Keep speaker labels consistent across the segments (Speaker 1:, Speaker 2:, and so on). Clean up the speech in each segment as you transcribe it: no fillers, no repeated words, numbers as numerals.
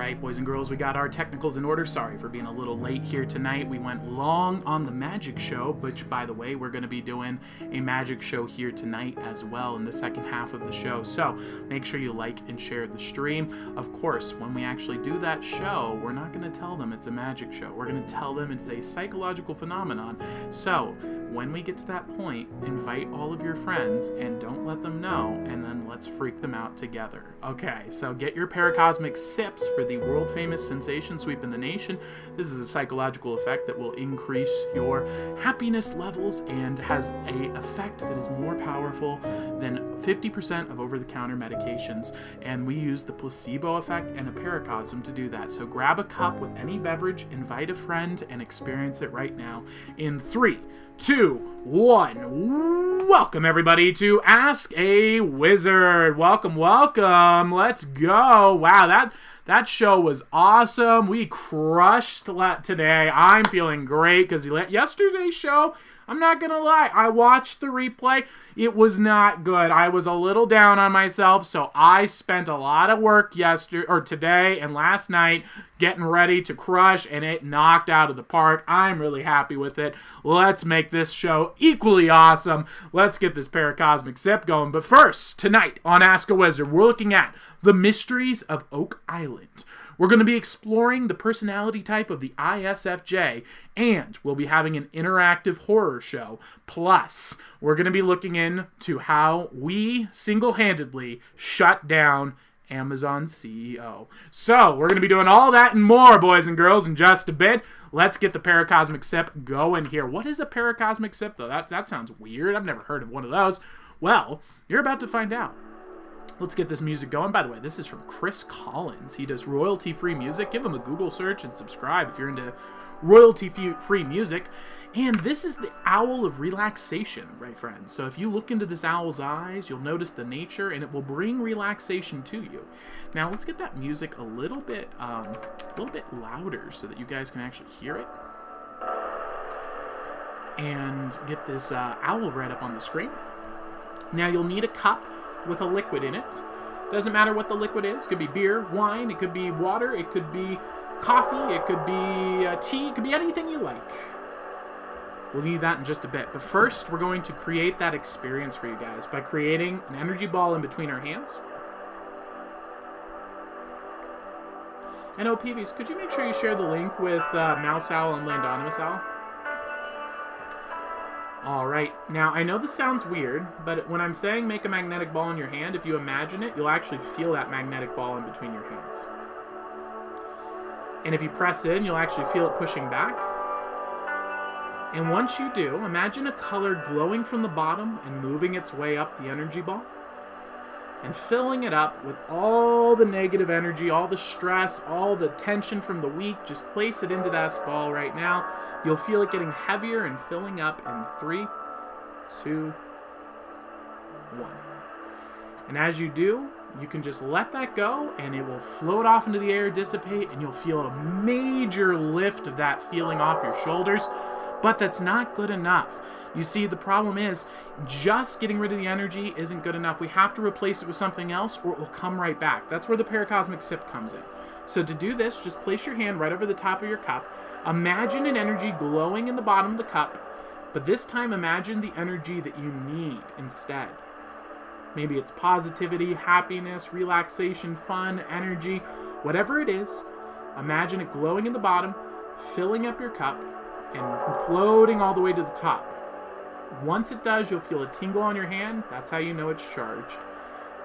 Speaker 1: right, boys and girls, we got our technicals in order. Sorry for being a little late here tonight. We went long on the magic show, which, by the way, we're going to be doing a magic show here tonight as well in the second half of the show. So make sure you like and share the stream. Of course, when we actually do that show, we're not going to tell them it's a magic show. We're going to tell them it's a psychological phenomenon. So when we get to that point, invite all of your friends and don't let them know, and then let's freak them out together. Okay, so get your Paracosmic Sips for the world-famous sensation sweep in the nation. This is a psychological effect that will increase your happiness levels and has a effect that is more powerful than 50% of over-the-counter medications. And we use the placebo effect and a paracosm to do that. So grab a cup with any beverage, invite a friend, and experience it right now in 3, 2, 1. Welcome everybody to Ask a Wizard. Welcome. Let's go. Wow, that show was awesome. We crushed today. I'm feeling great because yesterday's show, I'm not gonna lie, I watched the replay. It was not good. I was a little down on myself, so I spent a lot of work today and last night getting ready to crush, and it knocked out of the park. I'm really happy with it. Let's make this show equally awesome. Let's get this Paracosmic Sip going. But first, tonight on Ask a Wizard, we're looking at the mysteries of Oak Island. We're going to be exploring the personality type of the ISFJ, and we'll be having an interactive horror show. Plus, we're going to be looking into how we single-handedly shut down Amazon CEO. So, we're going to be doing all that and more, boys and girls, in just a bit. Let's get the Paracosmic Sip going here. What is a Paracosmic Sip, though? That sounds weird. I've never heard of one of those. Well, you're about to find out. Let's get this music going. By the way, this is from Chris Collins. He does royalty-free music. Give him a Google search and subscribe if you're into royalty-free music. And this is the owl of relaxation, right, friends? So if you look into this owl's eyes, you'll notice the nature, and it will bring relaxation to you. Now, let's get that music a little bit louder so that you guys can actually hear it. And get this owl right up on the screen. Now, you'll need a cup with a liquid in it. Doesn't matter what the liquid is. It could be beer, wine, it could be water, it could be coffee, it could be tea, it could be anything you like. We'll need that in just a bit. But first, we're going to create that experience for you guys by creating an energy ball in between our hands. And Peeves, could you make sure you share the link with Mouse Owl and Landonymous Owl? Alright, now I know this sounds weird, but when I'm saying make a magnetic ball in your hand, if you imagine it, you'll actually feel that magnetic ball in between your hands. And if you press in, you'll actually feel it pushing back. And once you do, imagine a color glowing from the bottom and moving its way up the energy ball. And filling it up with all the negative energy, all the stress, all the tension from the week. Just place it into that ball right now. You'll feel it getting heavier and filling up in 3, 2, 1. And as you do, you can just let that go and it will float off into the air, dissipate, and you'll feel a major lift of that feeling off your shoulders. But that's not good enough. You see, the problem is just getting rid of the energy isn't good enough. We have to replace it with something else or it will come right back. That's where the Paracosmic Sip comes in. So to do this, just place your hand right over the top of your cup. Imagine an energy glowing in the bottom of the cup, but this time imagine the energy that you need instead. Maybe it's positivity, happiness, relaxation, fun, energy, whatever it is. Imagine it glowing in the bottom, filling up your cup, and floating all the way to the top. Once it does, you'll feel a tingle on your hand. That's how you know it's charged.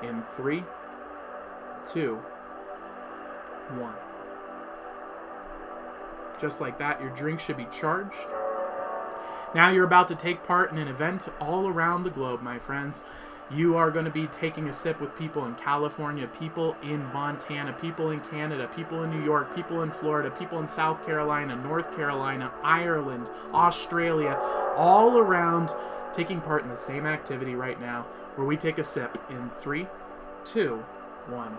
Speaker 1: In 3, 2, 1. Just like that, your drink should be charged. Now you're about to take part in an event all around the globe, my friends. You are going to be taking a sip with people in California, people in Montana, people in Canada, people in New York, people in Florida, people in South Carolina, North Carolina, Ireland, Australia, all around taking part in the same activity right now where we take a sip in 3, 2, 1.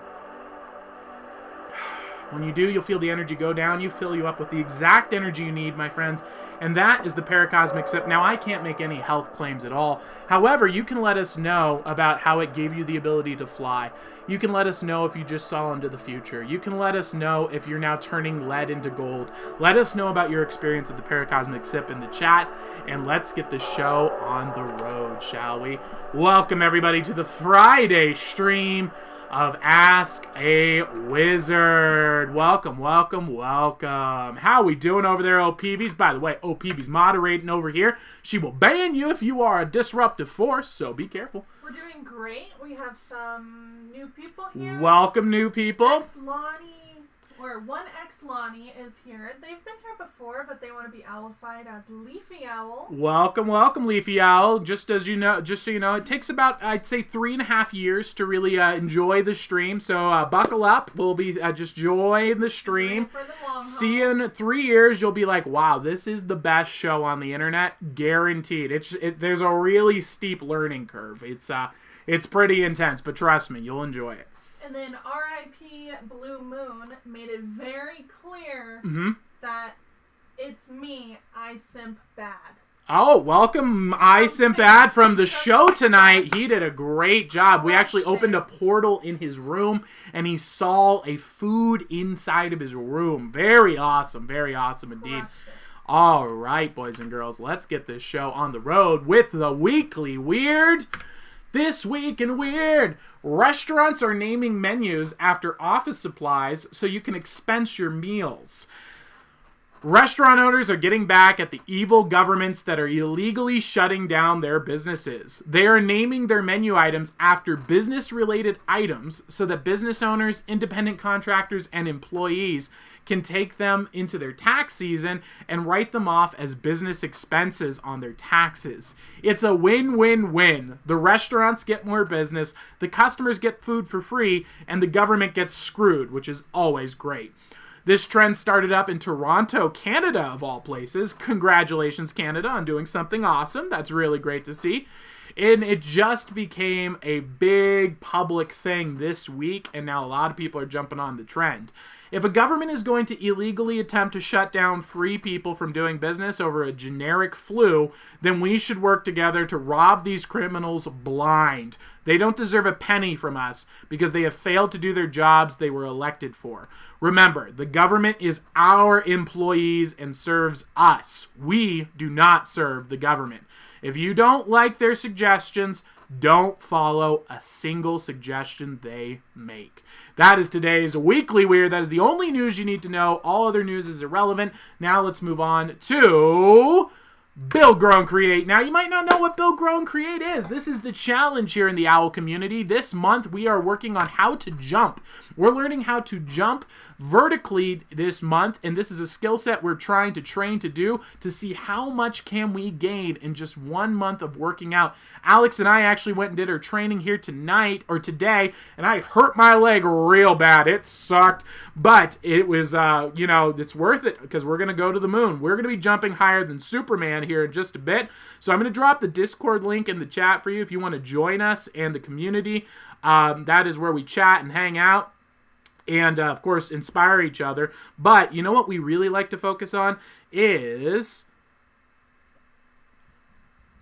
Speaker 1: When you do, you'll feel the energy go down. You fill you up with the exact energy you need, my friends. And that is the Paracosmic Sip. Now, I can't make any health claims at all. However, you can let us know about how it gave you the ability to fly. You can let us know if you just saw into the future. You can let us know if you're now turning lead into gold. Let us know about your experience with the Paracosmic Sip in the chat. And let's get the show on the road, shall we? Welcome, everybody, to the Friday stream of Ask a Wizard. Welcome, welcome, welcome. How we doing over there, OPVs? By the way, OPV's moderating over here. She will ban you if you are a disruptive force, so be careful.
Speaker 2: We're doing great. We have some new people here.
Speaker 1: Welcome, new people.
Speaker 2: One X Lonnie is here. They've been here before, but they want to be owlified as Leafy Owl.
Speaker 1: Welcome, welcome, Leafy Owl. Just so you know, it takes about, I'd say, 3.5 years to really enjoy the stream. So buckle up. We'll be just enjoying the stream.
Speaker 2: For the long haul.
Speaker 1: See you in 3 years. You'll be like, wow, this is the best show on the internet, guaranteed. There's a really steep learning curve. It's pretty intense, but trust me, you'll enjoy it.
Speaker 2: And then R.I.P. Blue Moon made it very clear that it's me, I simp bad.
Speaker 1: Oh, welcome, I Simp Bad from the show tonight. He did a great job. We actually opened a portal in his room, and he saw a food inside of his room. Very awesome indeed. All right, boys and girls, let's get this show on the road with the Weekly Weird. This Week in Weird. Restaurants are naming menus after office supplies so you can expense your meals. Restaurant owners are getting back at the evil governments that are illegally shutting down their businesses. They are naming their menu items after business-related items so that business owners, independent contractors, and employees can take them into their tax season and write them off as business expenses on their taxes. It's a win-win-win. The restaurants get more business, the customers get food for free, and the government gets screwed, which is always great. This trend started up in Toronto, Canada, of all places. Congratulations, Canada, on doing something awesome. That's really great to see. And it just became a big public thing this week, and now a lot of people are jumping on the trend. If a government is going to illegally attempt to shut down free people from doing business over a generic flu, then we should work together to rob these criminals blind. They don't deserve a penny from us because they have failed to do their jobs they were elected for. Remember, the government is our employees and serves us. We do not serve the government. If you don't like their suggestions, don't follow a single suggestion they make. That is today's Weekly Weird. That is the only news you need to know. All other news is irrelevant. Now let's move on to Build, Grow, Create. Now, you might not know what Build, Grow, Create is. This is the challenge here in the OWL community. This month, we are working on how to jump. We're learning how to jump vertically this month, and this is a skill set we're trying to train to do to see how much can we gain in just 1 month of working out. Alex and I actually went and did our training here today, and I hurt my leg real bad. It sucked, but it was, it's worth it because we're going to go to the moon. We're going to be jumping higher than Superman here in just a bit. So I'm going to drop the Discord link in the chat for you if you want to join us and the community. That is where we chat and hang out. And, of course, inspire each other. But you know what we really like to focus on is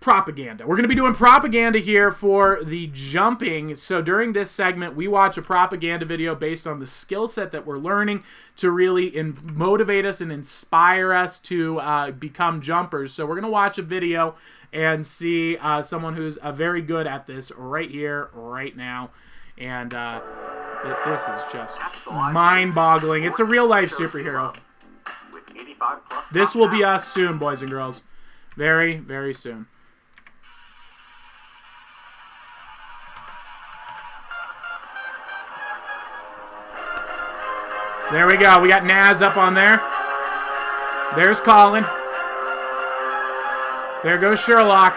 Speaker 1: propaganda. We're going to be doing propaganda here for the jumping. So during this segment, we watch a propaganda video based on the skill set that we're learning to really motivate us and inspire us to become jumpers. So we're going to watch a video and see someone who's very good at this right here, right now. And this is just mind-boggling. It's a real-life superhero. This will be us soon, boys and girls. Very, very soon. There we go. We got Naz up on there. There's Colin. There goes Sherlock.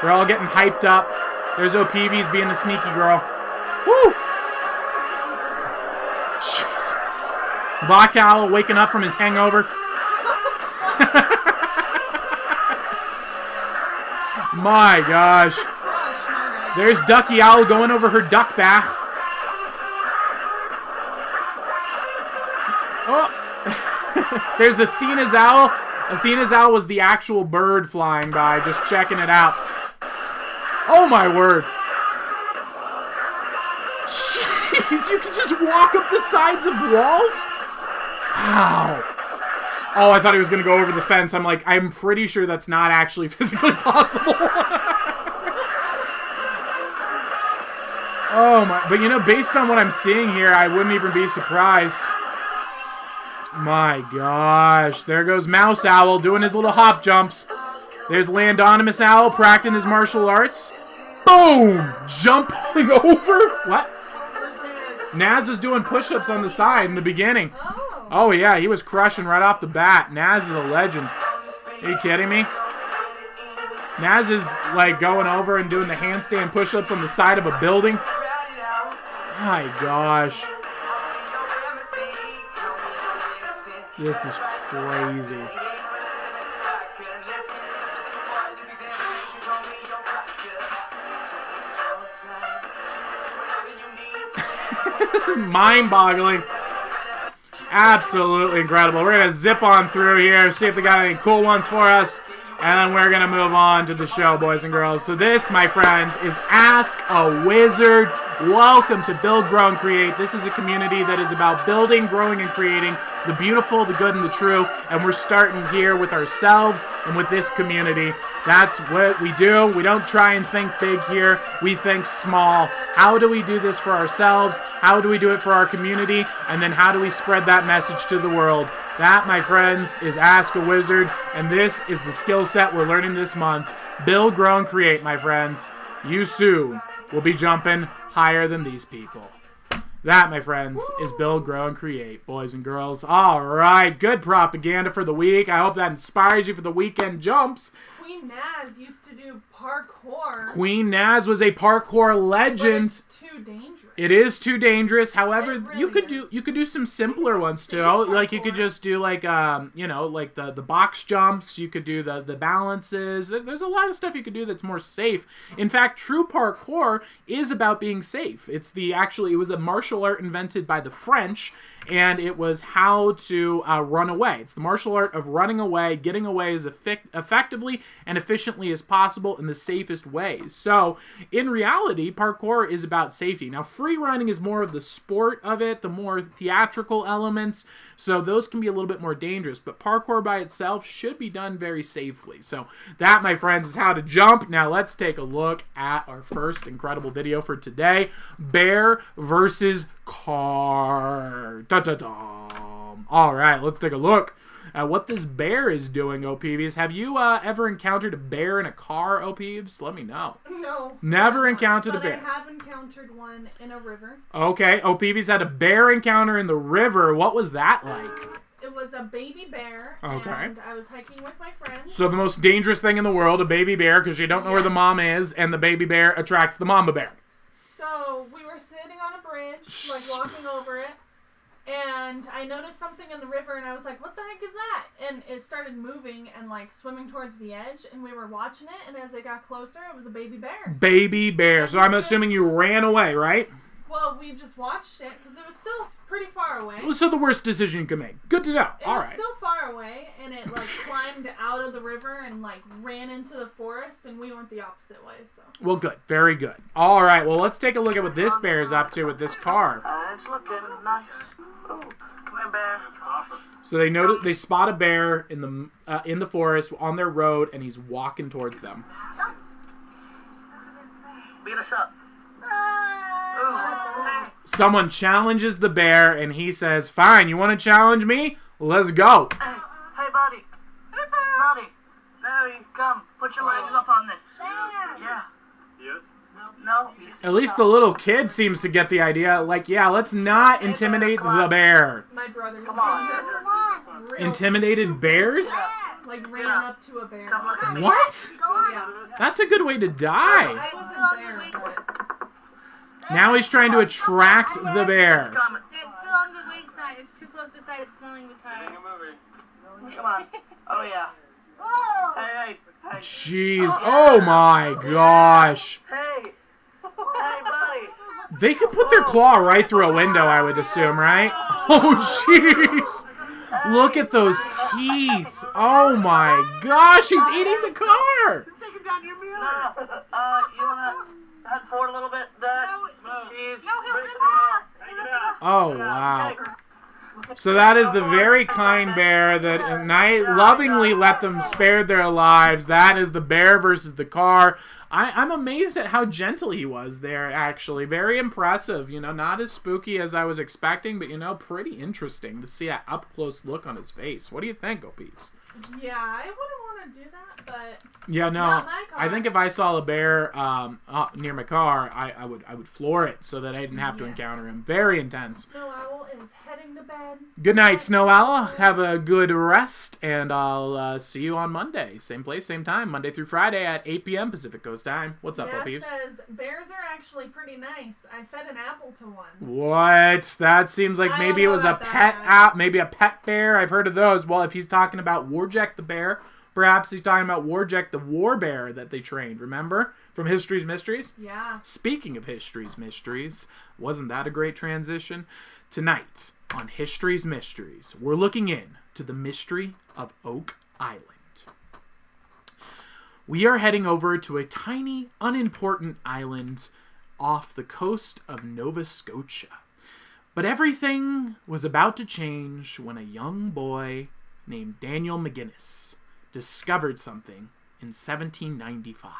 Speaker 1: They're all getting hyped up. There's OPV's being the sneaky girl. Woo! Jeez. Black Owl waking up from his hangover. My gosh. There's Ducky Owl going over her duck bath. Oh! There's Athena's owl. Athena's owl was the actual bird flying by, just checking it out. Oh my word. Jeez, you can just walk up the sides of walls? Wow. Oh, I thought he was going to go over the fence. I'm like, I'm pretty sure that's not actually physically possible. Oh my, but you know, based on what I'm seeing here, I wouldn't even be surprised. My gosh, there goes Mouse Owl doing his little hop jumps. There's Landonimus Owl practicing his martial arts. Boom! Jumping over. What? Naz was doing push-ups on the side in the beginning. Oh yeah, he was crushing right off the bat. Naz is a legend. Are you kidding me? Naz is like going over and doing the handstand push-ups on the side of a building. My gosh. This is crazy. This is mind-boggling. Absolutely incredible. We're going to zip on through here, see if they got any cool ones for us, and then we're going to move on to the show, boys and girls. So this, my friends, is Ask a Wizard. Welcome to Build, Grow, and Create. This is a community that is about building, growing, and creating the beautiful, the good, and the true. And we're starting here with ourselves and with this community. That's what we do. We don't try and think big here. We think small. How do we do this for ourselves? How do we do it for our community? And then how do we spread that message to the world? That, my friends, is Ask a Wizard. And this is the skill set we're learning this month. Build, grow, and create, my friends. You soon will be jumping higher than these people. That, my friends, is Build, Grow, and Create, boys and girls. All right, good propaganda for the week. I hope that inspires you for the weekend jumps.
Speaker 2: Queen Naz used to do parkour.
Speaker 1: Queen Naz was a parkour legend.
Speaker 2: But it's too dangerous.
Speaker 1: It is too dangerous. However,
Speaker 2: Really
Speaker 1: you could do some simpler ones too. Like you could just do like like the box jumps. You could do the balances. There's a lot of stuff you could do that's more safe. In fact, true parkour is about being safe. It was a martial art invented by the French, and it was how to run away. It's the martial art of running away, getting away as effectively and efficiently as possible in the safest ways. So, in reality, parkour is about safety. Now, free running is more of the sport of it, the more theatrical elements, so those can be a little bit more dangerous, but parkour by itself should be done very safely. So, that, my friends, is how to jump. Now, let's take a look at our first incredible video for today. Bear versus car. Da-da-dum. All right, let's take a look at what this bear is doing, OPVs. Have you ever encountered a bear in a car, OPVs? Let me know.
Speaker 2: No.
Speaker 1: Never encountered a bear.
Speaker 2: But I have encountered one in a river.
Speaker 1: Okay, OPVs had a bear encounter in the river. What was that like?
Speaker 2: It was a baby bear,
Speaker 1: okay,
Speaker 2: and I was hiking with my friends.
Speaker 1: So the most dangerous thing in the world, a baby bear, because you don't know where the mom is, and the baby bear attracts the mama bear.
Speaker 2: So we were sitting on a bridge, like walking over it, and I noticed something in the river, and I was like, what the heck is that? And it started moving and like swimming towards the edge, and we were watching it, and as it got closer, it was a baby bear.
Speaker 1: Baby bear. So I'm assuming you ran away, right?
Speaker 2: Well, we just watched it, because it was still pretty far away.
Speaker 1: So the worst decision you could make. Good to know.
Speaker 2: It was still far away, and it like climbed out of the river and like ran into the forest, and we went the opposite way. So. Well,
Speaker 1: good, very good. All right, well let's take a look at what this bear is up to with this car.
Speaker 3: It's looking nice. Oh, come here, bear.
Speaker 1: So they spot a bear in the forest on their road, and he's walking towards them.
Speaker 3: Beat us up.
Speaker 1: Someone challenges the bear, and he says, "Fine, you want to challenge me? Let's go."
Speaker 3: Hey, buddy. Buddy. Now you come. Put your legs up on this. Yeah.
Speaker 4: Yes?
Speaker 3: No.
Speaker 1: At least the little kid seems to get the idea. Like, yeah, let's not intimidate the bear.
Speaker 2: My brother's
Speaker 3: Come on.
Speaker 2: doing this.
Speaker 1: Intimidated bears?
Speaker 2: Like ran up to a bear.
Speaker 3: Come look at me.
Speaker 1: What?
Speaker 2: Yeah.
Speaker 1: That's a good way to die.
Speaker 2: I wasn't there, but...
Speaker 1: Now he's trying to attract the bear.
Speaker 3: It's coming.
Speaker 5: It's still on the wayside. It's too close to the side. It's smelling retarded.
Speaker 3: Come on. Oh, yeah. Hey.
Speaker 1: Jeez. Oh my gosh.
Speaker 3: Hey, buddy.
Speaker 1: They could put their claw right through a window, I would assume, right? Oh, jeez. Look at those teeth. Oh, my gosh. He's eating the car.
Speaker 5: Taking down your meal.
Speaker 3: No. You want to head forward a little bit? She's
Speaker 1: Oh, wow. So that is the very kind bear that lovingly let them spare their lives. That is the bear versus the car. I'm amazed at how gentle he was there, actually. Very impressive. You know, not as spooky as I was expecting, but, you know, pretty interesting to see an up-close look on his face. What do you think, Opie's?
Speaker 2: Yeah, I wouldn't want to do that, but...
Speaker 1: Yeah, no, I think if I saw a bear near my car, I would floor it so that I didn't have to encounter him. Very intense.
Speaker 2: Snow Owl is heading to bed.
Speaker 1: Good night, Snow Owl. Have a good rest, and I'll see you on Monday. Same place, same time, Monday through Friday at 8 p.m. Pacific Coast time. What's up, Opie?
Speaker 2: Says, bears are actually pretty nice. I fed an apple to one.
Speaker 1: What? That seems like maybe it was a pet maybe a pet bear. I've heard of those. Well, if he's talking about Warjack the bear, perhaps he's talking about Warjack the war bear that they trained. Remember? From History's Mysteries?
Speaker 2: Yeah.
Speaker 1: Speaking of History's Mysteries, wasn't that a great transition? Tonight, on History's Mysteries, we're looking in to the mystery of Oak Island. We are heading over to a tiny, unimportant island off the coast of Nova Scotia. But everything was about to change when a young boy named Daniel McGinnis discovered something in 1795.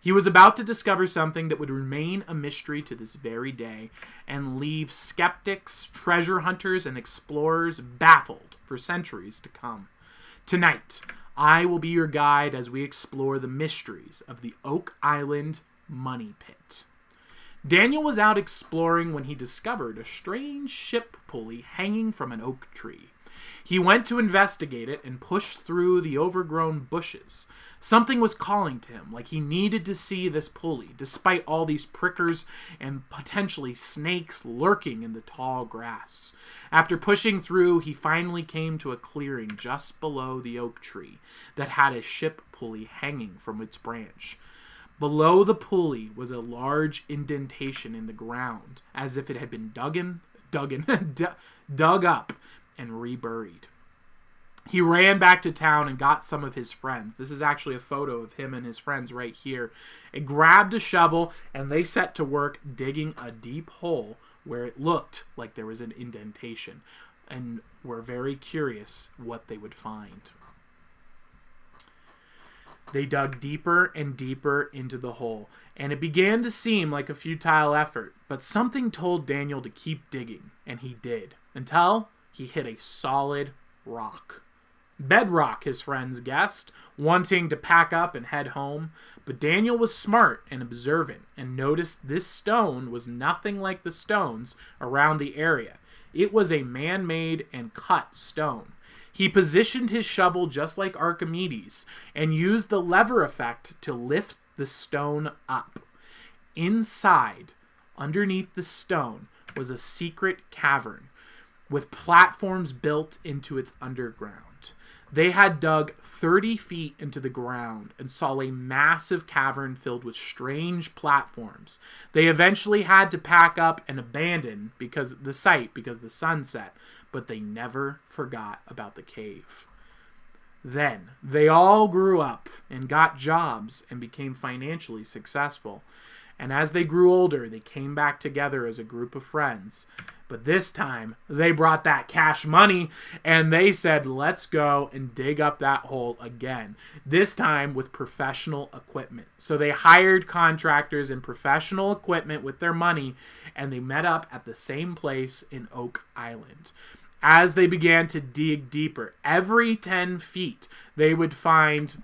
Speaker 1: He was about to discover something that would remain a mystery to this very day and leave skeptics, treasure hunters, and explorers baffled for centuries to come. Tonight, I will be your guide as we explore the mysteries of the Oak Island Money Pit. Daniel was out exploring when he discovered a strange ship pulley hanging from an oak tree. He went to investigate it and pushed through the overgrown bushes. Something was calling to him, like he needed to see this pulley, despite all these prickers and potentially snakes lurking in the tall grass. After pushing through, he finally came to a clearing just below the oak tree that had a ship pulley hanging from its branch. Below the pulley was a large indentation in the ground, as if it had been dug up and reburied. He ran back to town and got some of his friends. This is actually a photo of him and his friends right here. And grabbed a shovel, and they set to work digging a deep hole where it looked like there was an indentation, and were very curious what they would find. They dug deeper and deeper into the hole, and it began to seem like a futile effort, but something told Daniel to keep digging, and he did, until he hit a solid rock. Bedrock, his friends guessed, wanting to pack up and head home, but Daniel was smart and observant, and noticed this stone was nothing like the stones around the area. It was a man-made and cut stone. He positioned his shovel just like Archimedes and used the lever effect to lift the stone up. Inside, underneath the stone, was a secret cavern with platforms built into its underground. They had dug 30 feet into the ground and saw a massive cavern filled with strange platforms. They eventually had to pack up and abandon the sun set, but they never forgot about the cave. Then they all grew up and got jobs and became financially successful. And as they grew older, they came back together as a group of friends. But this time, they brought that cash money, and they said, let's go and dig up that hole again. This time with professional equipment. So they hired contractors and professional equipment with their money, and they met up at the same place in Oak Island. As they began to dig deeper, every 10 feet, they would find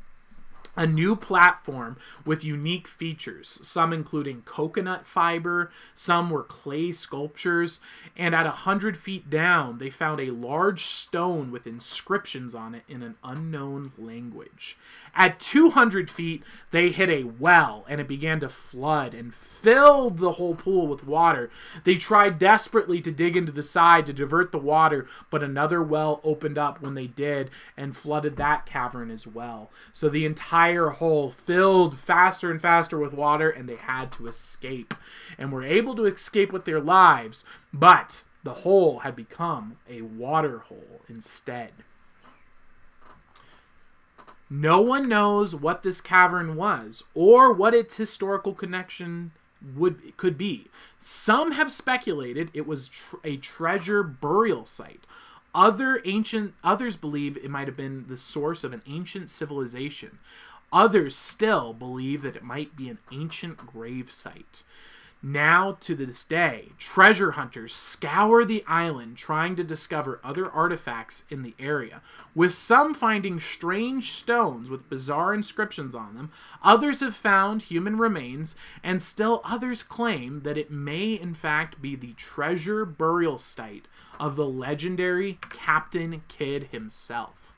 Speaker 1: a new platform with unique features, some including coconut fiber, some were clay sculptures, and at 100 feet down, they found a large stone with inscriptions on it in an unknown language. At 200 feet, they hit a well, and it began to flood and filled the whole pool with water. They tried desperately to dig into the side to divert the water, but another well opened up when they did and flooded that cavern as well. So the entire entire hole filled faster and faster with water, and they had to escape. And were able to escape with their lives, but the hole had become a water hole instead. No one knows what this cavern was or what its historical connection could be. Some have speculated it was a treasure burial site. Others believe it might have been the source of an ancient civilization. Others still believe that it might be an ancient grave site. Now, to this day, treasure hunters scour the island trying to discover other artifacts in the area, with some finding strange stones with bizarre inscriptions on them. Others have found human remains, and still others claim that it may in fact be the treasure burial site of the legendary Captain Kidd himself.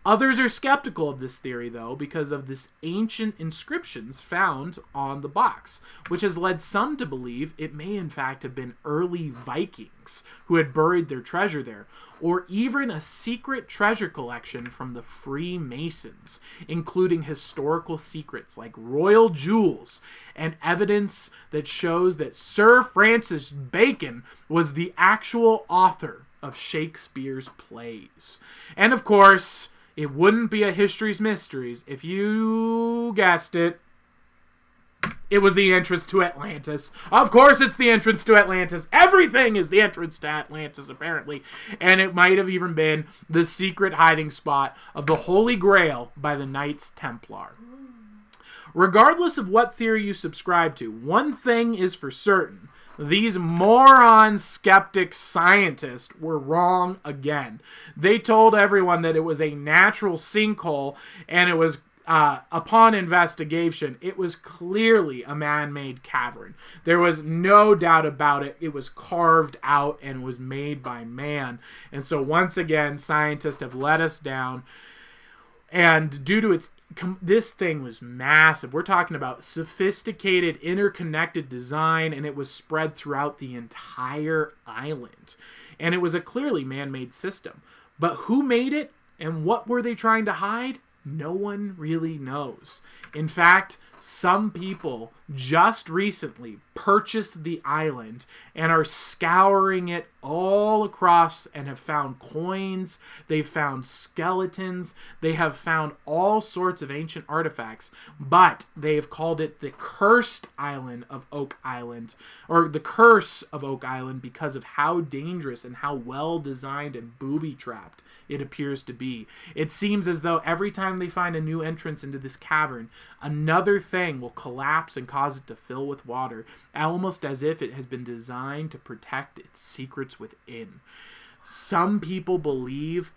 Speaker 1: Others are skeptical of this theory, though, because of this ancient inscriptions found on the box, which has led some to believe it may in fact have been early Vikings who had buried their treasure there, or even a secret treasure collection from the Freemasons, including historical secrets like royal jewels and evidence that shows that Sir Francis Bacon was the actual author of Shakespeare's plays. And of course, it wouldn't be a History's Mysteries if you guessed it. It was the entrance to Atlantis. Of course it's the entrance to Atlantis. Everything is the entrance to Atlantis, apparently. And it might have even been the secret hiding spot of the Holy Grail by the Knights Templar. Regardless of what theory you subscribe to, one thing is for certain. These moron skeptic scientists were wrong again. They told everyone that it was a natural sinkhole, and it was, upon investigation, it was clearly a man-made cavern. There was no doubt about it. It was carved out and was made by man. And so once again, scientists have let us down. And due to this thing was massive. We're talking about sophisticated, interconnected design, and it was spread throughout the entire island. And it was a clearly man-made system. But who made it, and what were they trying to hide? No one really knows. In fact, some people just recently purchased the island and are scouring it all across and have found coins, they've found skeletons, they have found all sorts of ancient artifacts, but they have called it the cursed island of Oak Island, or the curse of Oak Island, because of how dangerous and how well designed and booby-trapped it appears to be. It seems as though every time they find a new entrance into this cavern, another thing will collapse and cause it to fill with water, almost as if it has been designed to protect its secrets within. Some people believe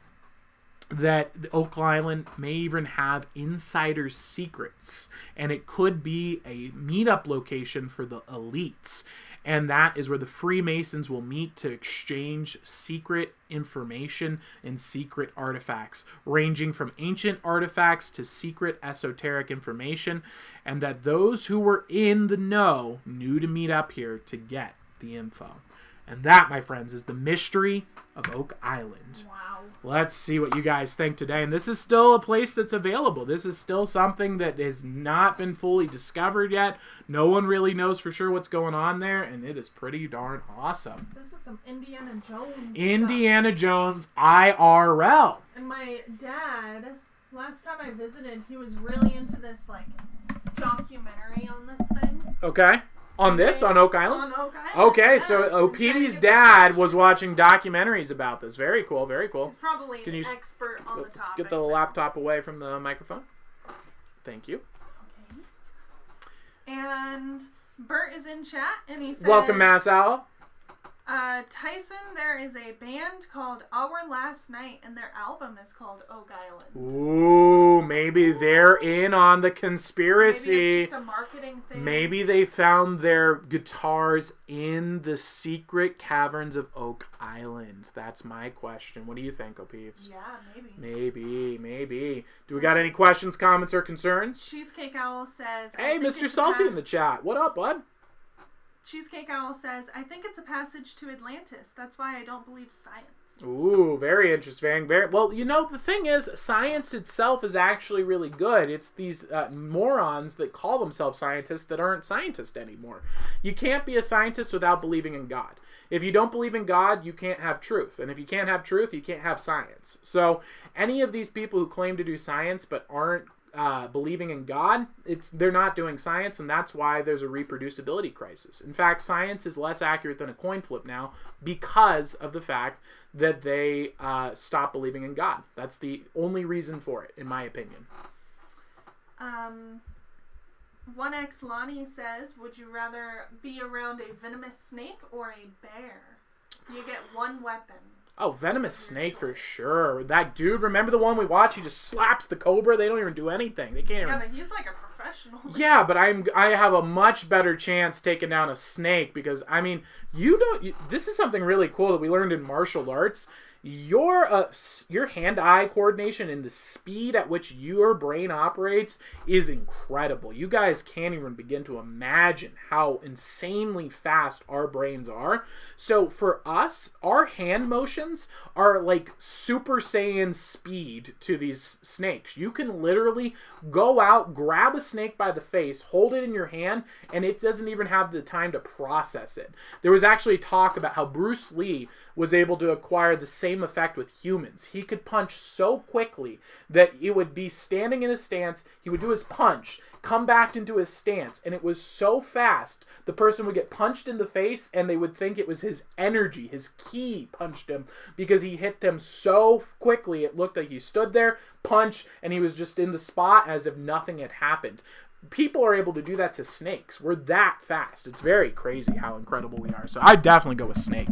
Speaker 1: that Oak Island may even have insider secrets, and it could be a meetup location for the elites. And that is where the Freemasons will meet to exchange secret information and secret artifacts, ranging from ancient artifacts to secret esoteric information, and that those who were in the know knew to meet up here to get the info. And that, my friends, is the mystery of Oak Island.
Speaker 2: Wow.
Speaker 1: Let's see what you guys think today. And this is still a place that's available. This is still something that has not been fully discovered yet. No one really knows for sure what's going on there, and it is pretty darn awesome.
Speaker 2: This is some Indiana Jones
Speaker 1: Indiana Jones IRL.
Speaker 2: And my dad, last time I visited, he was really into this, like, documentary on this thing.
Speaker 1: Okay. On this? On Oak Island?
Speaker 2: On Oak Island.
Speaker 1: Okay, so OPD's dad was watching documentaries about this. Very cool, very cool.
Speaker 2: He's probably an expert on the topic.
Speaker 1: Let's get the laptop away from the microphone. Thank you.
Speaker 2: Okay. And Bert is in chat, and he says...
Speaker 1: Welcome, Mass Owl.
Speaker 2: Tyson, there is a band called Our Last Night, and their album is called Oak Island.
Speaker 1: Ooh, maybe they're in on the conspiracy.
Speaker 2: Maybe it's just a marketing thing.
Speaker 1: Maybe they found their guitars in the secret caverns of Oak Island. That's my question. What do you think, O'Peeves?
Speaker 2: Yeah, maybe.
Speaker 1: Maybe. Do we got any questions, comments, or concerns?
Speaker 2: Cheesecake Owl says...
Speaker 1: Hey, Mr. Salty in the chat. What up, bud?
Speaker 2: Cheesecake Owl says, I think it's a passage to Atlantis. That's why I don't believe science.
Speaker 1: Ooh, very interesting. Very well. The thing is, science itself is actually really good. It's these morons that call themselves scientists that aren't scientists anymore. You can't be a scientist without believing in God. If you don't believe in God, you can't have truth. And if you can't have truth, you can't have science. So any of these people who claim to do science but aren't believing in God, they're not doing science, and that's why there's a reproducibility crisis. In fact, science is less accurate than a coin flip now because of the fact that they stop believing in God. That's the only reason for it, in my opinion.
Speaker 2: 1X Lonnie says, would you rather be around a venomous snake or a bear? You get one weapon.
Speaker 1: Oh, venomous snake for sure. That dude, remember the one we watched? He just slaps the cobra. They don't even do anything. They can't even.
Speaker 2: Yeah, but he's like a professional.
Speaker 1: Yeah, but I have a much better chance taking down a snake because this is something really cool that we learned in martial arts. Your hand-eye coordination and the speed at which your brain operates is incredible. You guys can't even begin to imagine how insanely fast our brains are. So for us, our hand motions are like Super Saiyan speed to these snakes. You can literally go out, grab a snake by the face, hold it in your hand, and it doesn't even have the time to process it. There was actually talk about how Bruce Lee was able to acquire the same effect with humans. He could punch so quickly that it would be standing in a stance, he would do his punch, come back into his stance, and it was so fast, the person would get punched in the face and they would think it was his energy, his ki punched him, because he hit them so quickly it looked like he stood there, punched, and he was just in the spot as if nothing had happened. People are able to do that to snakes. We're that fast. It's very crazy how incredible we are. So I'd definitely go with snake.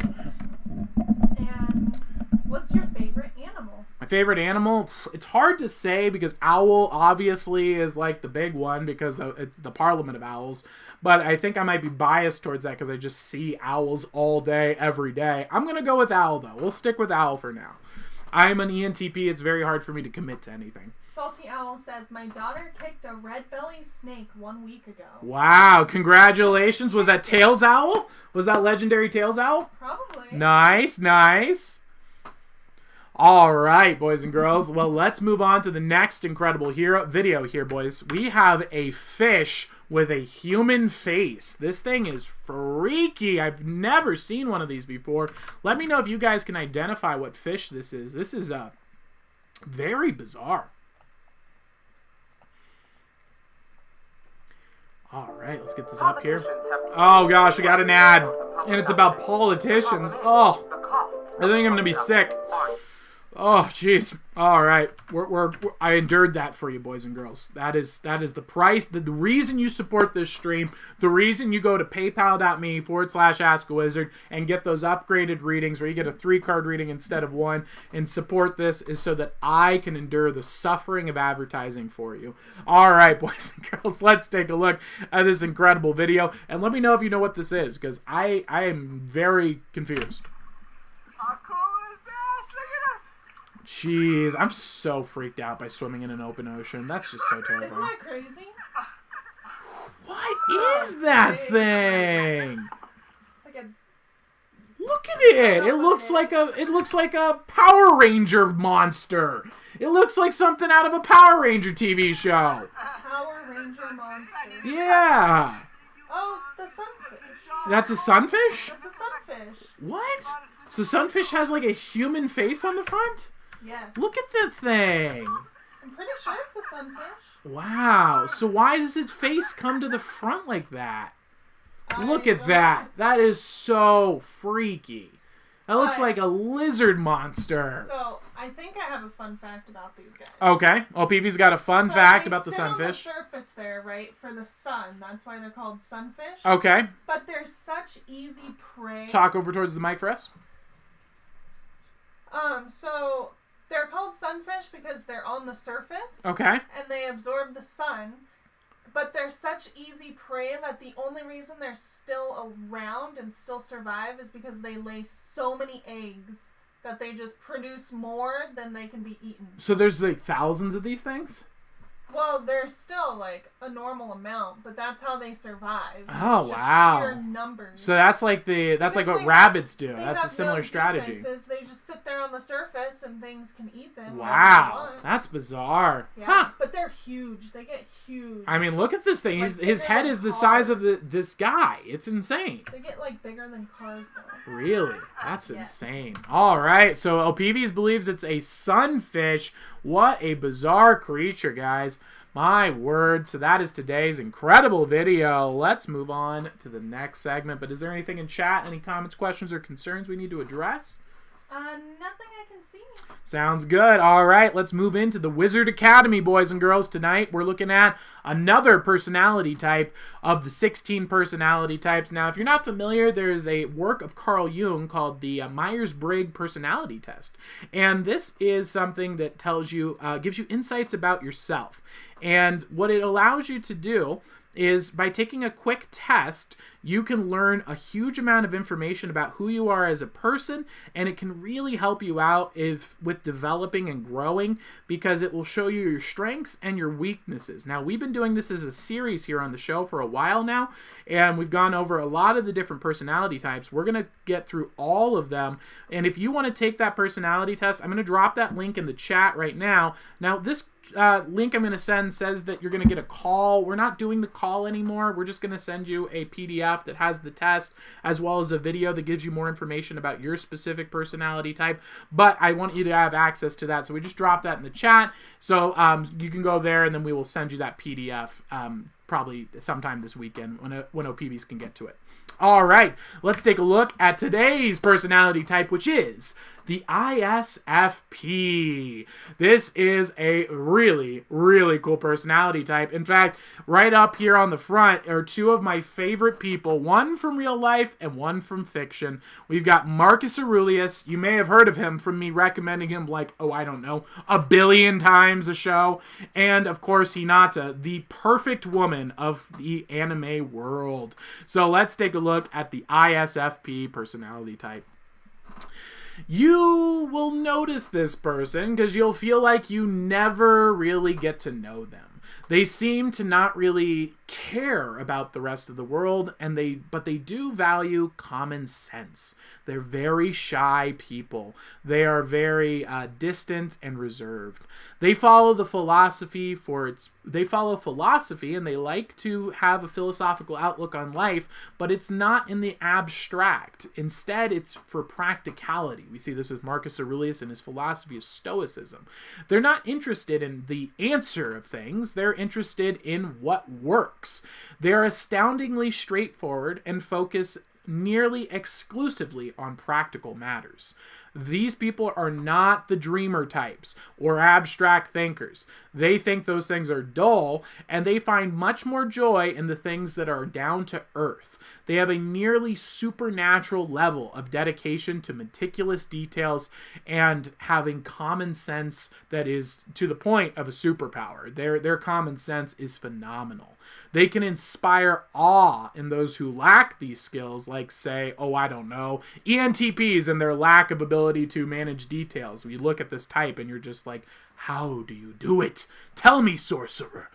Speaker 2: And what's your favorite animal?
Speaker 1: My favorite animal? It's hard to say because owl obviously is like the big one because it's the Parliament of Owls. But I think I might be biased towards that because I just see owls all day, every day. I'm going to go with owl though. We'll stick with owl for now. I'm an ENTP. It's very hard for me to commit to anything.
Speaker 2: Salty Owl says, my daughter kicked a red belly snake 1 week ago.
Speaker 1: Wow, congratulations. Was that Tails Owl? Was that legendary Tails Owl?
Speaker 2: Probably.
Speaker 1: Nice, nice. All right, boys and girls. Well, let's move on to the next incredible video here, boys. We have a fish with a human face. This thing is freaky. I've never seen one of these before. Let me know if you guys can identify what fish this is. This is very bizarre. All right, let's get this up here. Oh gosh, we got an ad, and it's about politicians. Oh, I think I'm gonna be sick. Oh, jeez. All right, I endured that for you, boys and girls. That is the price. The reason you support this stream, the reason you go to paypal.me/AskAWizard and get those upgraded readings where you get a 3-card reading instead of 1 and support this is so that I can endure the suffering of advertising for you. All right, boys and girls, let's take a look at this incredible video and let me know if you know what this is because I am very confused. Jeez, I'm so freaked out by swimming in an open ocean. That's just so terrifying.
Speaker 2: Isn't that crazy?
Speaker 1: What is that thing?
Speaker 2: It's like a...
Speaker 1: Look at it. It looks like a Power Ranger monster. It looks like something out of a Power Ranger TV show.
Speaker 2: Power Ranger monster.
Speaker 1: Yeah.
Speaker 2: Oh, the sunfish.
Speaker 1: That's a sunfish?
Speaker 2: That's a sunfish.
Speaker 1: What? So sunfish has like a human face on the front?
Speaker 2: Yes.
Speaker 1: Look at that thing.
Speaker 2: I'm pretty sure it's a sunfish.
Speaker 1: Wow. So why does its face come to the front like that? Look at that. That is so freaky. That looks like a lizard monster.
Speaker 2: So, I think I have a fun fact about these guys.
Speaker 1: Okay. Oh, Peepy's got a fun fact about the sunfish.
Speaker 2: On the surface there, right, for the sun. That's why they're called sunfish.
Speaker 1: Okay.
Speaker 2: But they're such easy prey.
Speaker 1: Talk over towards the mic for us.
Speaker 2: So... they're called sunfish because they're on the surface.
Speaker 1: Okay.
Speaker 2: And they absorb the sun. But they're such easy prey that the only reason they're still around and still survive is because they lay so many eggs that they just produce more than they can be eaten.
Speaker 1: So there's like thousands of these things?
Speaker 2: Well, there's still like a normal amount, but that's how they survive.
Speaker 1: Oh,
Speaker 2: It's just
Speaker 1: wow.
Speaker 2: sheer numbers.
Speaker 1: So that's like what rabbits do. That's a similar strategy.
Speaker 2: Defenses. They just sit there on the surface and things can eat them.
Speaker 1: Wow, that's bizarre.
Speaker 2: Yeah,
Speaker 1: Huh.
Speaker 2: but they're huge. They get huge.
Speaker 1: I mean, look at this thing.
Speaker 2: Like,
Speaker 1: His head is the size of this guy. It's insane.
Speaker 2: They get like bigger than cars, though.
Speaker 1: Really? That's
Speaker 2: Yes.
Speaker 1: insane. All right. So Alpeves believes it's a sunfish. What a bizarre creature, guys. My word. So that is today's incredible video. Let's move on to the next segment. But is there anything in chat? Any comments, questions, or concerns we need to address?
Speaker 2: Nothing I can see.
Speaker 1: Sounds good. All right, let's move into the Wizard Academy, boys and girls. Tonight, we're looking at another personality type of the 16 personality types. Now, if you're not familiar, there's a work of Carl Jung called the Myers-Briggs Personality Test. And this is something that tells you, gives you insights about yourself. And what it allows you to do is by taking a quick test, you can learn a huge amount of information about who you are as a person, and it can really help you out with developing and growing, because it will show you your strengths and your weaknesses. Now, we've been doing this as a series here on the show for a while now, and we've gone over a lot of the different personality types. We're going to get through all of them, and if you want to take that personality test, I'm going to drop that link in the chat right now. Now, this link I'm going to send says that you're going to get a call. We're not doing the call anymore. We're just going to send you a PDF that has the test, as well as a video that gives you more information about your specific personality type. But I want you to have access to that, so we just dropped that in the chat. So you can go there, and then we will send you that PDF probably sometime this weekend when OPBs can get to it. All right, let's take a look at today's personality type, which is the ISFP. This is a really, really cool personality type. In fact, right up here on the front are two of my favorite people, one from real life and one from fiction. We've got Marcus Aurelius. You may have heard of him from me recommending him like, I don't know, 1 billion times a show. And, of course, Hinata, the perfect woman of the anime world. So let's take a look at the ISFP personality type. You will notice this person because you'll feel like you never really get to know them. They seem to not really care about the rest of the world, but they do value common sense. They're very shy people. They are very distant and reserved. They follow philosophy and they like to have a philosophical outlook on life, but it's not in the abstract. Instead, it's for practicality. We see this with Marcus Aurelius and his philosophy of Stoicism. They're not interested in the answer of things. They're interested in what works. They're astoundingly straightforward and focus nearly exclusively on practical matters. These people are not the dreamer types or abstract thinkers. They think those things are dull, and they find much more joy in the things that are down to earth. They have a nearly supernatural level of dedication to meticulous details and having common sense that is to the point of a superpower. Their common sense is phenomenal. They can inspire awe in those who lack these skills, like, say, ENTPs and their lack of ability to manage details. We look at this type and you're just like, how do you do it? Tell me, sorcerer.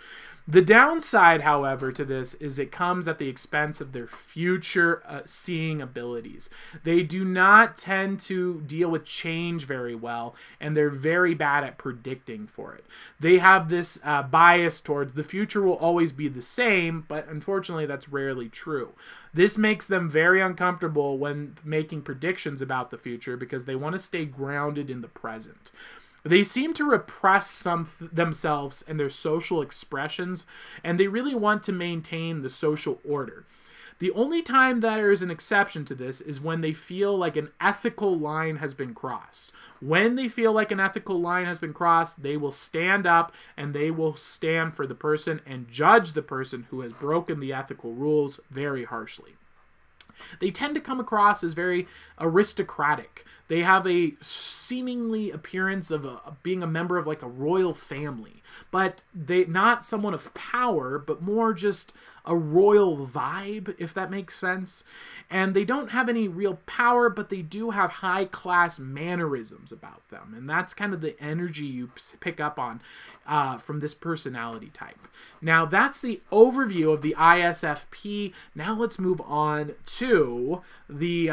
Speaker 1: The downside, however, to this is it comes at the expense of their future seeing abilities. They do not tend to deal with change very well, and they're very bad at predicting for it. They have this bias towards the future will always be the same, but unfortunately that's rarely true. This makes them very uncomfortable when making predictions about the future because they want to stay grounded in the present. They seem to repress themselves and their social expressions, and they really want to maintain the social order. The only time that there is an exception to this is when they feel like an ethical line has been crossed. When they feel like an ethical line has been crossed, they will stand up and they will stand for the person and judge the person who has broken the ethical rules very harshly. They tend to come across as very aristocratic. They have a seemingly appearance of being a member of like a royal family, but they not someone of power, but more just a royal vibe, if that makes sense. And they don't have any real power, but they do have high-class mannerisms about them. And that's kind of the energy you pick up on from this personality type. Now, that's the overview of the ISFP. Now let's move on to the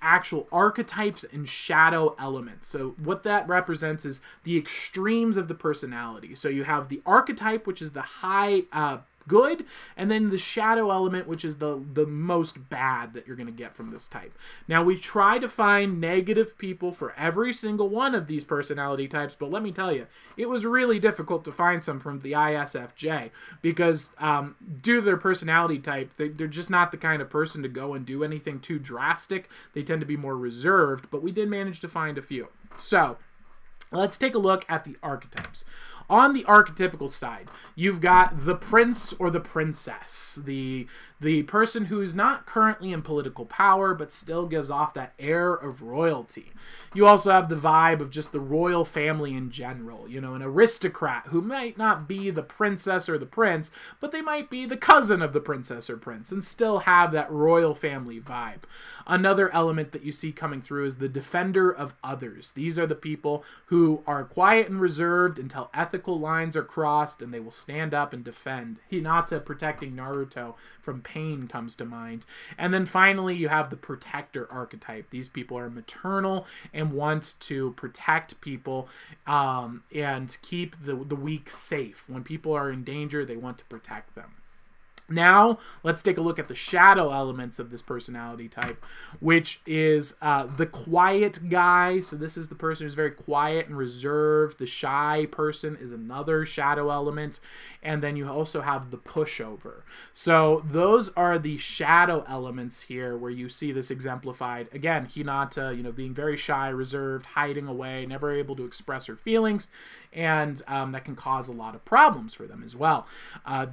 Speaker 1: actual archetypes and shadow elements. So what that represents is the extremes of the personality. So you have the archetype, which is the high good, and then the shadow element, which is the most bad that you're going to get from this type. Now, we try to find negative people for every single one of these personality types, but let me tell you, it was really difficult to find some from the ISFJ because due to their personality type, they're just not the kind of person to go and do anything too drastic. They tend to be more reserved, but we did manage to find a few. So let's take a look at the archetypes. On the archetypical side, you've got the prince or the princess, the person who's not currently in political power, but still gives off that air of royalty. You also have the vibe of just the royal family in general, an aristocrat who might not be the princess or the prince, but they might be the cousin of the princess or prince and still have that royal family vibe. Another element that you see coming through is the defender of others. These are the people who are quiet and reserved until ethical lines are crossed, and they will stand up and defend. Hinata protecting Naruto from pain comes to mind. And then finally, you have the protector archetype. These people are maternal and want to protect people and keep the weak safe. When people are in danger, they want to protect them. Now, let's take a look at the shadow elements of this personality type, which is the quiet guy. So this is the person who's very quiet and reserved. The shy person is another shadow element. And then you also have the pushover. So those are the shadow elements here where you see this exemplified. Again, Hinata, being very shy, reserved, hiding away, never able to express her feelings. And that can cause a lot of problems for them as well.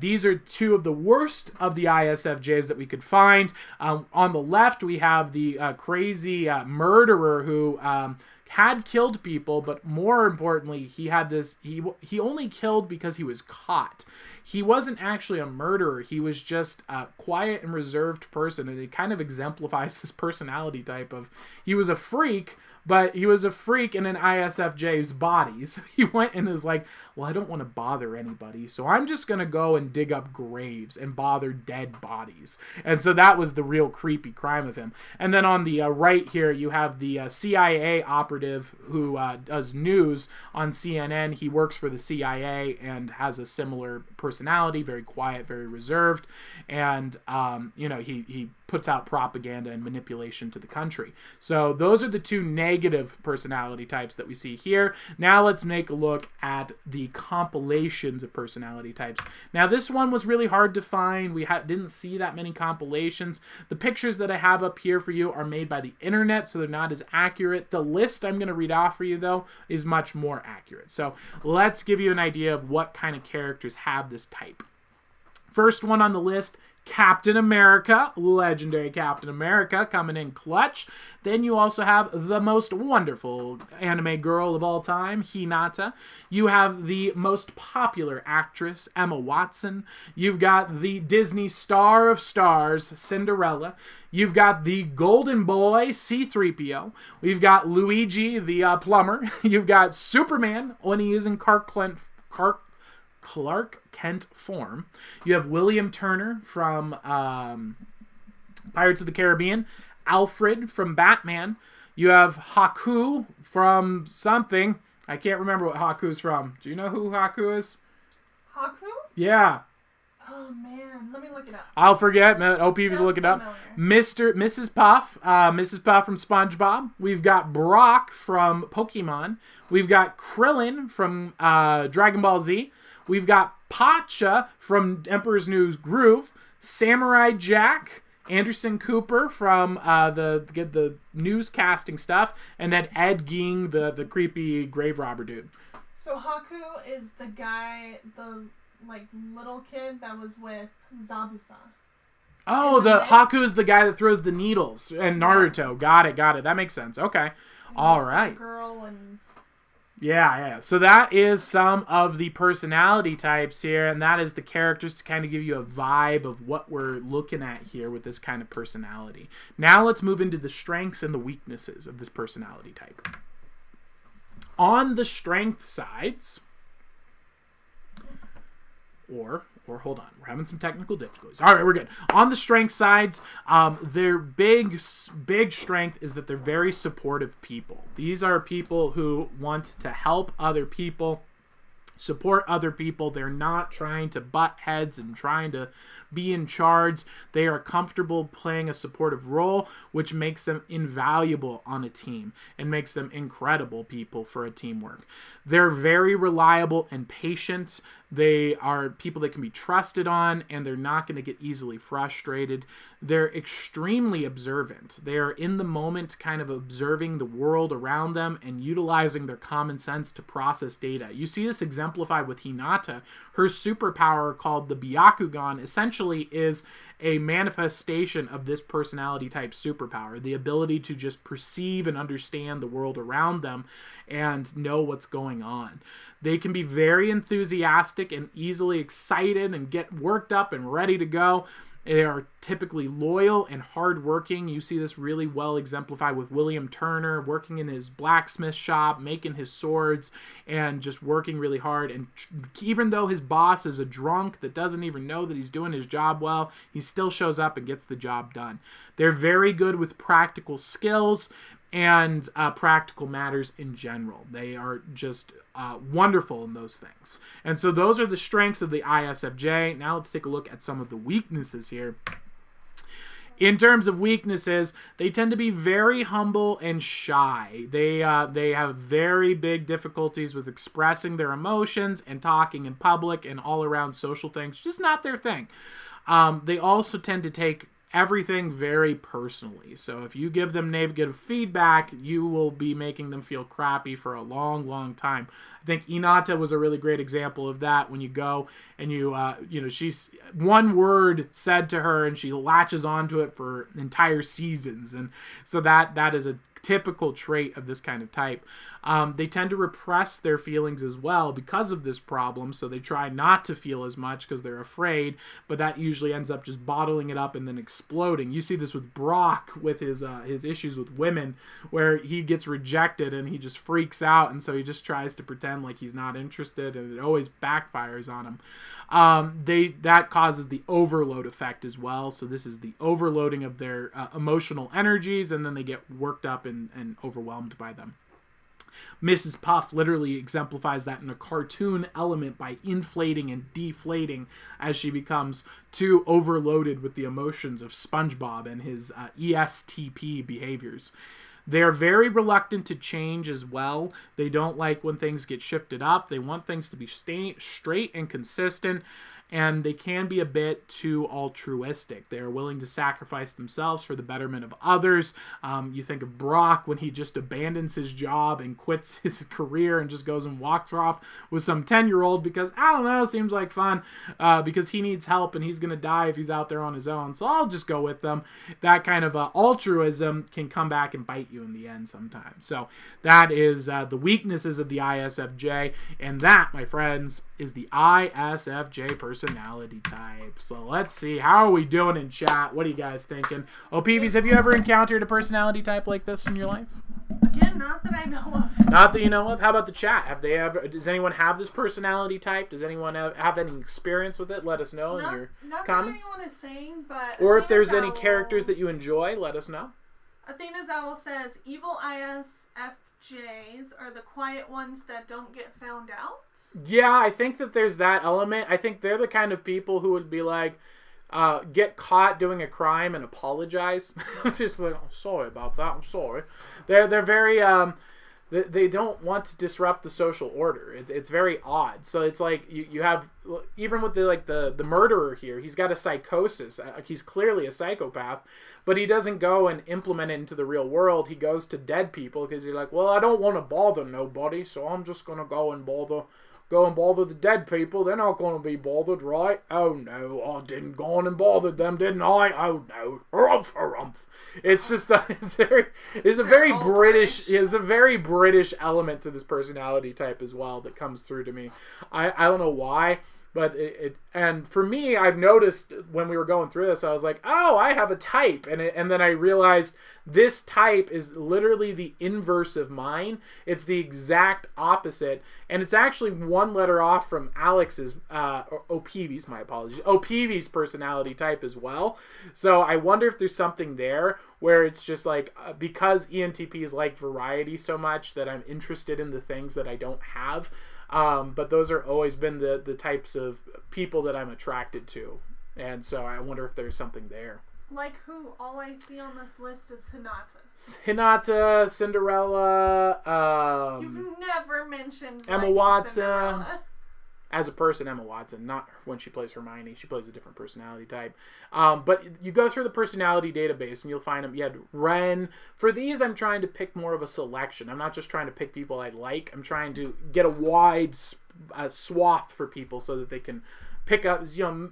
Speaker 1: These are two of the worst of the ISFJs that we could find. On the left, we have the crazy murderer who had killed people, but more importantly, he had this, he only killed because he was caught. He wasn't actually a murderer. He was just a quiet and reserved person, and it kind of exemplifies this personality type of, he was a freak, but he was a freak in an ISFJ's body. So he went and is like, well, I don't want to bother anybody, so I'm just going to go and dig up graves and bother dead bodies. And so that was the real creepy crime of him. And then on the right here, you have the CIA operative who does news on CNN. He works for the CIA and has a similar personality, very quiet, very reserved. And, he puts out propaganda and manipulation to the country. So those are the two negative personality types that we see here. Now let's make a look at the compilations of personality types. Now this one was really hard to find. We didn't see that many compilations. The pictures that I have up here for you are made by the internet, so they're not as accurate. The list I'm going to read off for you, though, is much more accurate. So let's give you an idea of what kind of characters have this type. First one on the list, Captain America, legendary Captain America, coming in clutch. Then you also have the most wonderful anime girl of all time, Hinata. You have the most popular actress, Emma Watson. You've got the Disney star of stars, Cinderella. You've got the golden boy, C-3PO. We've got Luigi, the plumber. You've got Superman when he is in Clark Kent form. You have William Turner from Pirates of the Caribbean, Alfred from Batman. You have Haku from something. I can't remember what Haku's from. Do you know who Haku is?
Speaker 2: Haku?
Speaker 1: Yeah.
Speaker 2: Oh man, let me look it up.
Speaker 1: I'll forget. OP was look it up. Mrs. Puff. Mrs. Puff from SpongeBob. We've got Brock from Pokemon. We've got Krillin from Dragon Ball Z. We've got Pacha from Emperor's New Groove, Samurai Jack, Anderson Cooper from the newscasting stuff, and then Ed Gein, the creepy grave robber dude.
Speaker 2: So Haku is the guy, the little kid that was with Zabuza.
Speaker 1: Oh, Haku is the guy that throws the needles and Naruto. Yes. Got it. That makes sense. Okay.
Speaker 2: And
Speaker 1: all right.
Speaker 2: Girl and
Speaker 1: Yeah. So that is some of the personality types here, and that is the characters to kind of give you a vibe of what we're looking at here with this kind of personality. Now let's move into the strengths and the weaknesses of this personality type. On the strength sides, or hold on, we're having some technical difficulties. All right, we're good. On the strength sides, their big strength is that they're very supportive people. These are people who want to help other people, support other people. They're not trying to butt heads and trying to be in charge. They are comfortable playing a supportive role, which makes them invaluable on a team and makes them incredible people for a teamwork. They're very reliable and patient. They are people that can be trusted on, and they're not going to get easily frustrated. They're extremely observant. They are in the moment, kind of observing the world around them and utilizing their common sense to process data. You see this exemplified with Hinata. Her superpower, called the Byakugan, essentially is a manifestation of this personality type superpower, the ability to just perceive and understand the world around them and know what's going on. They can be very enthusiastic and easily excited and get worked up and ready to go. They are typically loyal and hardworking. You see this really well exemplified with William Turner, working in his blacksmith shop, making his swords, and just working really hard. And even though his boss is a drunk that doesn't even know that he's doing his job well, he still shows up and gets the job done. They're very good with practical skills and practical matters in general. They are just wonderful in those things. And so those are the strengths of the ISFJ. Now let's take a look at some of the weaknesses here. In terms of weaknesses, they tend to be very humble and shy. They have very big difficulties with expressing their emotions and talking in public and all around social things. Just not their thing. They also tend to take everything very personally. So if you give them negative feedback, you will be making them feel crappy for a long, long time. I think Inata was a really great example of that. When you go and she's one word said to her and she latches onto it for entire seasons. And so that is a typical trait of this kind of type. They tend to repress their feelings as well because of this problem, so they try not to feel as much because they're afraid, but that usually ends up just bottling it up and then exploding. You see this with Brock with his issues with women, where he gets rejected and he just freaks out, and so he just tries to pretend like he's not interested, and it always backfires on him. That causes the overload effect as well, so this is the overloading of their emotional energies, and then they get worked up and overwhelmed by them. Mrs. Puff literally exemplifies that in a cartoon element by inflating and deflating as she becomes too overloaded with the emotions of SpongeBob and his ESTP behaviors. They're very reluctant to change as well. They don't like when things get shifted up. They want things to be straight and consistent, and they can be a bit too altruistic. They are willing to sacrifice themselves for the betterment of others. You think of Brock when he just abandons his job and quits his career and just goes and walks off with some 10-year-old because, I don't know, it seems like fun, because he needs help and he's going to die if he's out there on his own. So I'll just go with them. That kind of altruism can come back and bite you in the end sometimes. So that is the weaknesses of the ISFJ, and that, my friends, is the ISFJ personality type. So let's see, how are we doing in chat? What are you guys thinking? Oh, PBs, have you ever encountered a personality type like this in your life?
Speaker 2: Again, not that I know of.
Speaker 1: Not that you know of? How about the chat? Have they ever? Does anyone have this personality type? Does anyone have any experience with it? Let us know in your
Speaker 2: not
Speaker 1: comments.
Speaker 2: Not that anyone is saying, but
Speaker 1: or if there's any characters that you enjoy, let us know.
Speaker 2: Athena's Owl says, evil ISFJs are the quiet ones that don't get found out.
Speaker 1: Yeah, I think that there's that element. I think they're the kind of people who would be like, get caught doing a crime and apologize. Just like, oh, sorry about that. I'm sorry. They're very they don't want to disrupt the social order. It's very odd. So it's like you have, even with the murderer here, he's got a psychosis. He's clearly a psychopath, but he doesn't go and implement it into the real world. He goes to dead people because he's like, well, I don't want to bother nobody, so I'm just gonna go and bother go and bother the dead people. They're not going to be bothered, right? Oh no, I didn't go on and bother them, didn't I? Oh no, harumph, harumph. It's just it's a very British element to this personality type as well that comes through to me. I don't know why. But and for me, I've noticed when we were going through this, I was like, oh, I have a type. And then I realized this type is literally the inverse of mine. It's the exact opposite. And it's actually one letter off from Alex's, O'Peavy's, my apologies, O'Peavy's personality type as well. So I wonder if there's something there where it's just like, because ENTPs like variety so much that I'm interested in the things that I don't have. But those are always been the types of people that I'm attracted to. And so I wonder if there's something there.
Speaker 2: Like who? All I see on this list is Hinata.
Speaker 1: Hinata, Cinderella,
Speaker 2: You've never mentioned
Speaker 1: Emma
Speaker 2: like,
Speaker 1: Watson.
Speaker 2: Cinderella.
Speaker 1: As a person, Emma Watson, not when she plays Hermione. She plays a different personality type. But you go through the personality database and you'll find them. You had Ren. For these, I'm trying to pick more of a selection. I'm not just trying to pick people I like. I'm trying to get a wide swath for people so that they can pick up.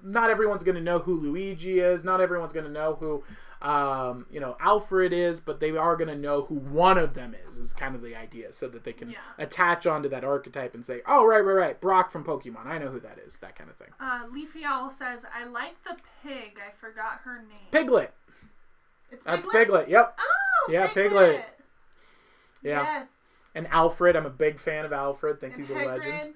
Speaker 1: Not everyone's going to know who Luigi is. Not everyone's going to know who Alfred is, but they are going to know who one of them is kind of the idea, so that they can attach onto that archetype and say, oh, right, Brock from Pokemon, I know who that is, that kind of thing.
Speaker 2: Leafy Owl says, I like the pig, I forgot her name.
Speaker 1: Piglet.
Speaker 2: It's Piglet?
Speaker 1: That's Piglet, yep.
Speaker 2: Oh,
Speaker 1: yeah,
Speaker 2: Piglet.
Speaker 1: Yeah.
Speaker 2: Yes.
Speaker 1: And Alfred, I'm a big fan of Alfred, think he's a legend.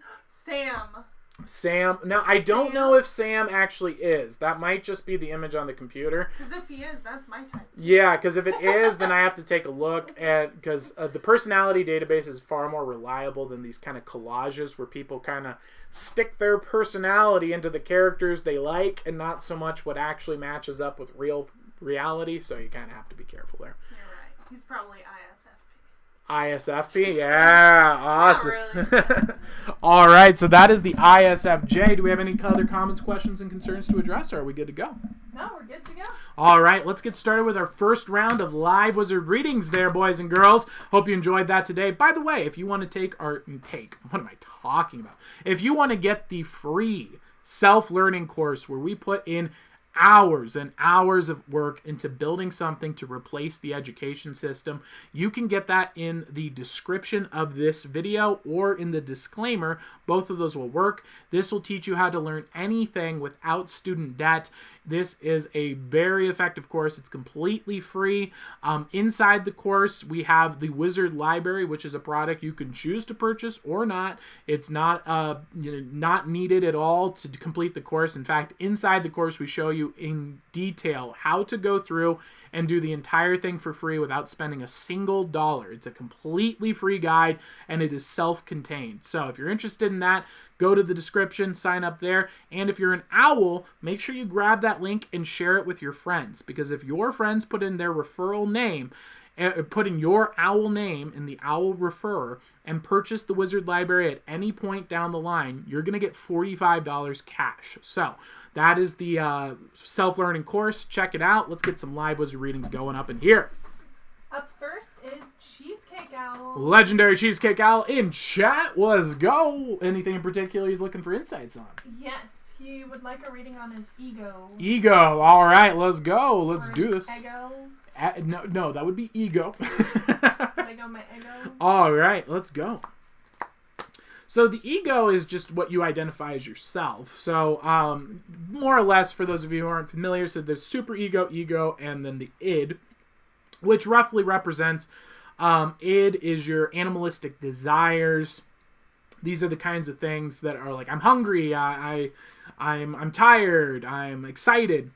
Speaker 2: Sam.
Speaker 1: Now, I don't know if Sam actually is. That might just be the image on the computer.
Speaker 2: Because if he is, that's my type.
Speaker 1: Yeah, because if it is, then I have to take a look at, because the personality database is far more reliable than these kind of collages where people kind of stick their personality into the characters they like and not so much what actually matches up with reality. So you kind of have to be careful there.
Speaker 2: You're right. He's probably
Speaker 1: ISFP, yeah, awesome.
Speaker 2: Really.
Speaker 1: All right, so that is the ISFJ. Do we have any other comments, questions, and concerns to address, or are we good to go?
Speaker 2: No, we're good to go.
Speaker 1: All right, let's get started with our first round of live wizard readings there, boys and girls. Hope you enjoyed that today. By the way, if you want to what am I talking about? If you want to get the free self-learning course where we put in hours and hours of work into building something to replace the education system, you can get that in the description of this video or in the disclaimer. Both of those will work. This will teach you how to learn anything without student debt. This is a very effective course. It's completely free. Inside the course, we have the Wizard Library, which is a product you can choose to purchase or not. It's not not needed at all to complete the course. In fact, inside the course, we show you in detail how to go through and do the entire thing for free without spending a single dollar. It's a completely free guide, and it is self-contained. So if you're interested in that, go to the description, sign up there. And if you're an owl, make sure you grab that link and share it with your friends. Because if your friends put in their referral name, put in your owl name in the owl referrer and purchase the Wizard Library at any point down the line, you're going to get $45 cash. So that is the self-learning course. Check it out. Let's get some live wizard readings going up in here.
Speaker 2: Up first is Cheesecake Owl.
Speaker 1: Legendary Cheesecake Owl in chat. Let's go. Anything in particular he's looking for insights on?
Speaker 2: Yes, he would like a reading on his ego.
Speaker 1: Ego. All right, let's go. Let's do this.
Speaker 2: Ego.
Speaker 1: No, that would be ego.
Speaker 2: Lego my ego.
Speaker 1: All right, let's go. So the ego is just what you identify as yourself. So more or less, for those of you who aren't familiar, so there's super ego, and then the id, which roughly represents id is your animalistic desires. These are the kinds of things that are like, I'm hungry, I'm tired, I'm excited.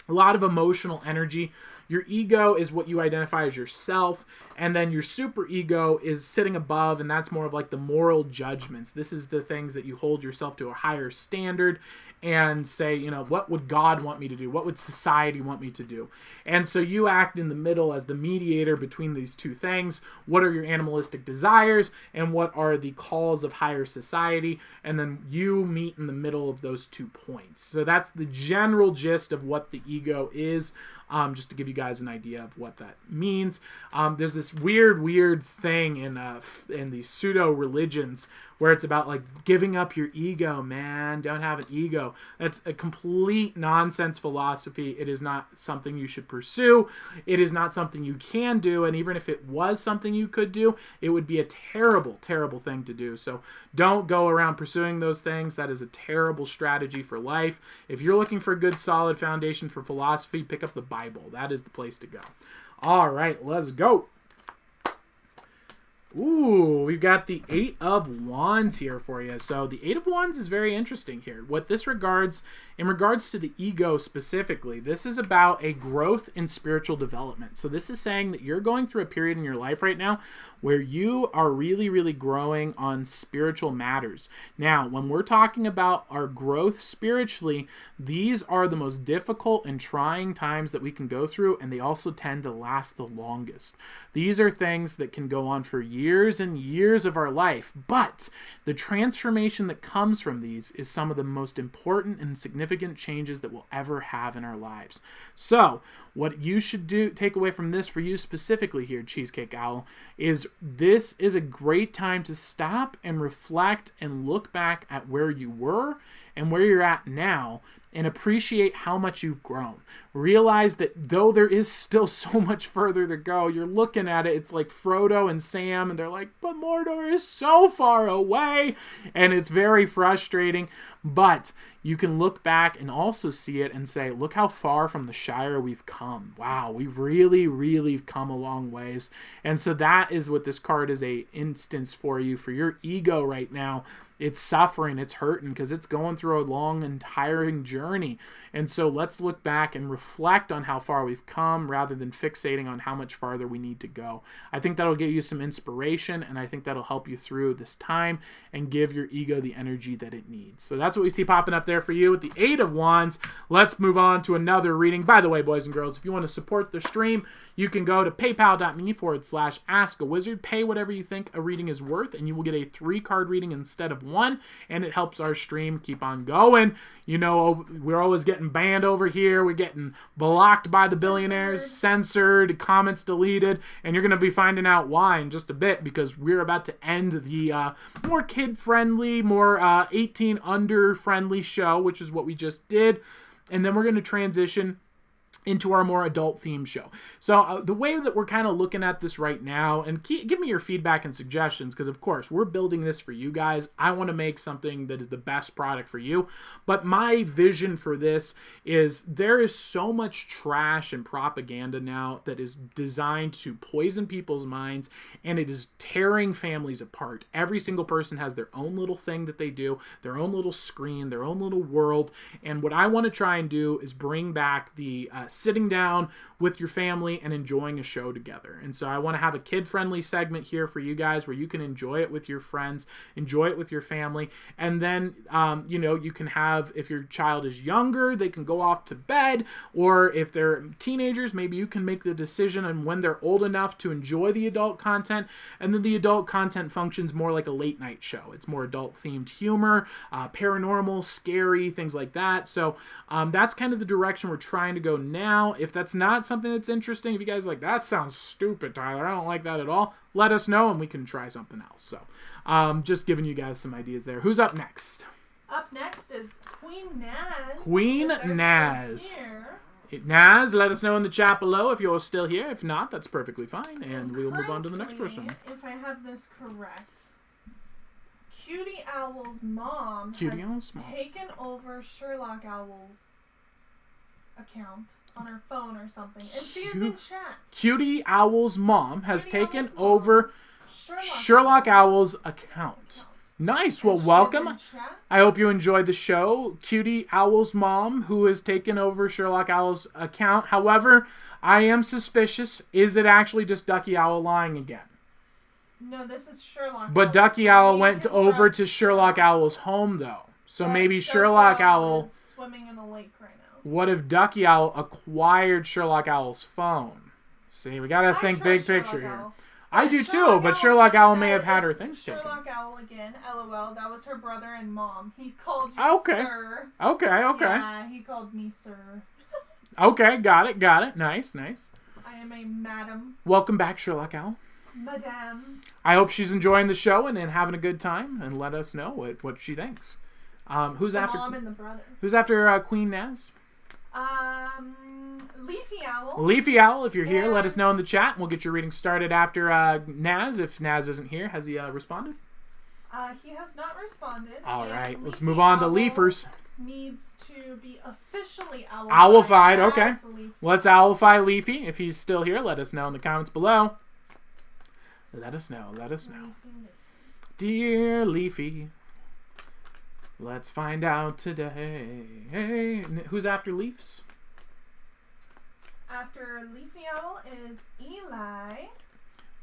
Speaker 1: A lot of emotional energy. Your ego is what you identify as yourself, and then your super ego is sitting above, and that's more of like the moral judgments. This is the things that you hold yourself to a higher standard and say, what would God want me to do? What would society want me to do? And so you act in the middle as the mediator between these two things. What are your animalistic desires, and what are the calls of higher society? And then you meet in the middle of those 2 points. So that's the general gist of what the ego is. Just to give you guys an idea of what that means. There's this weird thing in these pseudo religions where it's about like giving up your ego, man. Don't have an ego. That's a complete nonsense philosophy. It is not something you should pursue. It is not something you can do. And even if it was something you could do, it would be a terrible, terrible thing to do. So don't go around pursuing those things. That is a terrible strategy for life. If you're looking for a good, solid foundation for philosophy, pick up the Bible. That is the place to go. All right, let's go. Ooh, we've got the 8 of Wands here for you. So the 8 of Wands is very interesting here. What this regards, in regards to the ego specifically, this is about a growth in spiritual development. So this is saying that you're going through a period in your life right now where you are really, really growing on spiritual matters. Now, when we're talking about our growth spiritually, these are the most difficult and trying times that we can go through, and they also tend to last the longest. These are things that can go on for years and years of our life, but the transformation that comes from these is some of the most important and significant changes that we'll ever have in our lives. So, what you should take away from this for you specifically here, Cheesecake Owl, is this is a great time to stop and reflect and look back at where you were and where you're at now and appreciate how much you've grown. Realize that though there is still so much further to go, you're looking at it, it's like Frodo and Sam, and they're like, but Mordor is so far away, and it's very frustrating, but you can look back and also see it and say, look how far from the Shire we've come. Wow, we've really, really come a long ways. And so that is what this card is a instance for you, for your ego right now. It's suffering, it's hurting because it's going through a long and tiring journey. And so let's look back and reflect on how far we've come rather than fixating on how much farther we need to go. I think that'll give you some inspiration, and I think that'll help you through this time and give your ego the energy that it needs. So that's what we see popping up there for you with the 8 of Wands. Let's move on to another reading. By the way, boys and girls, if you want to support the stream, you can go to paypal.me/askawizard. Pay whatever you think a reading is worth, and you will get a 3-card reading instead of 1, and it helps our stream keep on going. You know, we're always getting banned over here. We're getting blocked by the billionaires, censored, comments deleted, and you're going to be finding out why in just a bit, because we're about to end the more kid-friendly, more 18-under-friendly show, which is what we just did, and then we're going to transition into our more adult-themed show. So the way that we're kind of looking at this right now, and give me your feedback and suggestions, because of course, we're building this for you guys. I want to make something that is the best product for you, but my vision for this is there is so much trash and propaganda now that is designed to poison people's minds, and it is tearing families apart. Every single person has their own little thing that they do, their own little screen, their own little world, and what I want to try and do is bring back the sitting down with your family and enjoying a show together. And so I want to have a kid-friendly segment here for you guys where you can enjoy it with your friends, enjoy it with your family, and then, you can have, if your child is younger, they can go off to bed, or if they're teenagers, maybe you can make the decision on when they're old enough to enjoy the adult content, and then the adult content functions more like a late-night show. It's more adult-themed humor, paranormal, scary, things like that. So that's kind of the direction we're trying to go now. If that's not something that's interesting, if you guys are like, that sounds stupid, Tyler, I don't like that at all, let us know and we can try something else. So just giving you guys some ideas there. Who's up next?
Speaker 2: Up next is Queen Naz.
Speaker 1: Queen Naz. Naz, let us know in the chat below if you're still here. If not, that's perfectly fine, and we'll move on to the next person.
Speaker 2: If I have this correct, Cutie Owl's mom has taken over Sherlock Owl's account on her phone or something, and she is in chat.
Speaker 1: Cutie Owl's mom has taken over Sherlock Owl's account. Nice. Well, welcome. I hope you enjoyed the show. Cutie Owl's mom, who has taken over Sherlock Owl's account. However, I am suspicious. Is it actually just Ducky Owl lying again?
Speaker 2: No, this is Sherlock.
Speaker 1: But Ducky Owl went over to Sherlock Owl's home, though. So maybe Sherlock Owl
Speaker 2: is swimming in a lake right now.
Speaker 1: What if Ducky Owl acquired Sherlock Owl's phone? See, we gotta think big picture here. I do too, but Sherlock Owl may have had her things taken.
Speaker 2: Sherlock Owl again, LOL. That was her brother and mom. He called you sir.
Speaker 1: Okay.
Speaker 2: Yeah, he called me sir.
Speaker 1: Okay, got it. Nice.
Speaker 2: I am a madam.
Speaker 1: Welcome back, Sherlock Owl.
Speaker 2: Madame.
Speaker 1: I hope she's enjoying the show and having a good time, and let us know what she thinks. Who's
Speaker 2: The
Speaker 1: after?
Speaker 2: mom and the brother.
Speaker 1: Who's after Queen Naz?
Speaker 2: Leafy Owl.
Speaker 1: Leafy Owl, if you're here, let us know in the chat, and we'll get your reading started after Naz. If Naz isn't here, has he responded?
Speaker 2: He has not responded.
Speaker 1: All
Speaker 2: and
Speaker 1: right, let's
Speaker 2: Leafy
Speaker 1: move on to
Speaker 2: Owl
Speaker 1: Leafers.
Speaker 2: Needs to be officially owlified.
Speaker 1: Owlified, okay.
Speaker 2: as Leafy.
Speaker 1: Let's owlify Leafy. If he's still here, let us know in the comments below. Let us know. Dear Leafy, let's find out today. Hey, who's after Leafs?
Speaker 2: After Leafy Owl is Eli.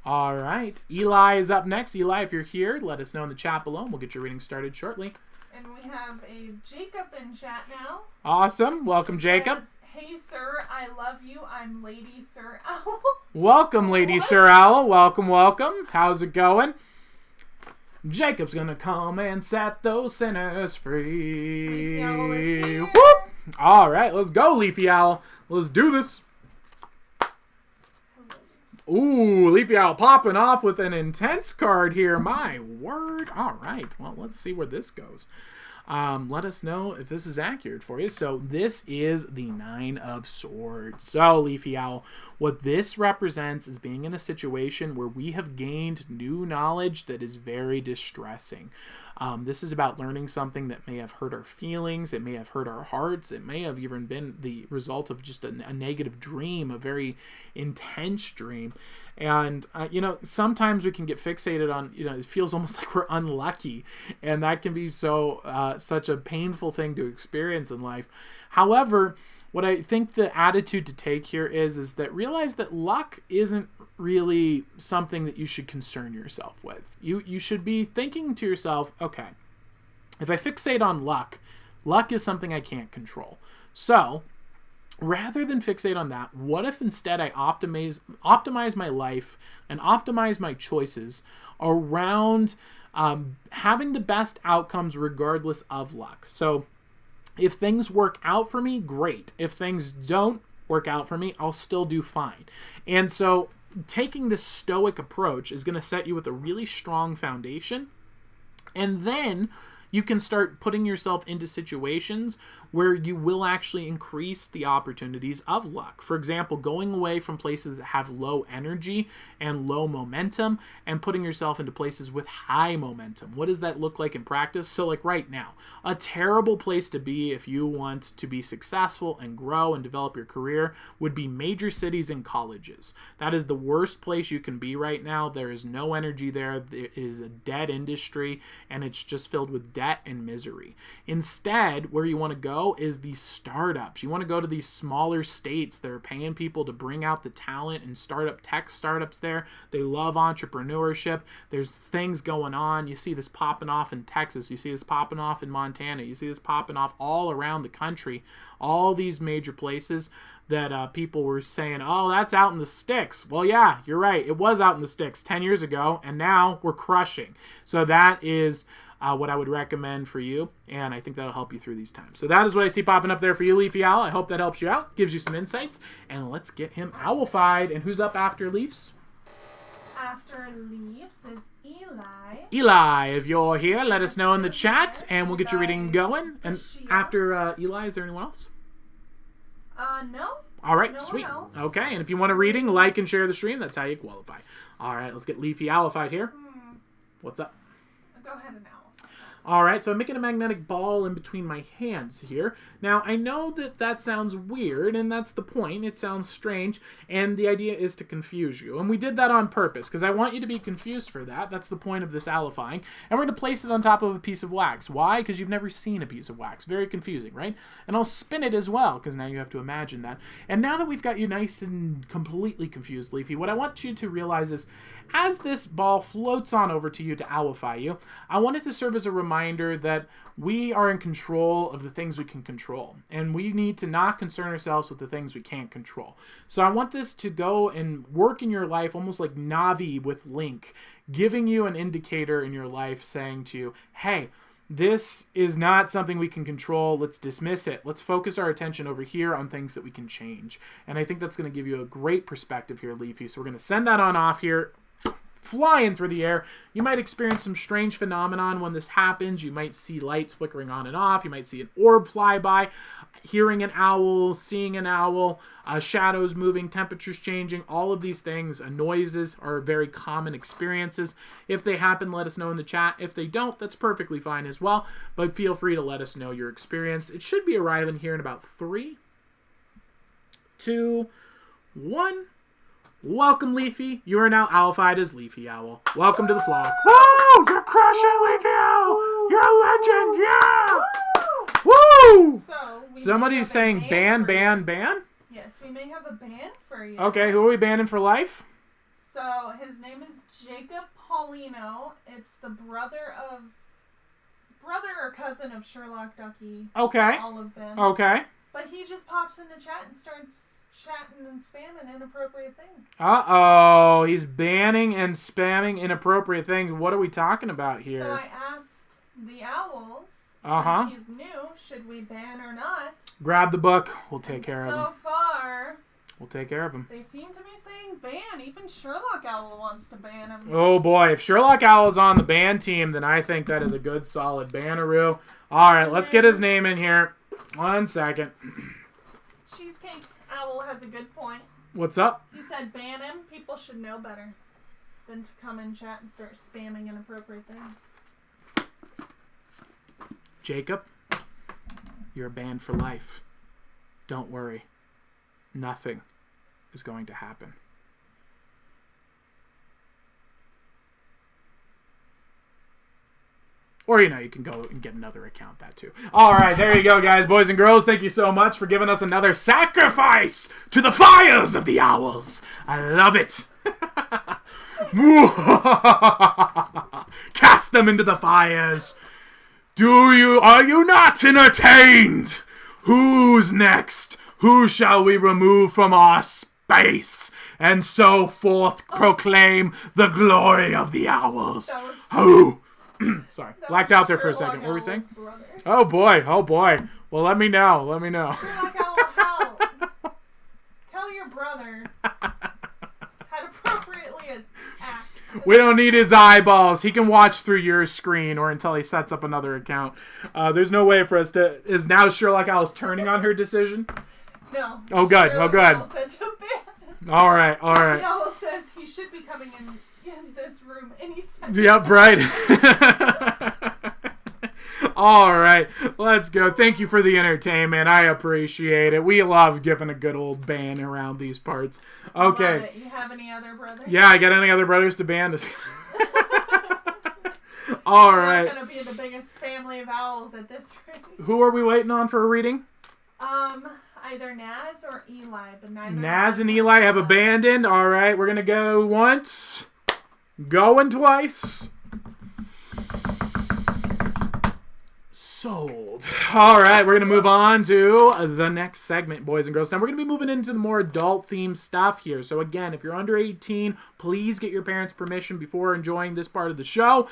Speaker 1: All right. Eli is up next. Eli, if you're here, let us know in the chat below, and we'll get your reading started shortly.
Speaker 2: And we have a Jacob in chat now.
Speaker 1: Awesome. Welcome, Jacob.
Speaker 2: Says, hey, sir, I love you. I'm Lady Sir Owl.
Speaker 1: Welcome, Lady Sir Owl. Welcome. How's it going? Jacob's gonna come and set those sinners free.
Speaker 2: Leafy Owl is here.
Speaker 1: Whoop! All right, let's go, Leafy Owl. Let's do this. Ooh, Leafy Owl popping off with an intense card here. My word. All right. Well, let's see where this goes. Let us know if this is accurate for you. So this is the 9 of Swords. So, Leafy Owl, what this represents is being in a situation where we have gained new knowledge that is very distressing. This is about learning something that may have hurt our feelings. It may have hurt our hearts. It may have even been the result of just a negative dream, a very intense dream. And, sometimes we can get fixated on, it feels almost like we're unlucky. And that can be such a painful thing to experience in life. However, what I think the attitude to take here is that realize that luck isn't really something that you should concern yourself with. You should be thinking to yourself, okay, if I fixate on luck is something I can't control. So rather than fixate on that, what if instead I optimize my life and optimize my choices around having the best outcomes regardless of luck? So if things work out for me, great. If things don't work out for me, I'll still do fine. And so taking this stoic approach is going to set you with a really strong foundation. And then you can start putting yourself into situations where you will actually increase the opportunities of luck. For example, going away from places that have low energy and low momentum and putting yourself into places with high momentum. What does that look like in practice? So like right now, a terrible place to be if you want to be successful and grow and develop your career would be major cities and colleges. That is the worst place you can be right now. There is no energy there. It is a dead industry and it's just filled with debt and misery. Instead, where you want to go is these startups. You want to go to these smaller states that are paying people to bring out the talent and start up tech startups there. They love entrepreneurship. There's things going on. You see this popping off in Texas. You see this popping off in Montana. You see this popping off all around the country. All these major places that people were saying, oh, that's out in the sticks. Well, yeah, you're right. It was out in the sticks 10 years ago, and now we're crushing. So that is what I would recommend for you, and I think that'll help you through these times. So that is what I see popping up there for you, Leafy Owl. I hope that helps you out, gives you some insights, and let's get him owlified. And who's up after Leafs?
Speaker 2: After Leafs is Eli.
Speaker 1: Eli, if you're here, let us know in the chat, and we'll get your reading going. And after Eli, is there anyone else?
Speaker 2: No.
Speaker 1: All right,
Speaker 2: No
Speaker 1: sweet.
Speaker 2: one else.
Speaker 1: Okay, and if you want a reading, like and share the stream. That's how you qualify. All right, let's get Leafy Owlified here. What's up?
Speaker 2: Go ahead and owl.
Speaker 1: All right, so I'm making a magnetic ball in between my hands here. Now, I know that sounds weird, and that's the point. It sounds strange, and the idea is to confuse you. And we did that on purpose, because I want you to be confused for that. That's the point of this owlifying. And we're going to place it on top of a piece of wax. Why? Because you've never seen a piece of wax. Very confusing, right? And I'll spin it as well, because now you have to imagine that. And now that we've got you nice and completely confused, Leafy, what I want you to realize is, as this ball floats on over to you to owlify you, I want it to serve as a reminder that we are in control of the things we can control. And we need to not concern ourselves with the things we can't control. So I want this to go and work in your life almost like Navi with Link, giving you an indicator in your life saying to you, hey, This is not something we can control. Let's dismiss it. Let's focus our attention over here on things that we can change. And I think that's going to give you a great perspective here, Leafy. So we're going to send that on off here, flying through the air. You might experience some strange phenomenon when this happens. You might see lights flickering on and off. You might see an orb fly by, hearing an owl, seeing an owl, shadows moving, temperatures changing. All of these things, noises, are very common experiences. If they happen, let us know in the chat. If they don't, that's perfectly fine as well. But feel free to let us know your experience. It should be arriving here in about 3, 2, 1. Welcome, Leafy. You are now owlified as Leafy Owl. Welcome to the flock. Woo! You're crushing, Leafy Owl! You're a legend! Yeah! Woo!
Speaker 2: So
Speaker 1: Somebody's saying ban.
Speaker 2: Yes, we may have a ban for you.
Speaker 1: Okay, who are we banning for life?
Speaker 2: So his name is Jacob Paulino. It's the brother or cousin of Sherlock Ducky.
Speaker 1: Okay.
Speaker 2: All of them.
Speaker 1: Okay.
Speaker 2: But he just pops into chat and starts chatting and spamming inappropriate things.
Speaker 1: Uh-oh. He's banning and spamming inappropriate things. What are we talking about here?
Speaker 2: So I asked the owls,
Speaker 1: Uh-huh.
Speaker 2: since he's new, should we ban or not?
Speaker 1: Grab the book. We'll take care of him.
Speaker 2: So far,
Speaker 1: We'll take care of him.
Speaker 2: they seem to be saying ban. Even Sherlock Owl wants to ban him.
Speaker 1: Oh boy, if Sherlock Owl is on the ban team, then I think that is a good solid banneroo. Alright, let's get his name in here. 1 second.
Speaker 2: Cheesecake Owl has a good point.
Speaker 1: What's up?
Speaker 2: He said ban him. People should know better than to come in chat and start spamming inappropriate things.
Speaker 1: Jacob, you're banned for life. Don't worry. Nothing is going to happen. Or, you can go and get another account, that too. All right, there you go, guys. Boys and girls, thank you so much for giving us another sacrifice to the fires of the owls. I love it. Cast them into the fires. Are you not entertained? Who's next? Who shall we remove from our space? And so forth proclaim the glory of the owls. Who? Sorry, blacked out there for a second. What were we saying? Oh boy. Well, let me know.
Speaker 2: Sherlock Owl, how? Tell your brother how to appropriately act.
Speaker 1: We don't need his eyeballs. He can watch through your screen or until he sets up another account. There's no way for us to... Is now Sherlock Owl's turning on her decision?
Speaker 2: No.
Speaker 1: Oh, good.
Speaker 2: Sherlock Owl said to ban.
Speaker 1: All right.
Speaker 2: The owl says he should be coming in this room any second.
Speaker 1: Yep, right. All right, let's go. Thank you for the entertainment. I appreciate it. We love giving a good old ban around these parts. Okay.
Speaker 2: Love it. You have any other brothers?
Speaker 1: Yeah, I got any other brothers to ban us? All right.
Speaker 2: We're gonna be the biggest family of owls at this rate.
Speaker 1: Who are we waiting on for a reading?
Speaker 2: Either Naz or Eli, but neither.
Speaker 1: Naz and Eli have abandoned. All right, we're gonna go once, going twice. Sold. All right, we're going to move on to the next segment, boys and girls. Now, we're going to be moving into the more adult-themed stuff here. So, again, if you're under 18, please get your parents' permission before enjoying this part of the show.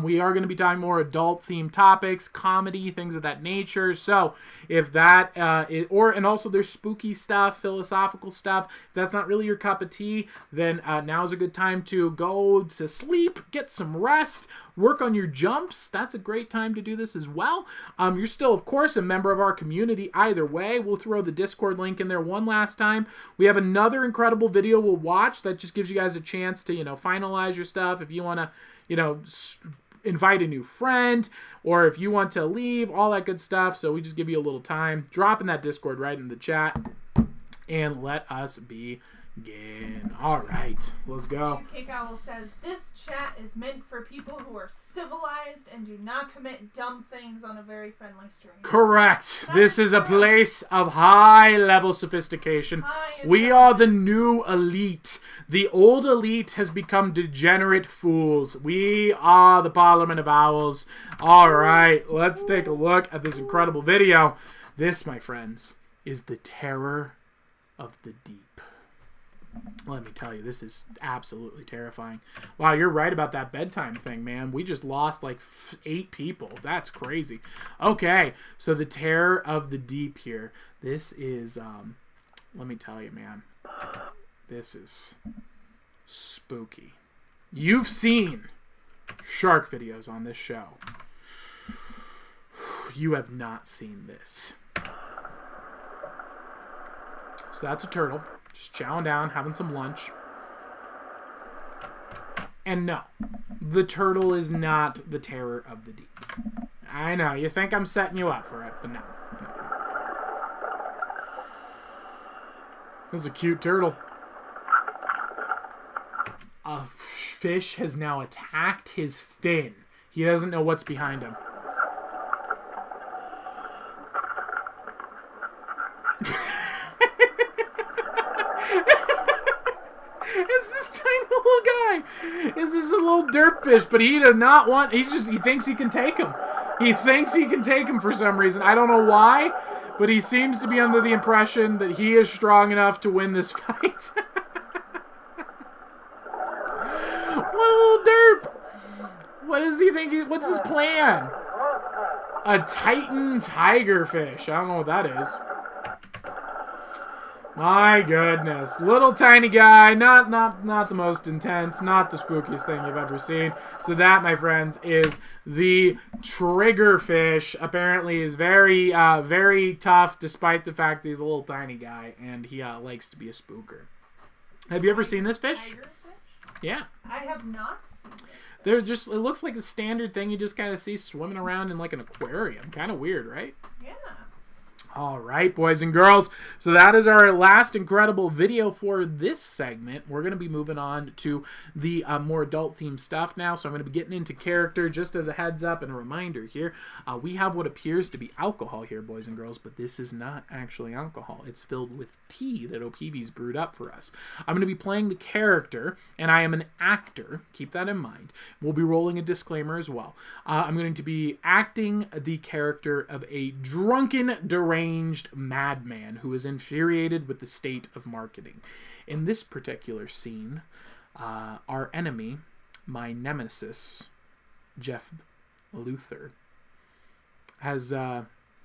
Speaker 1: We are going to be talking more adult-themed topics, comedy, things of that nature. So, if that, and also there's spooky stuff, philosophical stuff. If that's not really your cup of tea, then now's a good time to go to sleep, get some rest, work on your jumps. That's a great time to do this as well. You're still, of course, a member of our community. Either way, we'll throw the Discord link in there one last time. We have another incredible video we'll watch that just gives you guys a chance to, finalize your stuff. If you want to, invite a new friend, or if you want to leave, all that good stuff. So we just give you a little time. Drop in that Discord right in the chat, and let us begin. All right, let's go.
Speaker 2: Cheesecake Owl says, this chat is meant for people who are civilized and do not commit dumb things on a very friendly stream.
Speaker 1: Correct. This is a place of high-level sophistication. We are the new elite. The old elite has become degenerate fools. We are the Parliament of Owls. All right, let's take a look at this incredible video. This, my friends, is the terror of the deep. Let me tell you, this is absolutely terrifying. Wow, you're right about that bedtime thing, man. We just lost like 8 people. That's crazy. Okay, so the Terror of the Deep here. This is, let me tell you, man. This is spooky. You've seen shark videos on this show. You have not seen this. So that's a turtle. Just chowing down, having some lunch. And no, the turtle is not the Terror of the Deep. I know, you think I'm setting you up for it, but no. This is a cute turtle. A fish has now attacked his fin. He doesn't know what's behind him. Is this a little derp fish, but he does not want, he thinks he can take him. He thinks he can take him for some reason. I don't know why, but he seems to be under the impression that he is strong enough to win this fight. What little derp? What does he think? What's his plan? A Titan tiger fish. I don't know what that is. My goodness. Little tiny guy. Not the most intense. Not the spookiest thing you've ever seen. So that, my friends, is the triggerfish. Apparently is very, very tough, despite the fact that he's a little tiny guy. And he likes to be a spooker. Have you ever seen this fish?
Speaker 2: Tiger fish?
Speaker 1: Yeah.
Speaker 2: I have not seen this.
Speaker 1: It looks like a standard thing you just kind of see swimming around in like an aquarium. Kind of weird, right?
Speaker 2: Yeah.
Speaker 1: All right, boys and girls. So that is our last incredible video for this segment. We're going to be moving on to the more adult-themed stuff now. So I'm going to be getting into character. Just as a heads up and a reminder here, we have what appears to be alcohol here, boys and girls, but this is not actually alcohol. It's filled with tea that OPV's brewed up for us. I'm going to be playing the character, and I am an actor. Keep that in mind. We'll be rolling a disclaimer as well. I'm going to be acting the character of a drunken, deranged madman who is infuriated with the state of marketing. In this particular scene, our enemy, my nemesis, Jeff Luthor, has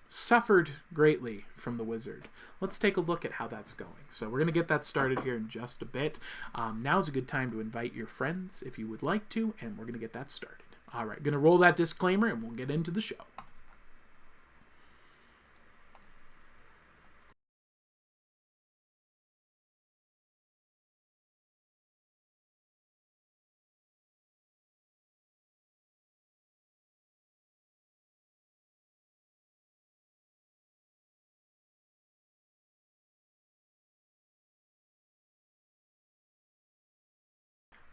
Speaker 1: suffered greatly from the wizard. Let's take a look at how that's going. So we're going to get that started here in just a bit. Now's a good time to invite your friends if you would like to, and we're going to get that started. All right, going to roll that disclaimer and we'll get into the show.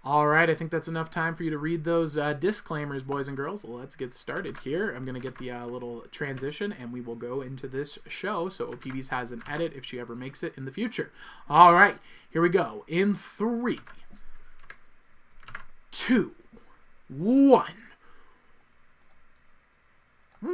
Speaker 1: All right, I think that's enough time for you to read those disclaimers, boys and girls. Let's get started here. I'm going to get the little transition, and we will go into this show, so OPV's has an edit if she ever makes it in the future. All right, here we go. In 3, 2, 1.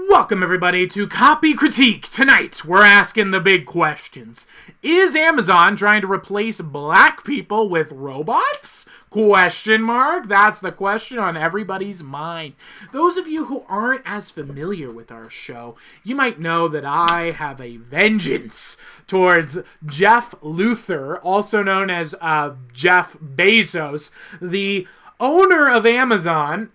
Speaker 1: Welcome, everybody, to Copy Critique. Tonight, we're asking the big questions. Is Amazon trying to replace black people with robots? Question mark. That's the question on everybody's mind. Those of you who aren't as familiar with our show, you might know that I have a vengeance towards Jeff Luthor, also known as Jeff Bezos, the owner of Amazon.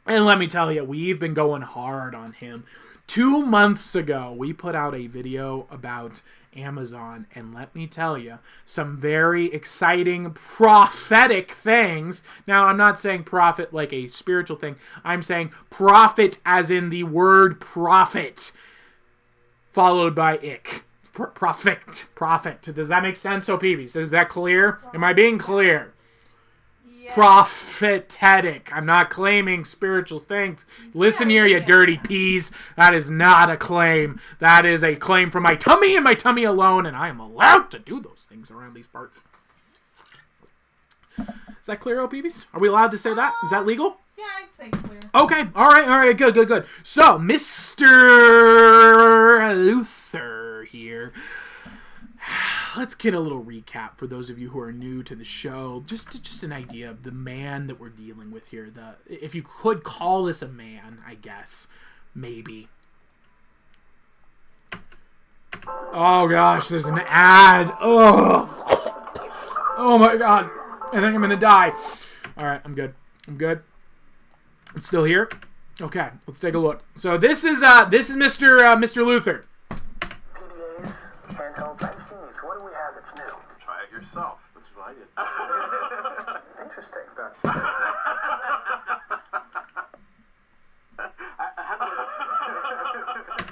Speaker 1: And let me tell you, we've been going hard on him. 2 months ago, we put out a video about Amazon, and let me tell you, some very exciting, prophetic things. Now, I'm not saying prophet like a spiritual thing. I'm saying prophet as in the word prophet, followed by ick. Prophet. Does that make sense, OPVs? Is that clear? Am I being clear? Prophetic. I'm not claiming spiritual things. Listen here, you dirty peas. That is not a claim. That is a claim from my tummy and my tummy alone, and I am allowed to do those things around these parts. Is that clear, OPVs? Are we allowed to say that? Is that legal?
Speaker 2: Yeah, I'd say clear.
Speaker 1: Okay. All right. Good. So, Mr. Luthor here. let's get a little recap for those of you who are new to the show. Just an idea of the man that we're dealing with here. If you could call this a man, I guess, maybe. Oh gosh, there's an ad. Oh my god, I think I'm gonna die. All right, I'm good. I'm still here. Okay, let's take a look. So this is Mr. Luther.
Speaker 4: PDAs, handhelds, I've seen these. What do we have that's new?
Speaker 6: Try it yourself. That's what I did.
Speaker 4: Interesting.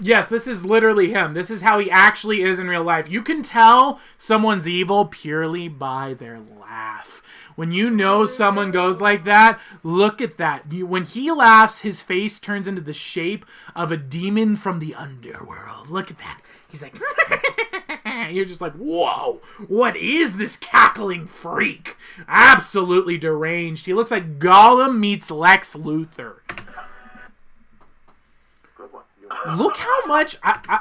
Speaker 1: Yes, this is literally him. This is how he actually is in real life. You can tell someone's evil purely by their laugh. When you know someone goes like that, look at that. When he laughs, his face turns into the shape of a demon from the underworld. Look at that. He's like, you're just like, whoa, what is this cackling freak? Absolutely deranged. He looks like Gollum meets Lex Luthor. Look how much,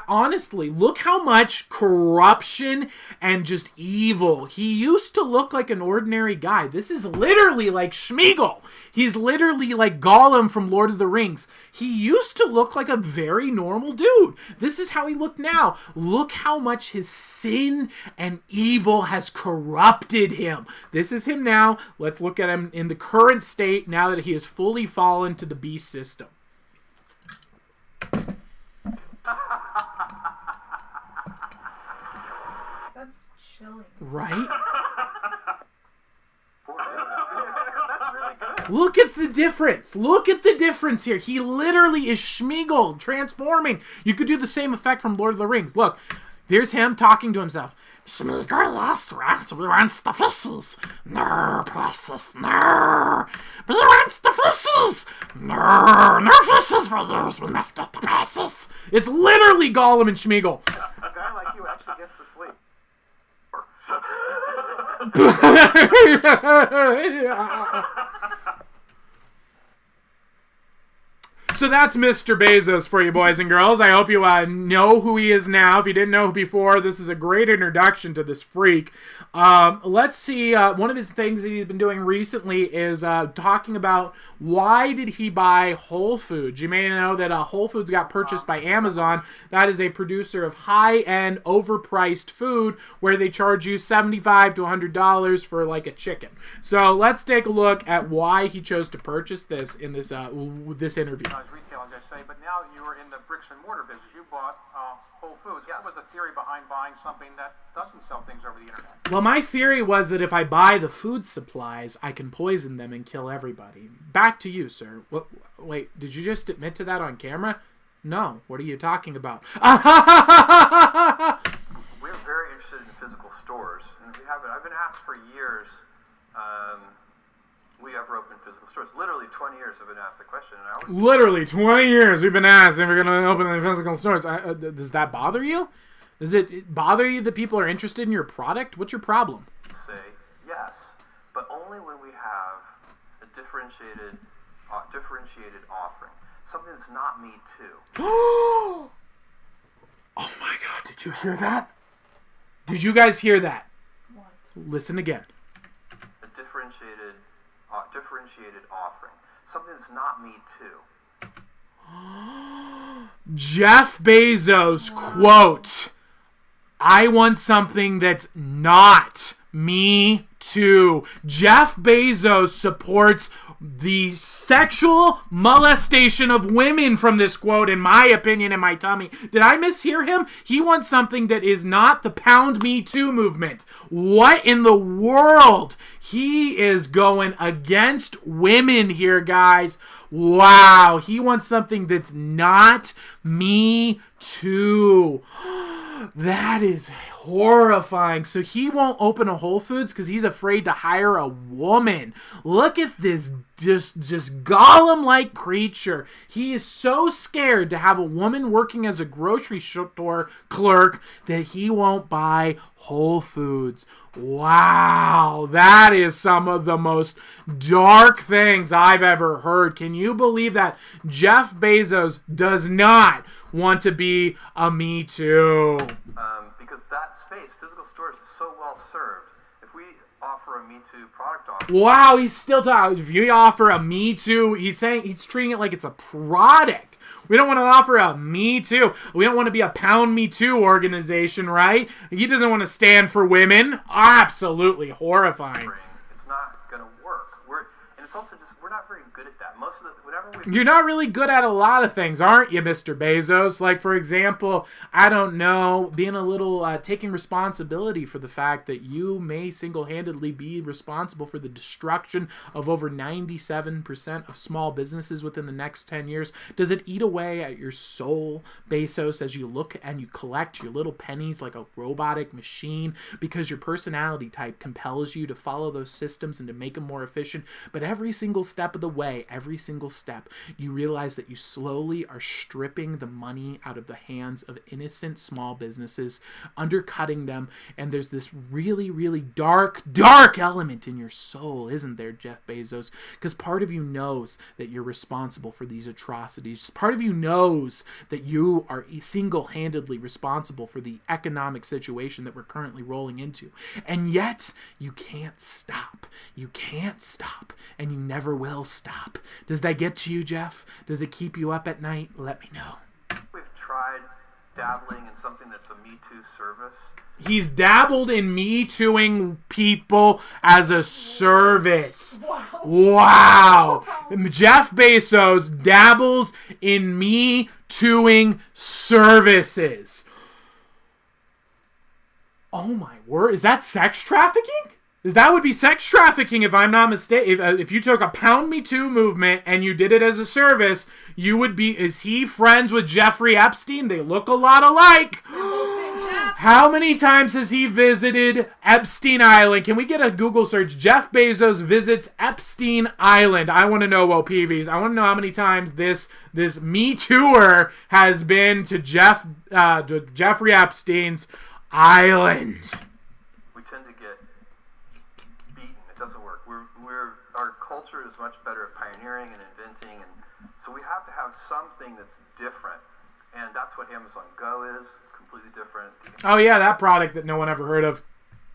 Speaker 1: honestly, look how much corruption and just evil. He used to look like an ordinary guy. This is literally like Schmeagol. He's literally like Gollum from Lord of the Rings. He used to look like a very normal dude. This is how he looked now. Look how much his sin and evil has corrupted him. This is him now. Let's look at him in the current state now that he has fully fallen to the beast system.
Speaker 2: That's chilling.
Speaker 1: Right?
Speaker 6: That's really good.
Speaker 1: Look at the difference. Look at the difference here. He literally is Schmeagol transforming. You could do the same effect from Lord of the Rings. Look, there's him talking to himself. Schmeagol, yes, we want the fishes. No, precious, no. We want the fishes. No fishes for those. We must get the passes. It's literally Gollum and Schmeagol.
Speaker 6: A guy like you actually gets to sleep.
Speaker 1: So that's Mr. Bezos for you, boys and girls. I hope you know who he is now. If you didn't know before, this is a great introduction to this freak. Let's see. One of his things that he's been doing recently is talking about why did he buy Whole Foods. You may know that Whole Foods got purchased by Amazon. That is a producer of high-end, overpriced food where they charge you $75 to $100 for like a chicken. So let's take a look at why he chose to purchase this in this this interview.
Speaker 6: Retail, as I say, but now you are in the bricks and mortar business. You bought Whole Foods. What was the theory behind buying something that doesn't sell things over the internet?
Speaker 1: Well, my theory was that if I buy the food supplies, I can poison them and kill everybody. Back to you, sir. Wait, did you just admit to that on camera? No. What are you talking about?
Speaker 4: We're very interested in physical stores, and we haven't. I've been asked for years. We ever open physical stores? Literally 20 years I've been asked the question, and I always
Speaker 1: Literally 20 years we've been asked if we're going to open the physical stores. Does that bother you? Does it bother you that people are interested in your product? What's your problem?
Speaker 4: say yes, but only when we have a differentiated offering. Something that's not me too.
Speaker 1: Oh my god, did you hear that? Did you guys hear that?
Speaker 2: What?
Speaker 1: Listen again.
Speaker 4: A differentiated offering. Something that's not me too.
Speaker 1: Jeff Bezos quote, I want something that's not me too. Jeff Bezos supports the sexual molestation of women from this quote, in my opinion, in my tummy. Did I mishear him? He wants something that is not the Pound Me Too movement. What in the world? He is going against women here, guys. Wow. He wants something that's not me too. That is horrifying. So he won't open a Whole Foods because he's afraid to hire a woman. Look at this just Gollum-like creature. He is so scared to have a woman working as a grocery store clerk that he won't buy Whole Foods. Wow, that is some of the most dark things I've ever heard. Can you believe that? Jeff Bezos does not want to be a Me Too.
Speaker 4: Because that's space, physical storage, is so well served. If we offer a Me Too product offering...
Speaker 1: Wow, he's still talking. If you offer a Me Too, he's saying he's treating it like it's a product. We don't want to offer a Me Too. We don't want to be a Pound Me Too organization, right? He doesn't want to stand for women. Absolutely horrifying.
Speaker 4: It's not going to work. And it's also just, we're not very good at that. Most of the, whenever we...
Speaker 1: You're not really good at a lot of things, aren't you, Mr. Bezos? Like, for example, I don't know, being a little, taking responsibility for the fact that you may single-handedly be responsible for the destruction of over 97% of small businesses within the next 10 years. Does it eat away at your soul, Bezos, as you look and you collect your little pennies like a robotic machine because your personality type compels you to follow those systems and to make them more efficient? But every single step of the way, every single step, you realize that you slowly are stripping the money out of the hands of innocent small businesses, undercutting them, and there's this really, really dark element in your soul, isn't there, Jeff Bezos? Because part of you knows that you're responsible for these atrocities. Part of you knows that you are single-handedly responsible for the economic situation that we're currently rolling into. And yet, you can't stop. You can't stop, and you never will stop. Does that get to you, Jeff? Does it keep you up at night? Let me know.
Speaker 4: We've tried dabbling in something that's a Me Too service.
Speaker 1: He's dabbled in Me Tooing people as a service. Wow. Jeff Bezos dabbles in Me Tooing services. Oh my word. Is that sex trafficking? That would be sex trafficking if I'm not mistaken. If you took a Pound Me Too movement and you did it as a service, you would be... Is he friends with Jeffrey Epstein? They look a lot alike. How many times has he visited Epstein Island? Can we get a Google search? Jeff Bezos visits Epstein Island. I want to know, PVs. I want to know how many times this Me Tooer has been to Jeffrey Epstein's island.
Speaker 4: We tend to get beaten. It doesn't work. Our culture is much better at pioneering and inventing, and so we have to have something that's different, and that's what Amazon Go is. It's completely different.
Speaker 1: Oh yeah, that product that no one ever heard of.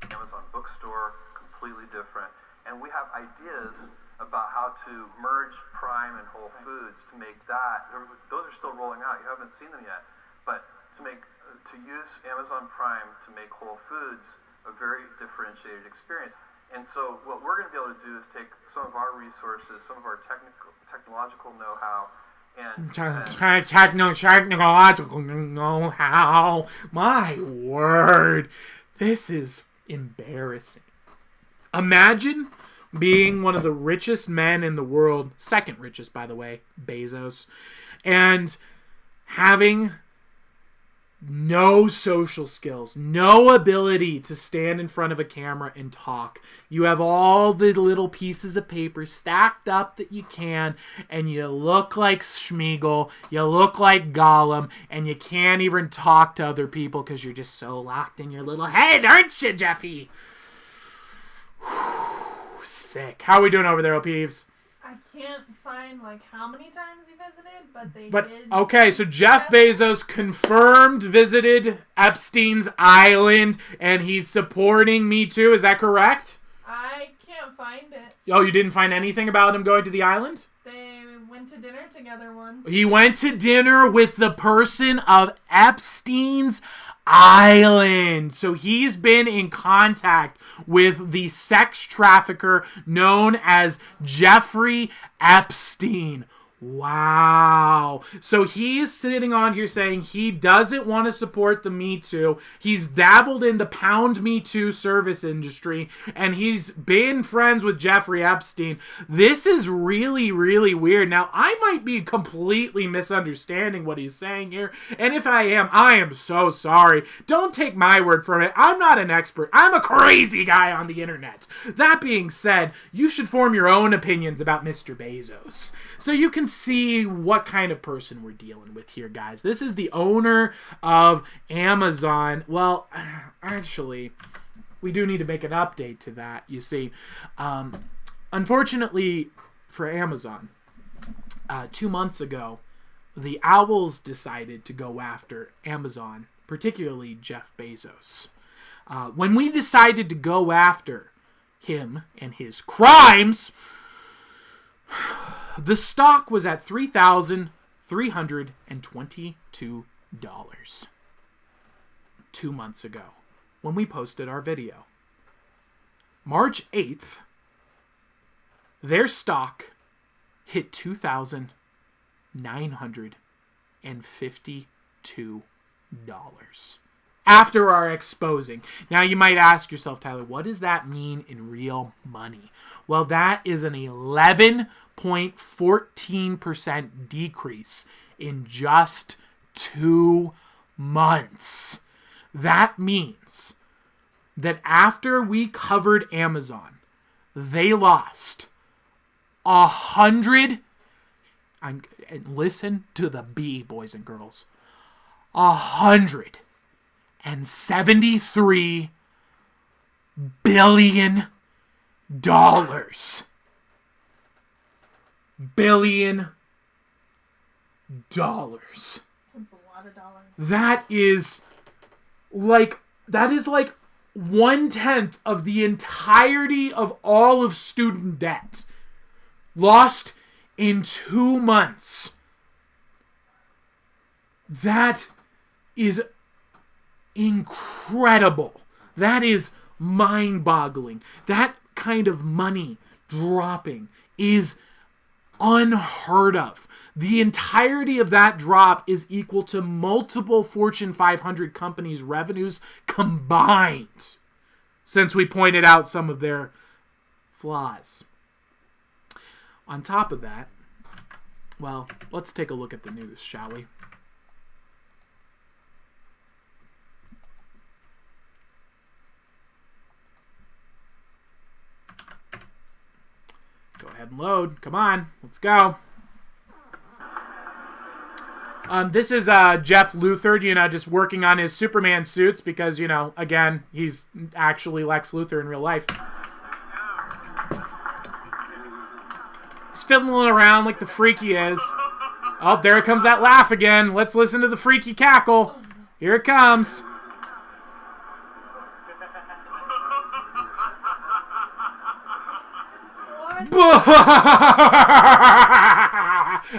Speaker 4: Amazon Bookstore, completely different, and we have ideas about how to merge Prime and Whole Foods to make that. Those are still rolling out. You haven't seen them yet, but to use Amazon Prime to make Whole Foods a very differentiated experience. And so what we're going to be able to do is take some of our resources, some of our technological know-how, and technological know-how. My word. This is embarrassing. Imagine being one of the richest men in the world, second richest, by the way, Bezos, and having no social skills, no ability to stand in front of a camera and talk. You have all the little pieces of paper stacked up that you can, and you look like Schmeagol, you look like Gollum, and you can't even talk to other people because you're just so locked in your little head, aren't you, Jeffy? Sick. How are we doing over there, O'Peeves?
Speaker 2: I can't find how many times he visited, but they did.
Speaker 1: Okay, so Jeff Bezos confirmed visited Epstein's Island, and he's supporting Me Too. Is that correct?
Speaker 2: I can't find it.
Speaker 1: Oh, you didn't find anything about him going to the island?
Speaker 2: They went to dinner together once.
Speaker 1: He went to dinner with the person of Epstein's Island. So he's been in contact with the sex trafficker known as Jeffrey Epstein. Wow. So he's sitting on here saying he doesn't want to support the Me Too. He's dabbled in the Pound Me Too service industry, and he's been friends with Jeffrey Epstein. This is really, really weird. Now, I might be completely misunderstanding what he's saying here, and if I am so sorry. Don't take my word for it. I'm not an expert. I'm a crazy guy on the internet. That being said, you should form your own opinions about Mr. Bezos, so you can see what kind of person we're dealing with here, guys. This is the owner of Amazon. Well, actually, we do need to make an update to that. You see, unfortunately for Amazon, 2 months ago, the Owls decided to go after Amazon, particularly Jeff Bezos.
Speaker 4: When we decided to go after him and his crimes, the stock was at $3,322 2 months ago when we posted our video. March 8th, their stock hit $2,952 after our exposing. Now you might ask yourself, Tyler, what does that mean in real money? Well, that is an 11.14% decrease in just 2 months. That means that after we covered Amazon, they lost 100, and listen to the B, boys and girls, $173 billion. Billion dollars.
Speaker 2: That's a lot of dollars.
Speaker 4: That is like 1/10 of the entirety of all of student debt. Lost in 2 months. That is incredible. That is mind-boggling. That kind of money dropping is unheard of. The entirety of that drop is equal to multiple Fortune 500 companies' revenues combined, since we pointed out some of their flaws. On top of that, well, let's take a look at the news, shall we? Go ahead and load. Come on, let's go. This is Jeff Luthor, just working on his Superman suits because, again, he's actually Lex Luthor in real life. He's fiddling around like the freak he is. Oh, there comes that laugh again. Let's listen to the freaky cackle. Here it comes.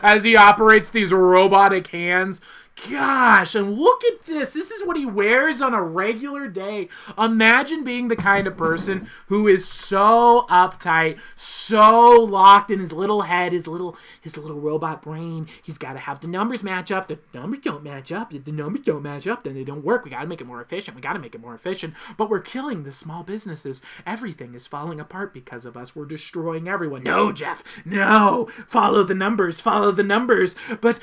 Speaker 4: As he operates these robotic hands. Gosh, and look at this. This is what he wears on a regular day. Imagine being the kind of person who is so uptight, so locked in his little head, his little robot brain. He's got to have the numbers match up. The numbers don't match up. If the numbers don't match up, then they don't work. We got to make it more efficient. But we're killing the small businesses. Everything is falling apart because of us. We're destroying everyone. No, Jeff. No. Follow the numbers. But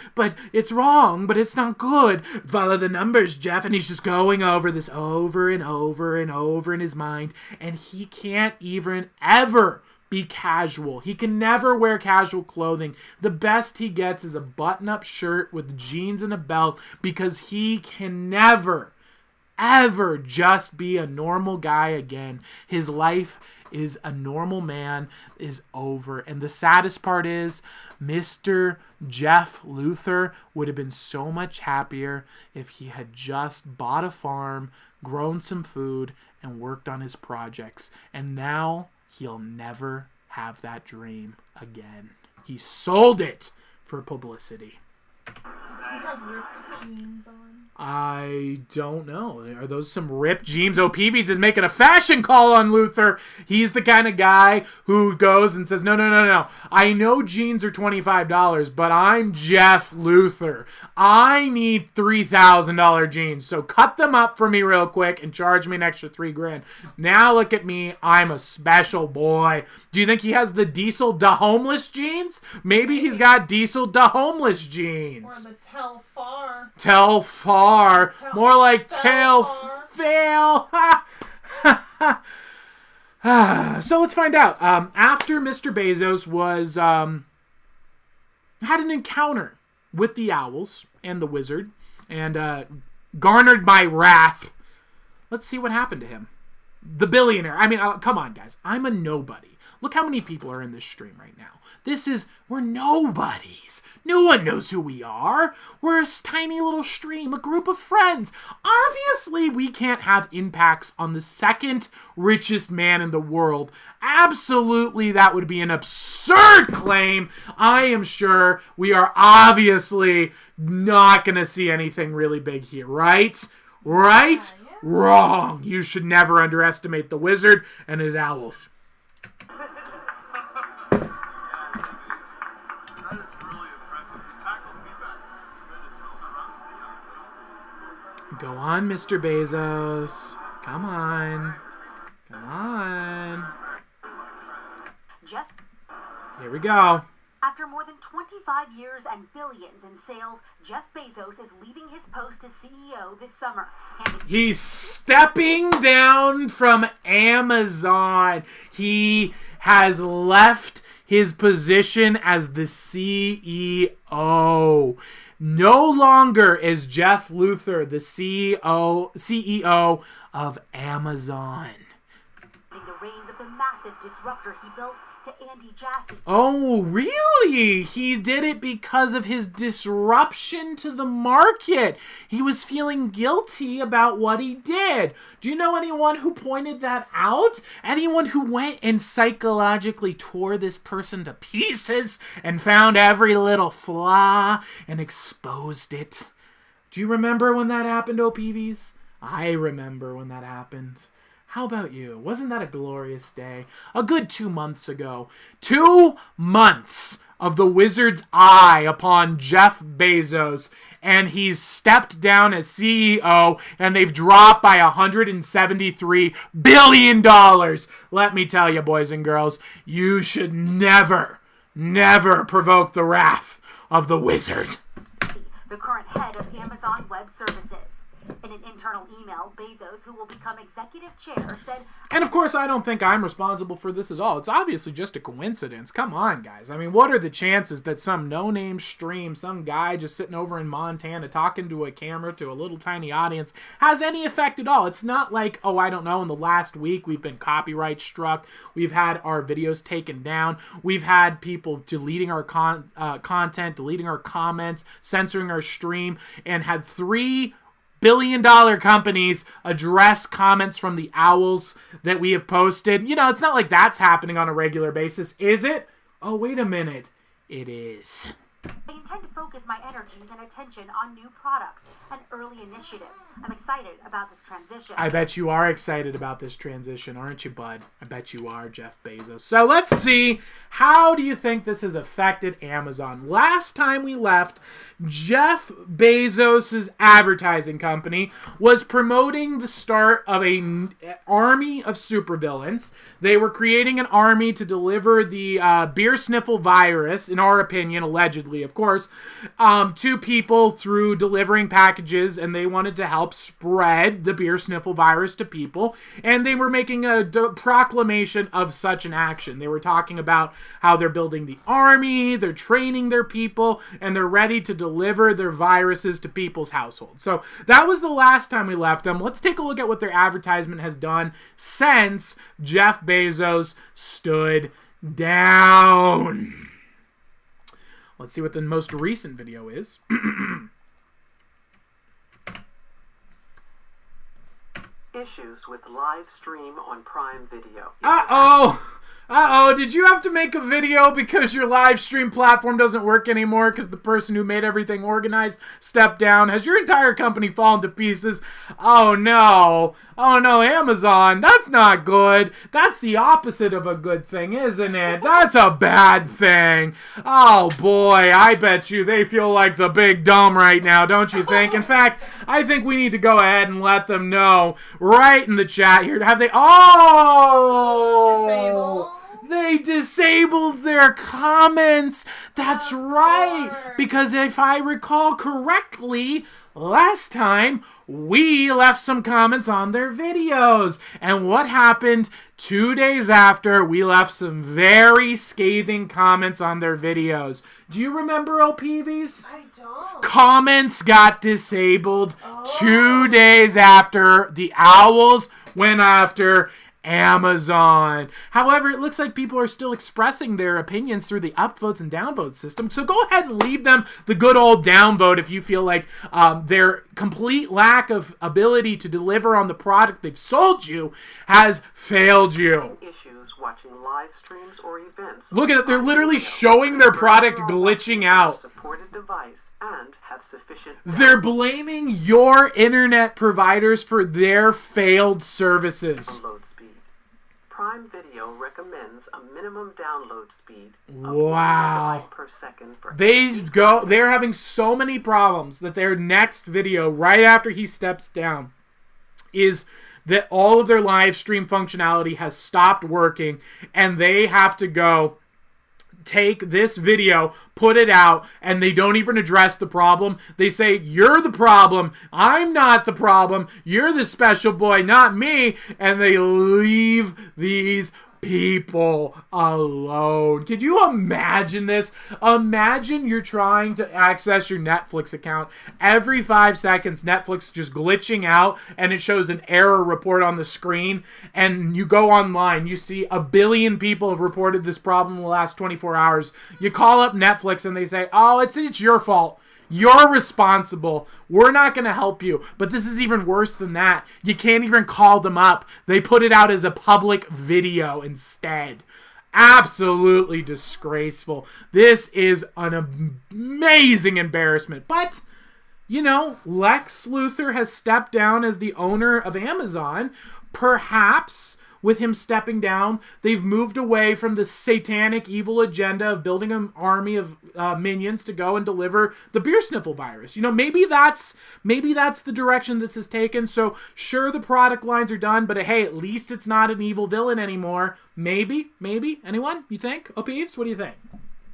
Speaker 4: it's wrong. But it's not good. Follow the numbers, Jeff. And he's just going over this over and over and over in his mind. And he can't even ever be casual. He can never wear casual clothing. The best he gets is a button-up shirt with jeans and a belt because he can never, ever just be a normal guy again. His life is a normal man is over. And the saddest part is Mr. Jeff Luthor would have been so much happier if he had just bought a farm, grown some food, and worked on his projects. And now he'll never have that dream again. He sold it for publicity.
Speaker 2: Does he have ripped jeans on?
Speaker 4: I don't know. Are those some ripped jeans? Oh, Peavy's is making a fashion call on Luthor. He's the kind of guy who goes and says, no. I know jeans are $25, but I'm Jeff Luthor. I need $3,000 jeans. So cut them up for me real quick and charge me an extra $3,000. Now look at me. I'm a special boy. Do you think he has the Diesel da Homeless jeans? Maybe he's got Diesel da Homeless jeans.
Speaker 2: Or the Telfar.
Speaker 4: Telfar. More like fail. So let's find out. After Mr. Bezos was had an encounter with the owls and the wizard and garnered my wrath, let's see what happened to him. the billionaire. I mean, come on, guys. I'm a nobody. Look how many people are in this stream right now. We're nobodies. No one knows who we are. We're a tiny little stream, a group of friends. Obviously, we can't have impacts on the second richest man in the world. Absolutely, that would be an absurd claim. I am sure we are obviously not going to see anything really big here, right? Right?
Speaker 2: Yeah.
Speaker 4: Wrong. You should never underestimate the wizard and his owls. Go on, Mr. Bezos. Come on. Come on.
Speaker 7: Jeff,
Speaker 4: Here we go.
Speaker 7: after more than 25 years and billions in sales, Jeff Bezos is leaving his post as CEO this summer.
Speaker 4: He's stepping down from Amazon. He has left his position as the CEO. No longer is Jeff Luthor the CEO of Amazon.
Speaker 7: The reins of the massive disruptor he built to Andy Jassy.
Speaker 4: Oh, really? He did it because of his disruption to the market. He was feeling guilty about what he did. Do you know anyone who pointed that out? Anyone who went and psychologically tore this person to pieces and found every little flaw and exposed it? Do you remember when that happened, OPVs? I remember when that happened. How about you? Wasn't that a glorious day? A good 2 months ago. 2 months of the wizard's eye upon Jeff Bezos, and he's stepped down as CEO, and they've dropped by $173 billion. Let me tell you, boys and girls, you should never provoke the wrath of the wizard.
Speaker 7: The current head of Amazon Web Services. In an internal email, Bezos, who will become executive chair, said...
Speaker 4: And of course, I don't think I'm responsible for this at all. It's obviously just a coincidence. Come on, guys. I mean, what are the chances that some no-name stream, some guy just sitting over in Montana talking to a camera to a little tiny audience has any effect at all? It's not like, oh, I don't know, in the last week we've been copyright struck. We've had our videos taken down. We've had people deleting our content, deleting our comments, censoring our stream, and had 3 billion-dollar companies address comments from the owls that we have posted. You know, it's not like that's happening on a regular basis, is it? Oh, wait a minute. It is.
Speaker 7: I intend to focus my energies and attention on new products and early initiatives. I'm excited about this transition.
Speaker 4: I bet you are excited about this transition, aren't you, bud? I bet you are, Jeff Bezos. So let's see, how do you think this has affected Amazon? Last time we left, Jeff Bezos' advertising company was promoting the start of an army of supervillains. They were creating an army to deliver the beer sniffle virus, in our opinion, allegedly, of course, to people through delivering packages, and they wanted to help spread the beer sniffle virus to people, and they were making a proclamation of such an action. They were talking about how they're building the army, they're training their people, and they're ready to deliver their viruses to people's households. So that was the last time we left them. Let's take a look at what their advertisement has done since Jeff Bezos stood down. Let's see what the most recent video is.
Speaker 8: Issues with live stream on Prime Video.
Speaker 4: Uh-oh, did you have to make a video because your live stream platform doesn't work anymore because the person who made everything organized stepped down? Has your entire company fallen to pieces? Oh no, Amazon, that's not good. That's the opposite of a good thing, isn't it? That's a bad thing. Oh boy, I bet you they feel like the big dumb right now, don't you think? In fact, I think we need to go ahead and let them know right in the chat here. Have they...
Speaker 2: Disable.
Speaker 4: They disabled their comments. That's right. Because if I recall correctly, last time we left some comments on their videos. And what happened 2 days after? We left some very scathing comments on their videos. Do you remember, OPVs?
Speaker 2: I don't.
Speaker 4: Comments got disabled 2 days after the owls went after Amazon. However, it looks like people are still expressing their opinions through the upvotes and downvote system. So go ahead and leave them the good old downvote if you feel like their complete lack of ability to deliver on the product they've sold you has failed you.
Speaker 8: Issues watching live streams or events.
Speaker 4: Look at it. They're literally showing their product glitching out.
Speaker 8: Supported device and have sufficient.
Speaker 4: They're blaming your internet providers for their failed services.
Speaker 8: Download speed. Prime Video recommends a minimum download speed of
Speaker 4: Wow.
Speaker 8: 1 megabyte per second for
Speaker 4: They're having so many problems that their next video, right after he steps down, is that all of their live stream functionality has stopped working, and they have to go take this video, put it out, and they don't even address the problem. They say, you're the problem, I'm not the problem, you're the special boy, not me, and they leave these people alone. Can you imagine this? Imagine you're trying to access your Netflix account. Every 5 seconds, Netflix just glitching out, and it shows an error report on the screen, and you go online, you see 1 billion people have reported this problem in the last 24 hours. You call up Netflix, and they say, oh, it's your fault. You're responsible. We're not going to help you. But this is even worse than that. You can't even call them up. They put it out as a public video instead. Absolutely disgraceful. This is an amazing embarrassment. But, you know, Lex Luthor has stepped down as the owner of Amazon. Perhaps with him stepping down, they've moved away from the satanic evil agenda of building an army of minions to go and deliver the beer sniffle virus. You know, maybe that's the direction this has taken. So sure, the product lines are done, but hey, at least it's not an evil villain anymore. Maybe. Anyone? You think? Peeves, what do you think?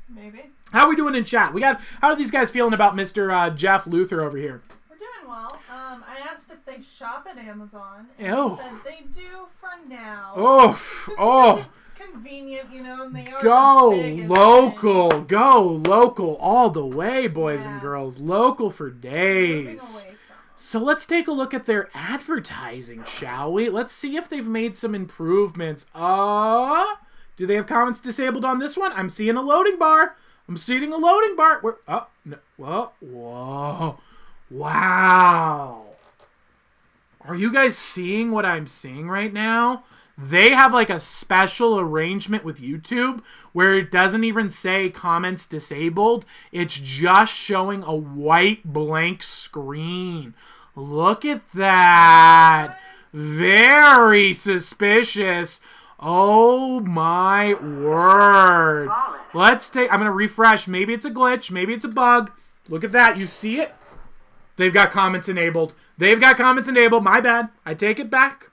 Speaker 2: Maybe.
Speaker 4: How are we doing in chat? How are these guys feeling about Mr. Jeff Luthor over here?
Speaker 2: We're doing well. I asked if they shop at Amazon, and
Speaker 4: Oh.
Speaker 2: they said they do for now.
Speaker 4: Oh.
Speaker 2: Because it's convenient, you know, and they are
Speaker 4: Go
Speaker 2: big and
Speaker 4: local all the way, boys and girls. Local for
Speaker 2: moving
Speaker 4: days.
Speaker 2: away from.
Speaker 4: So let's take a look at their advertising, shall we? Let's see if they've made some improvements. Do they have comments disabled on this one? I'm seeing a loading bar. Where? Oh, no. Whoa. Wow. Are you guys seeing what I'm seeing right now? They have like a special arrangement with YouTube where it doesn't even say comments disabled. It's just showing a white blank screen. Look at that. Very suspicious. Oh my word. I'm going to refresh. Maybe it's a glitch. Maybe it's a bug. Look at that. You see it? They've got comments enabled. My bad. I take it back.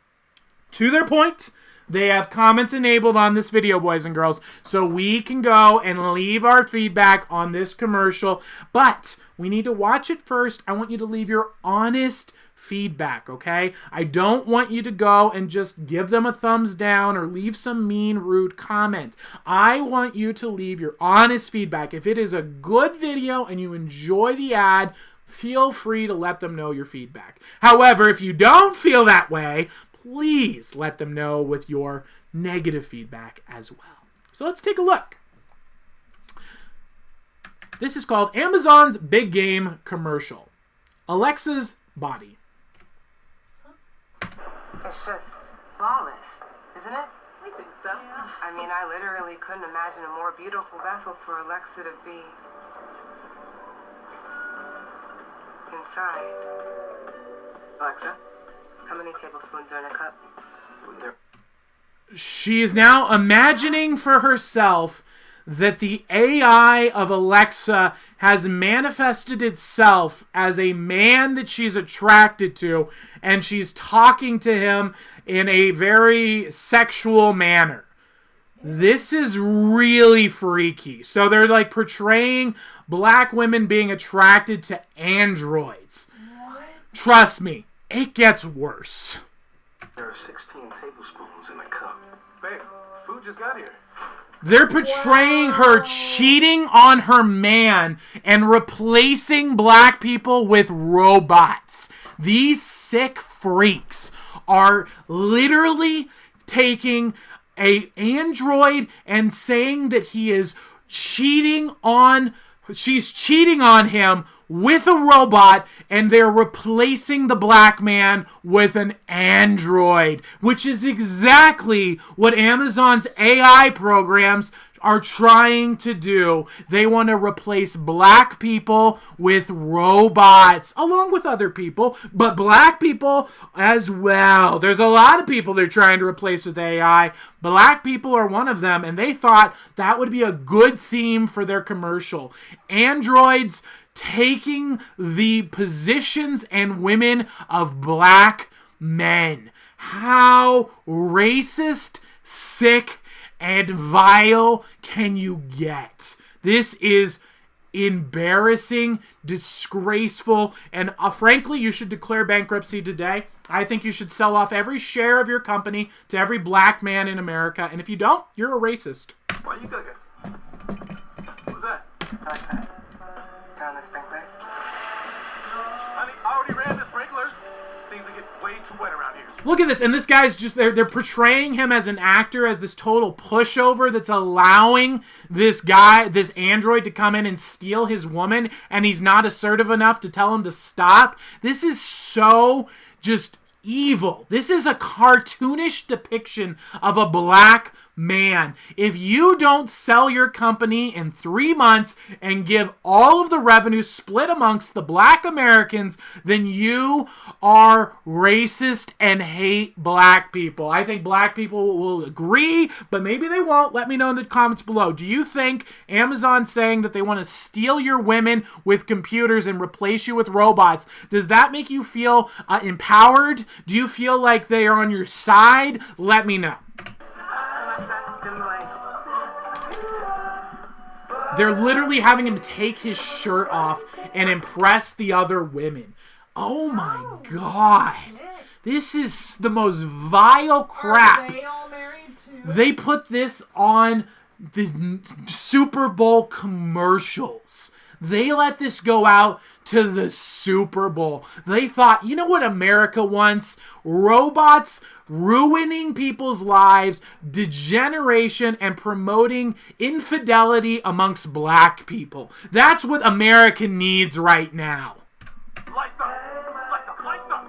Speaker 4: To their point, they have comments enabled on this video, boys and girls. So we can go and leave our feedback on this commercial. But we need to watch it first. I want you to leave your honest feedback, okay? I don't want you to go and just give them a thumbs down or leave some mean, rude comment. I want you to leave your honest feedback. If it is a good video and you enjoy the ad, feel free to let them know your feedback. However, if you don't feel that way, please let them know with your negative feedback as well. So let's take a look. This is called Amazon's Big Game Commercial. Alexa's Body.
Speaker 9: It's just flawless, isn't it? I think so. Yeah. I mean, I literally couldn't imagine a more beautiful vessel for Alexa to be inside. Alexa, how many tablespoons are in a cup?
Speaker 4: She is now imagining for herself that the AI of Alexa has manifested itself as a man that she's attracted to, and she's talking to him in a very sexual manner. This is really freaky. So they're like portraying black women being attracted to androids.
Speaker 2: What?
Speaker 4: Trust me, it gets worse.
Speaker 8: There are 16 tablespoons in a cup.
Speaker 6: Babe, food just got here.
Speaker 4: They're portraying her cheating on her man and replacing black people with robots. These sick freaks are literally taking a android and saying that she's cheating on him with a robot, and they're replacing the black man with an android, which is exactly what Amazon's AI programs are trying to do. They want to replace black people with robots, along with other people, but black people as well. There's a lot of people they're trying to replace with AI. Black people are one of them, and they thought that would be a good theme for their commercial. Androids taking the positions and women of black men. How racist, sick, and vile can you get? This is embarrassing, disgraceful, and frankly, you should declare bankruptcy today. I think you should sell off every share of your company to every black man in America, and if you don't, you're a racist.
Speaker 6: Why you cooking? What's that?
Speaker 9: Turn on the sprinklers.
Speaker 6: Honey, I already ran the sprinklers. Things that get way too wet around here.
Speaker 4: Look at this, and this guy's just, they're portraying him as an actor, as this total pushover that's allowing this android to come in and steal his woman, and he's not assertive enough to tell him to stop. This is so just evil. This is a cartoonish depiction of a black man. If you don't sell your company in 3 months and give all of the revenue split amongst the black Americans, then you are racist and hate black people. I think black people will agree, but maybe they won't. Let me know in the comments below. Do you think Amazon saying that they want to steal your women with computers and replace you with robots, does that make you feel empowered? Do you feel like they are on your side? Let me know.
Speaker 9: Dim the lights.
Speaker 4: They're literally having him take his shirt off and impress the other women. Oh my god. This is the most vile crap.
Speaker 2: Are they all married too?
Speaker 4: They put this on the Super Bowl commercials. They let this go out to the Super Bowl. They thought, you know what America wants? Robots ruining people's lives, degeneration, and promoting infidelity amongst black people. That's what America needs right now.
Speaker 6: Lights up! Lights up! Lights up!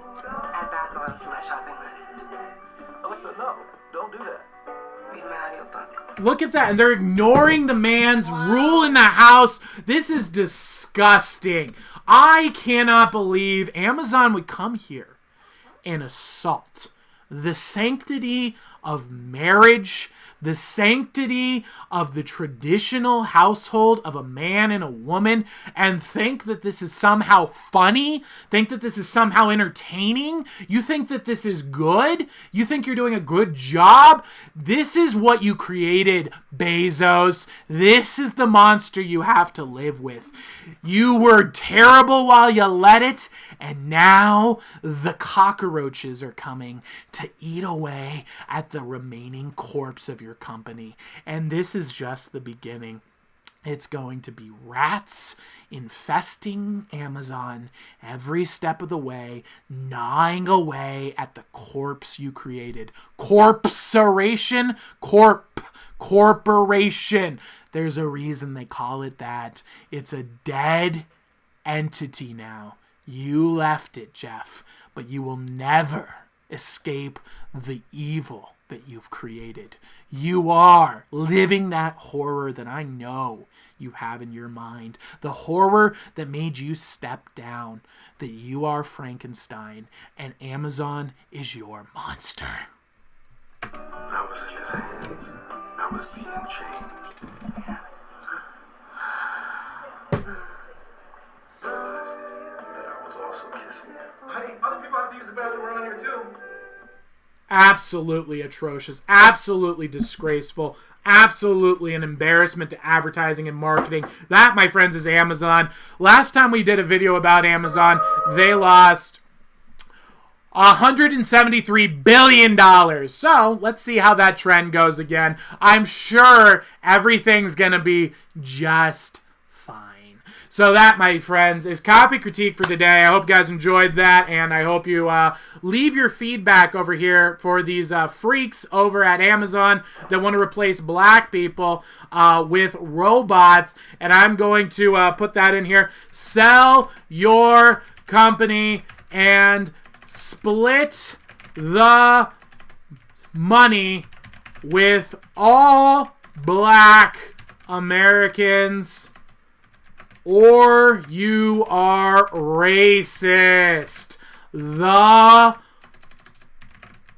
Speaker 9: Add bath oils to my shopping list.
Speaker 6: Alexa, no. Don't do that.
Speaker 9: Read my audiobook.
Speaker 4: Look at that. And they're ignoring the man's rule in the house. This is disgusting. I cannot believe Amazon would come here and assault the sanctity of marriage, the sanctity of the traditional household of a man and a woman, and think that this is somehow funny, think that this is somehow entertaining, you think that this is good, you think you're doing a good job. This is what you created, Bezos. This is the monster you have to live with. You were terrible while you let it, and now the cockroaches are coming to eat away at the remaining corpse of your company. And this is just the beginning. It's going to be rats infesting Amazon every step of the way, gnawing away at the corpse you created. Corpseration? Corporation. There's a reason they call it that. It's a dead entity now. You left it, Jeff, but you will never escape the evil that you've created. You are living that horror that I know you have in your mind. The horror that made you step down, that you are Frankenstein, and Amazon is your monster.
Speaker 10: I was in his hands. I was being changed. Realized that I was also kissing him.
Speaker 6: Honey, other people have to use the bathroom around here too.
Speaker 4: Absolutely atrocious, absolutely disgraceful, absolutely an embarrassment to advertising and marketing. That, my friends, is Amazon. Last time we did a video about Amazon, they lost $173 billion. So let's see how that trend goes again. I'm sure everything's going to be just fine. So that, my friends, is Copy Critique for today. I hope you guys enjoyed that, and I hope you leave your feedback over here for these freaks over at Amazon that want to replace black people with robots. And I'm going to put that in here. Sell your company and split the money with all black Americans, or you are racist. The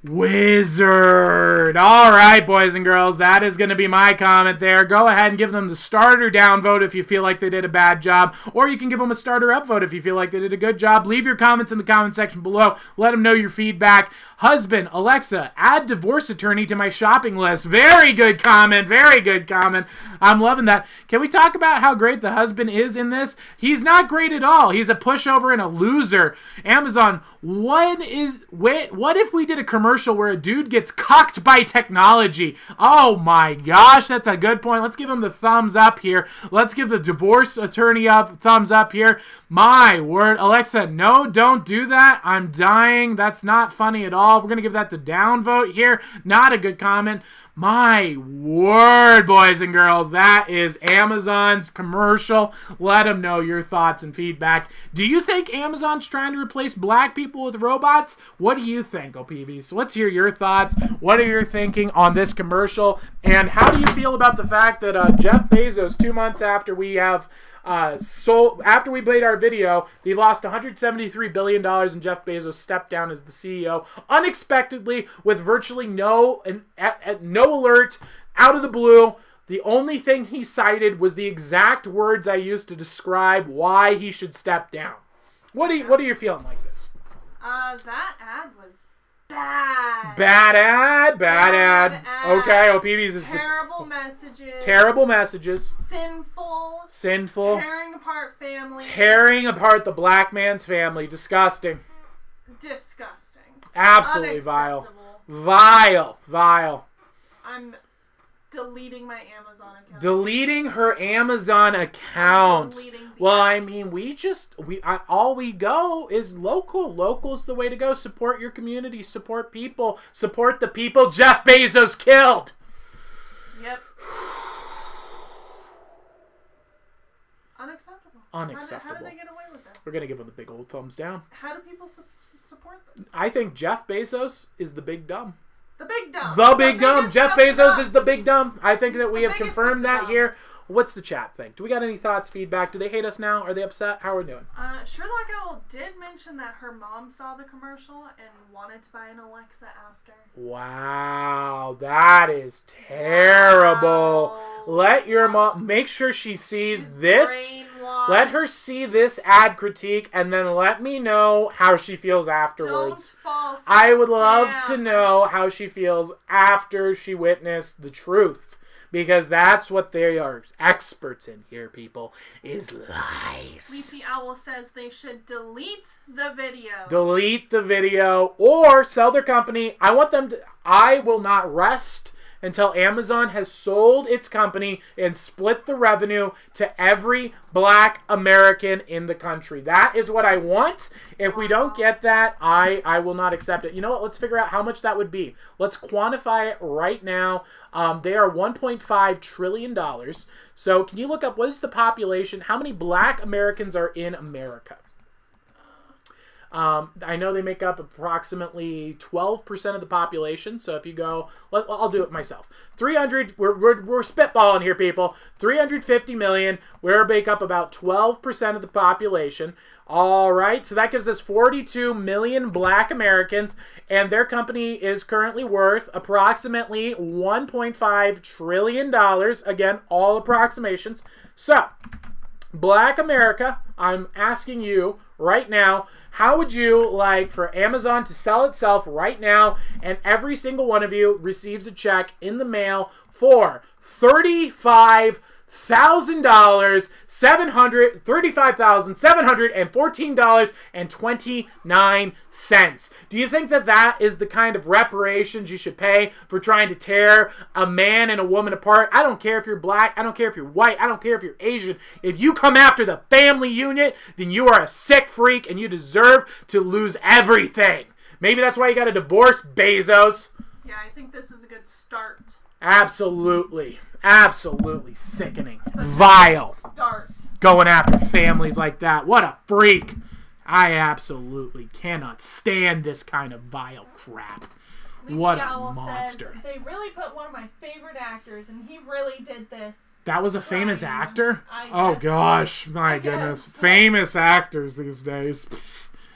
Speaker 4: Wizard. All right, boys and girls, that is going to be my comment there. Go ahead and give them the starter downvote if you feel like they did a bad job, or you can give them a starter upvote if you feel like they did a good job. Leave your comments in the comment section below. Let them know your feedback. Husband, Alexa, add divorce attorney to my shopping list. Very good comment. Very good comment. I'm loving that. Can we talk about how great the husband is in this? He's not great at all. He's a pushover and a loser. Amazon, what if we did a commercial where a dude gets cucked by technology? Oh my gosh, that's a good point. Let's give him the thumbs up here. Let's give the divorce attorney thumbs up here. My word. Alexa, no, don't do that. I'm dying. That's not funny at all. We're going to give that the downvote here. Not a good comment. My word, boys and girls, that is Amazon's commercial. Let them know your thoughts and feedback. Do you think Amazon's trying to replace black people with robots? What do you think, OPBs? So let's hear your thoughts. What are you thinking on this commercial? And how do you feel about the fact that Jeff Bezos, 2 months after we have after we played our video, he lost $173 billion and Jeff Bezos stepped down as the CEO unexpectedly with virtually no alert, out of the blue. The only thing he cited was the exact words I used to describe why he should step down. What are you feeling like this?
Speaker 2: That ad was bad.
Speaker 4: Bad ad. Okay, OPBs is
Speaker 2: terrible messages.
Speaker 4: Terrible messages.
Speaker 2: Sinful. Tearing apart family.
Speaker 4: Tearing apart the black man's family. Disgusting. Absolutely vile. Vile.
Speaker 2: I'm deleting my Amazon account.
Speaker 4: Deleting her Amazon account. Well, I mean, all we go is local. Local's the way to go. Support your community. Support people. Support the people Jeff Bezos killed.
Speaker 2: Yep. Unacceptable. How do they get away with this?
Speaker 4: We're going to give them the big old thumbs down.
Speaker 2: How do people support this?
Speaker 4: I think Jeff Bezos is the big dumb.
Speaker 2: The big dumb.
Speaker 4: The big dumb. Jeff Bezos is the big dumb. I think that we have confirmed that here. What's the chat think? Do we got any thoughts, feedback? Do they hate us now? Are they upset? How are we doing?
Speaker 2: Sherlock Owl did mention that her mom saw the commercial and wanted to buy an Alexa after.
Speaker 4: Wow, that is terrible. Wow. Let your mom, make sure she sees this. Let her see this ad critique and then let me know how she feels afterwards.
Speaker 2: Don't fall for
Speaker 4: I would love to know how she feels after she witnessed the truth. Because that's what they are experts in here, people, is lies.
Speaker 2: Sleepy Owl says they should delete the video.
Speaker 4: Delete the video or sell their company. I will not rest until Amazon has sold its company and split the revenue to every black American in the country. That is what I want. If we don't get that, I will not accept it. You know what? Let's figure out how much that would be. Let's quantify it right now. They are $1.5 trillion. So can you look up what is the population? How many black Americans are in America? I know they make up approximately 12% of the population. So if you go, I'll do it myself. 300. We're spitballing here, people. 350 million. We make up about 12% of the population. All right. So that gives us 42 million black Americans, and their company is currently worth approximately $1.5 trillion. Again, all approximations. So, black America, I'm asking you right now, how would you like for Amazon to sell itself right now and every single one of you receives a check in the mail for $35 $735,714.29. Do you think that that is the kind of reparations you should pay for trying to tear a man and a woman apart? I don't care if you're black. I don't care if you're white. I don't care if you're Asian. If you come after the family unit, then you are a sick freak and you deserve to lose everything. Maybe that's why you got a divorce, Bezos.
Speaker 2: Yeah, I think this is a good start.
Speaker 4: Absolutely. Absolutely sickening. Vile.
Speaker 2: Start.
Speaker 4: Going after families like that. What a freak. I absolutely cannot stand this kind of vile crap.
Speaker 2: Leafy
Speaker 4: What a
Speaker 2: Owl
Speaker 4: monster.
Speaker 2: Says, they really put one of my favorite actors, and he really did this.
Speaker 4: That was a famous actor?
Speaker 2: I
Speaker 4: Oh
Speaker 2: guess.
Speaker 4: gosh, my
Speaker 2: I
Speaker 4: goodness.
Speaker 2: guess.
Speaker 4: Famous actors these days.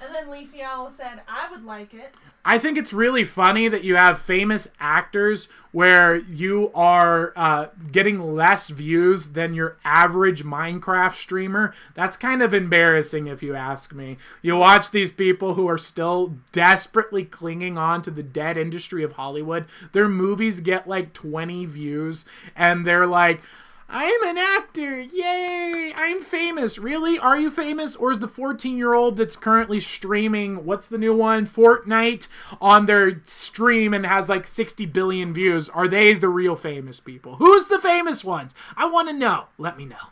Speaker 2: And then Leafy Owl said, I would like it.
Speaker 4: I think it's really funny that you have famous actors where you are getting less views than your average Minecraft streamer. That's kind of embarrassing if you ask me. You watch these people who are still desperately clinging on to the dead industry of Hollywood. Their movies get like 20 views and they're like, I'm an actor. Yay. I'm famous. Really? Are you famous? Or is the 14-year-old that's currently streaming, what's the new one? Fortnite on their stream and has like 60 billion views. Are they the real famous people? Who's the famous ones? I want to know. Let me know.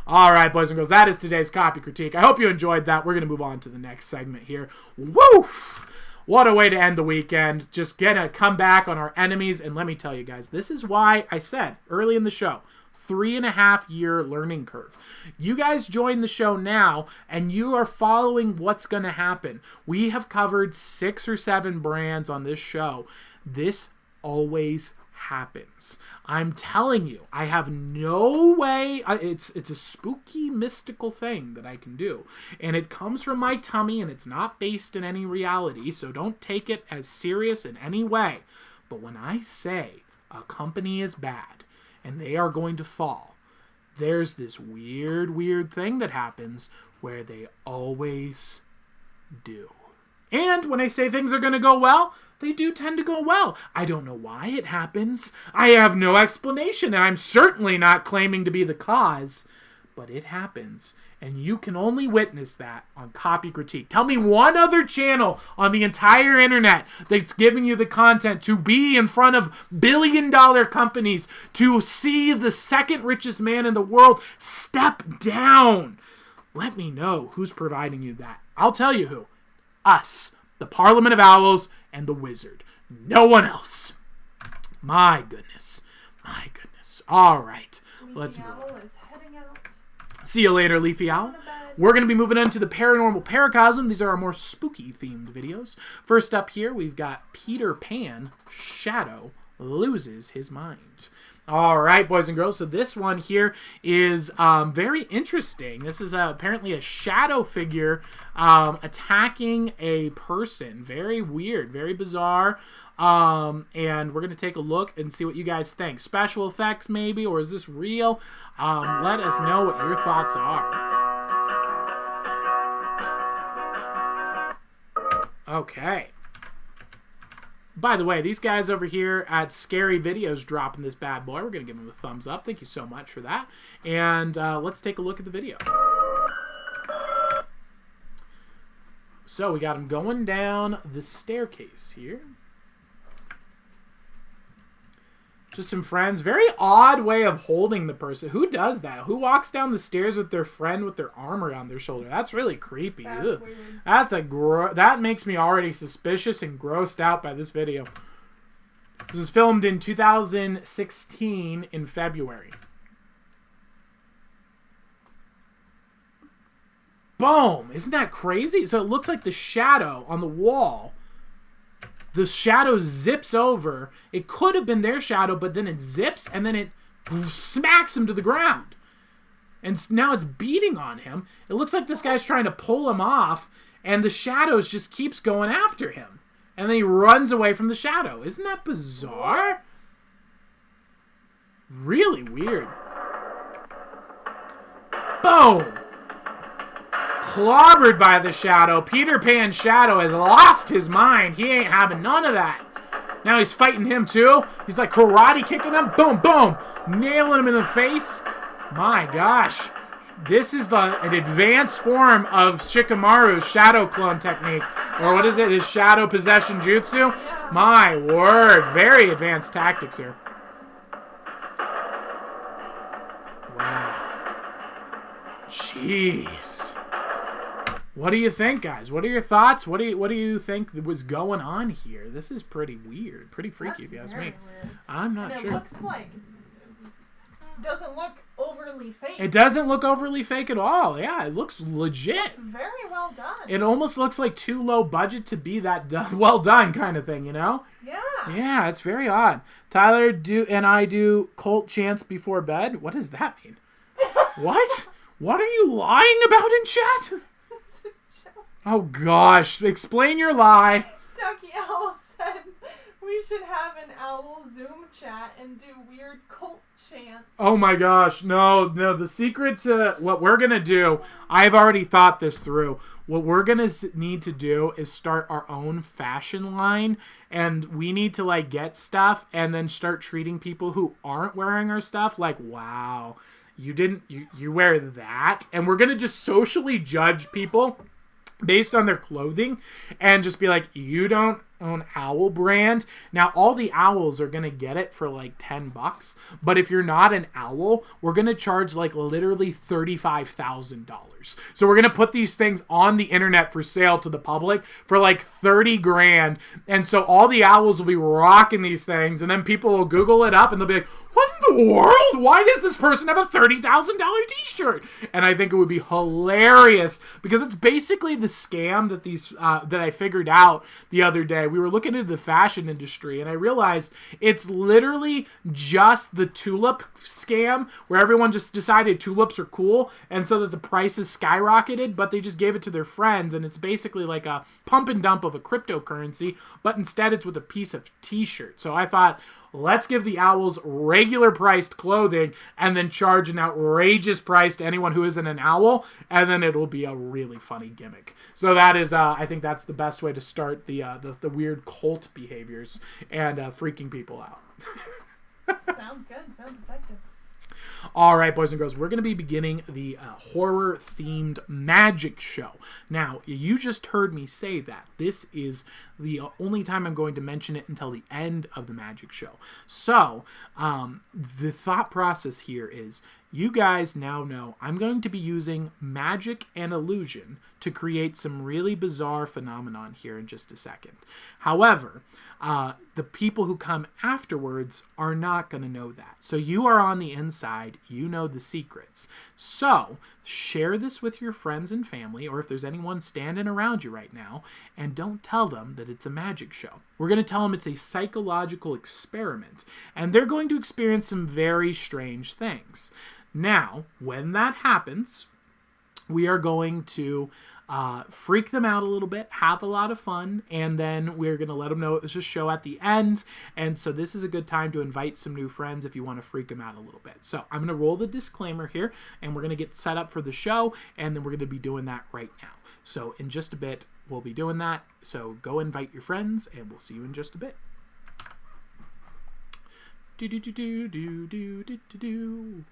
Speaker 4: All right, boys and girls, that is today's copy critique. I hope you enjoyed that. We're going to move on to the next segment here. Woof! What a way to end the weekend. Just gonna come back on our enemies. And let me tell you guys, this is why I said early in the show, 3.5-year learning curve. You guys join the show now and you are following what's going to happen. We have covered 6 or 7 brands on this show. This always happens. I'm telling you, I have no way. It's a spooky, mystical thing that I can do. And it comes from my tummy and it's not based in any reality. So don't take it as serious in any way. But when I say a company is bad, and they are going to fall, there's this weird thing that happens where they always do. And when I say things are going to go well, they do tend to go well. I don't know why it happens. I have no explanation, and I'm certainly not claiming to be the cause, but it happens. And you can only witness that on Copy Critique. Tell me one other channel on the entire internet that's giving you the content to be in front of billion-dollar companies to see the second richest man in the world step down. Let me know who's providing you that. I'll tell you who. Us, the Parliament of Owls, and the Wizard. No one else. My goodness. My goodness. All right. Let's move on. See you later, Leafy Owl. We're going to be moving on to the Paranormal Paracosm. These are our more spooky-themed videos. First up here, we've got Peter Pan, Shadow Loses His Mind. All right, boys and girls, so this one here is very interesting. This is apparently a shadow figure attacking a person. Very weird, very bizarre. And we're going to take a look and see what you guys think. Special effects maybe, or is this real? Let us know what your thoughts are. Okay. By the way, these guys over here at Scary Videos dropping this bad boy. We're going to give them a thumbs up. Thank you so much for that. And let's take a look at the video. So we got him going down the staircase here. Just some friends. Very odd way of holding the person. Who does that? Who walks down the stairs with their friend with their arm around their shoulder? That's really creepy.
Speaker 2: That's
Speaker 4: weird. That makes me already suspicious and grossed out by this video. This was filmed in 2016 in February. Boom! Isn't that crazy? So it looks like the shadow on the wall. The shadow zips over. It could have been their shadow, but then it zips, and then it smacks him to the ground. And now it's beating on him. It looks like this guy's trying to pull him off, and the shadows just keeps going after him. And then he runs away from the shadow. Isn't that bizarre? Really weird. Boom! Clobbered by the shadow. Peter Pan's shadow has lost his mind. He ain't having none of that. Now he's fighting him too. He's like karate kicking him. Boom, boom. Nailing him in the face. My gosh. This is an advanced form of Shikamaru's shadow clone technique. Or what is it? His shadow possession jutsu?
Speaker 2: Yeah.
Speaker 4: My word. Very advanced tactics here. Wow. Jeez. What do you think, guys? What are your thoughts? What do you think was going on here? This is pretty weird. Pretty freaky, if you ask me.
Speaker 2: Weird.
Speaker 4: I'm not
Speaker 2: and
Speaker 4: sure.
Speaker 2: It looks like... doesn't look overly fake.
Speaker 4: It doesn't look overly fake at all. Yeah, it looks legit.
Speaker 2: It looks very well done.
Speaker 4: It almost looks like too low budget to be that well done kind of thing, you know?
Speaker 2: Yeah.
Speaker 4: Yeah, it's very odd. Tyler and I do cult chants before bed. What does that mean? What? What are you lying about in chat? Oh gosh, explain your lie.
Speaker 2: Ducky Owl said we should have an owl Zoom chat and do weird cult chants.
Speaker 4: Oh my gosh, no, the secret to what we're going to do, I've already thought this through. What we're going to need to do is start our own fashion line, and we need to like get stuff and then start treating people who aren't wearing our stuff like, wow, you wear that? And we're going to just socially judge people based on their clothing and just be like, you don't own owl brand. Now all the owls are gonna get it for like $10, but if you're not an owl, we're gonna charge like literally $35,000. So we're gonna put these things on the internet for sale to the public for like 30 grand, and so all the owls will be rocking these things, and then people will Google it up and they'll be like, what in the world? Why does this person have a $30,000 t-shirt? And I think it would be hilarious because it's basically the scam that that I figured out the other day. We were looking into the fashion industry and I realized it's literally just the tulip scam where everyone just decided tulips are cool, and so that the prices skyrocketed, but they just gave it to their friends, and it's basically like a pump and dump of a cryptocurrency, but instead it's with a piece of t-shirt. So I thought, let's give the owls regular priced clothing and then charge an outrageous price to anyone who isn't an owl, and then it'll be a really funny gimmick. So that is, I think that's the best way to start the weird cult behaviors and freaking people out.
Speaker 2: Sounds good. Sounds effective.
Speaker 4: All right, boys and girls, we're going to be beginning the horror-themed magic show. Now, you just heard me say that. This is the only time I'm going to mention it until the end of the magic show. So, the thought process here is, you guys now know I'm going to be using magic and illusion to create some really bizarre phenomenon here in just a second. However, the people who come afterwards are not going to know that. So you are on the inside, you know the secrets. So share this with your friends and family, or if there's anyone standing around you right now, and don't tell them that it's a magic show. We're going to tell them it's a psychological experiment, and they're going to experience some very strange things. Now, when that happens, we are going to freak them out a little bit, have a lot of fun, and then we're going to let them know it was a show at the end. And so this is a good time to invite some new friends if you want to freak them out a little bit. So I'm going to roll the disclaimer here, and we're going to get set up for the show, and then we're going to be doing that right now. So in just a bit, we'll be doing that. So go invite your friends, and we'll see you in just a bit. Do do do do do do do do do.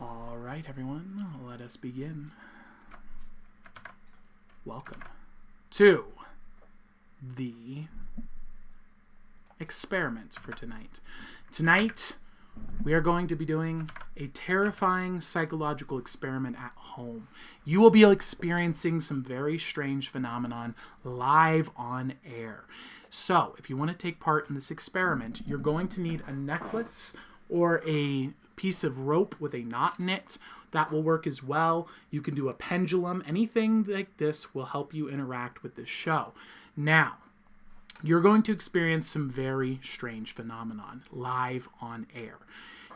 Speaker 4: All right, everyone, let us begin. Welcome to the
Speaker 1: experiment for tonight. Tonight, we are going to be doing a terrifying psychological experiment at home. You will be experiencing some very strange phenomenon live on air. So, if you want to take part in this experiment, you're going to need a necklace or a piece of rope with a knot in it. That will work as well. You can do a pendulum. Anything like this will help you interact with this show. Now, you're going to experience some very strange phenomenon live on air.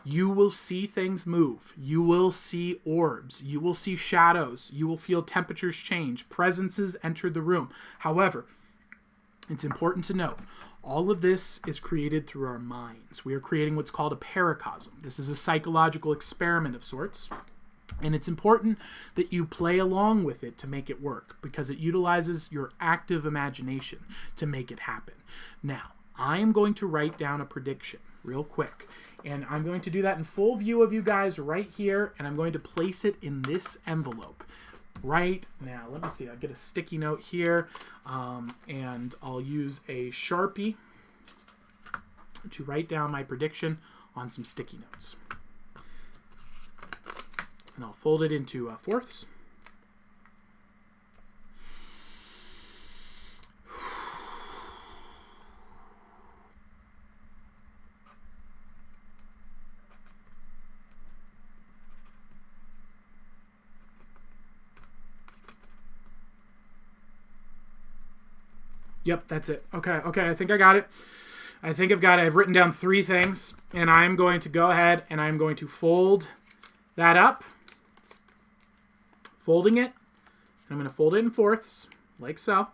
Speaker 1: You will see things move. You will see orbs. You will see shadows. You will feel temperatures change. Presences enter the room. However, it's important to note, all of this is created through our minds. We are creating what's called a paracosm. This is a psychological experiment of sorts. And it's important that you play along with it to make it work, because it utilizes your active imagination to make it happen. Now, I am going to write down a prediction real quick, and I'm going to do that in full view of you guys right here, and I'm going to place it in this envelope right now. Let me see. I'll get a sticky note here, and I'll use a Sharpie to write down my prediction on some sticky notes. And I'll fold it into fourths. Yep, that's it. Okay, I think I got it. I've written down 3 things, and I'm going to go ahead and I'm going to fold that up. Folding it, and I'm going to fold it in fourths, like so.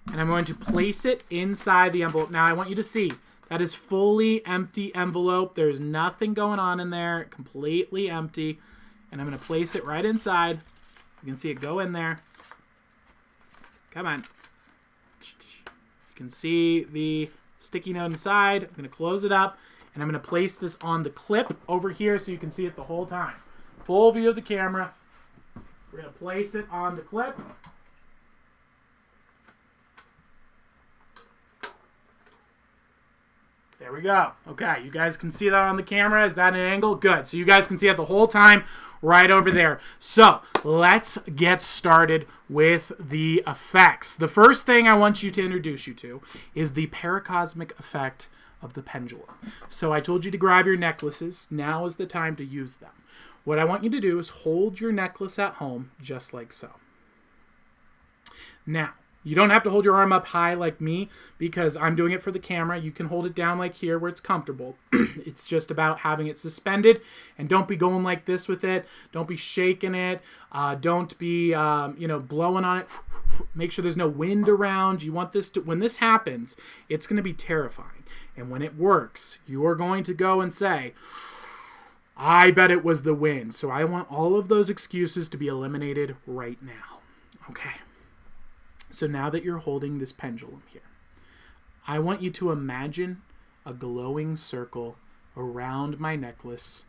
Speaker 1: And I'm going to place it inside the envelope. Now, I want you to see, that is fully empty envelope. There's nothing going on in there, completely empty. And I'm going to place it right inside. You can see it go in there. Come on. You can see the sticky note inside. I'm going to close it up, and I'm going to place this on the clip over here so you can see it the whole time. Full view of the camera. We're going to place it on the clip. There we go. Okay, you guys can see that on the camera. Is that an angle? Good. So you guys can see it the whole time right over there. So let's get started with the effects. The first thing I want you to introduce you to is the paracosmic effect of the pendulum. So I told you to grab your necklaces. Now is the time to use them. What I want you to do is hold your necklace at home just like so. Now, you don't have to hold your arm up high like me because I'm doing it for the camera. You can hold it down like here where it's comfortable. It's just about having it suspended, and don't be going like this with it. Don't be shaking it. Don't be, blowing on it. Make sure there's no wind around. You want this to, when this happens, it's going to be terrifying. And when it works, you are going to go and say, I bet it was the wind. So I want all of those excuses to be eliminated right now. Okay. So now that you're holding this pendulum here, I want you to imagine a glowing circle around my necklace,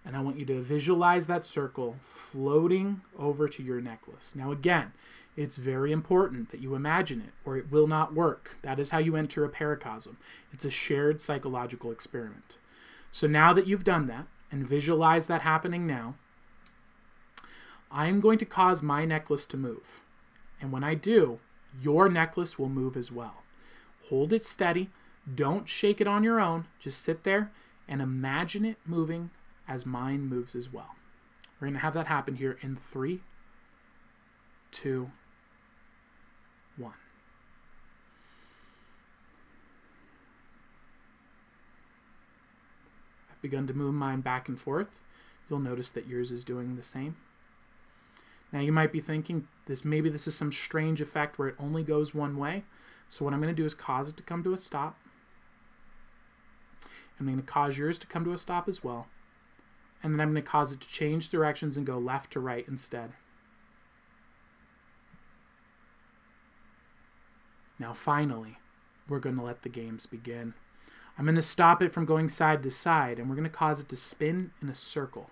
Speaker 1: and I want you to visualize that circle floating over to your necklace. Now again, it's very important that you imagine it or it will not work. That is how you enter a paracosm. It's a shared psychological experiment. So now that you've done that, and visualize that happening now, I'm going to cause my necklace to move. And when I do, your necklace will move as well. Hold it steady. Don't shake it on your own. Just sit there and imagine it moving as mine moves as well. We're going to have that happen here in 3, 2, 1. Begun to move mine back and forth. You'll notice that yours is doing the same. Now you might be thinking, maybe this is some strange effect where it only goes one way. So what I'm going to do is cause it to come to a stop. I'm going to cause yours to come to a stop as well. And then I'm going to cause it to change directions and go left to right instead. Now finally, we're going to let the games begin. I'm going to stop it from going side to side, and we're going to cause it to spin in a circle.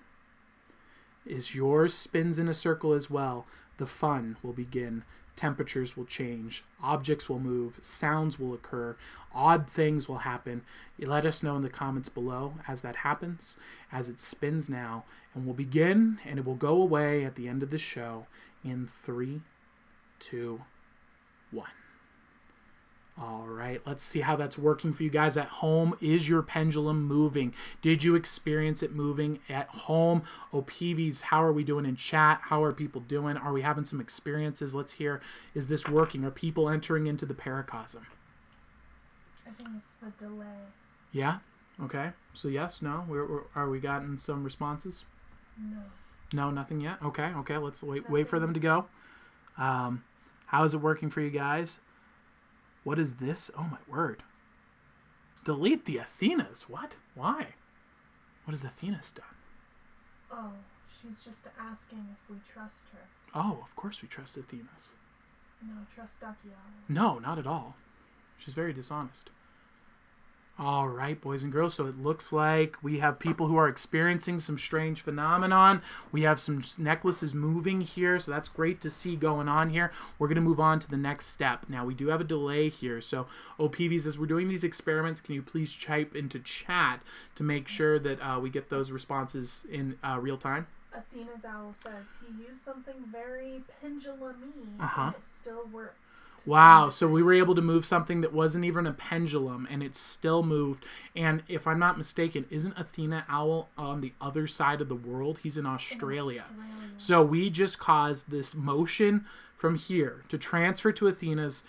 Speaker 1: As yours spins in a circle as well, the fun will begin
Speaker 4: temperatures will change, objects will move, sounds will occur, odd things will happen. You let us know in the comments below as that happens, as it spins now, and we'll begin, and it will go away at the end of the show in 3, 2, 1. All right, let's see how that's working for you guys at home. Is your pendulum moving? Did you experience it moving at home? OPVs, how are we doing in chat? How are people doing? Are we having some experiences? Let's hear. Is this working? Are people entering into the paracosm?
Speaker 2: I think it's the delay.
Speaker 4: Yeah? Okay. So yes, no? Are we gotten some responses?
Speaker 2: No.
Speaker 4: No, nothing yet? Okay, let's wait for them to go. How is it working for you guys? What is this? Oh my word. Delete the Athenas. What? Why? What has Athena's done?
Speaker 2: Oh, she's just asking if we trust her.
Speaker 4: Oh, of course we trust Athena's.
Speaker 2: No, trust Dakiel.
Speaker 4: No, not at all. She's very dishonest. All right, boys and girls, so it looks like we have people who are experiencing some strange phenomenon. We have some necklaces moving here, so that's great to see going on here. We're going to move on to the next step. Now, we do have a delay here, so OPVs, as we're doing these experiments, can you please type into chat to make sure that we get those responses in real time?
Speaker 2: Athena's owl says he used something very pendulum-y,
Speaker 4: Uh-huh.
Speaker 2: and it still worked.
Speaker 4: Wow, so we were able to move something that wasn't even a pendulum, and it still moved. And if I'm not mistaken, isn't Athena Owl on the other side of the world? He's in Australia. So we just caused this motion from here to transfer to Athena's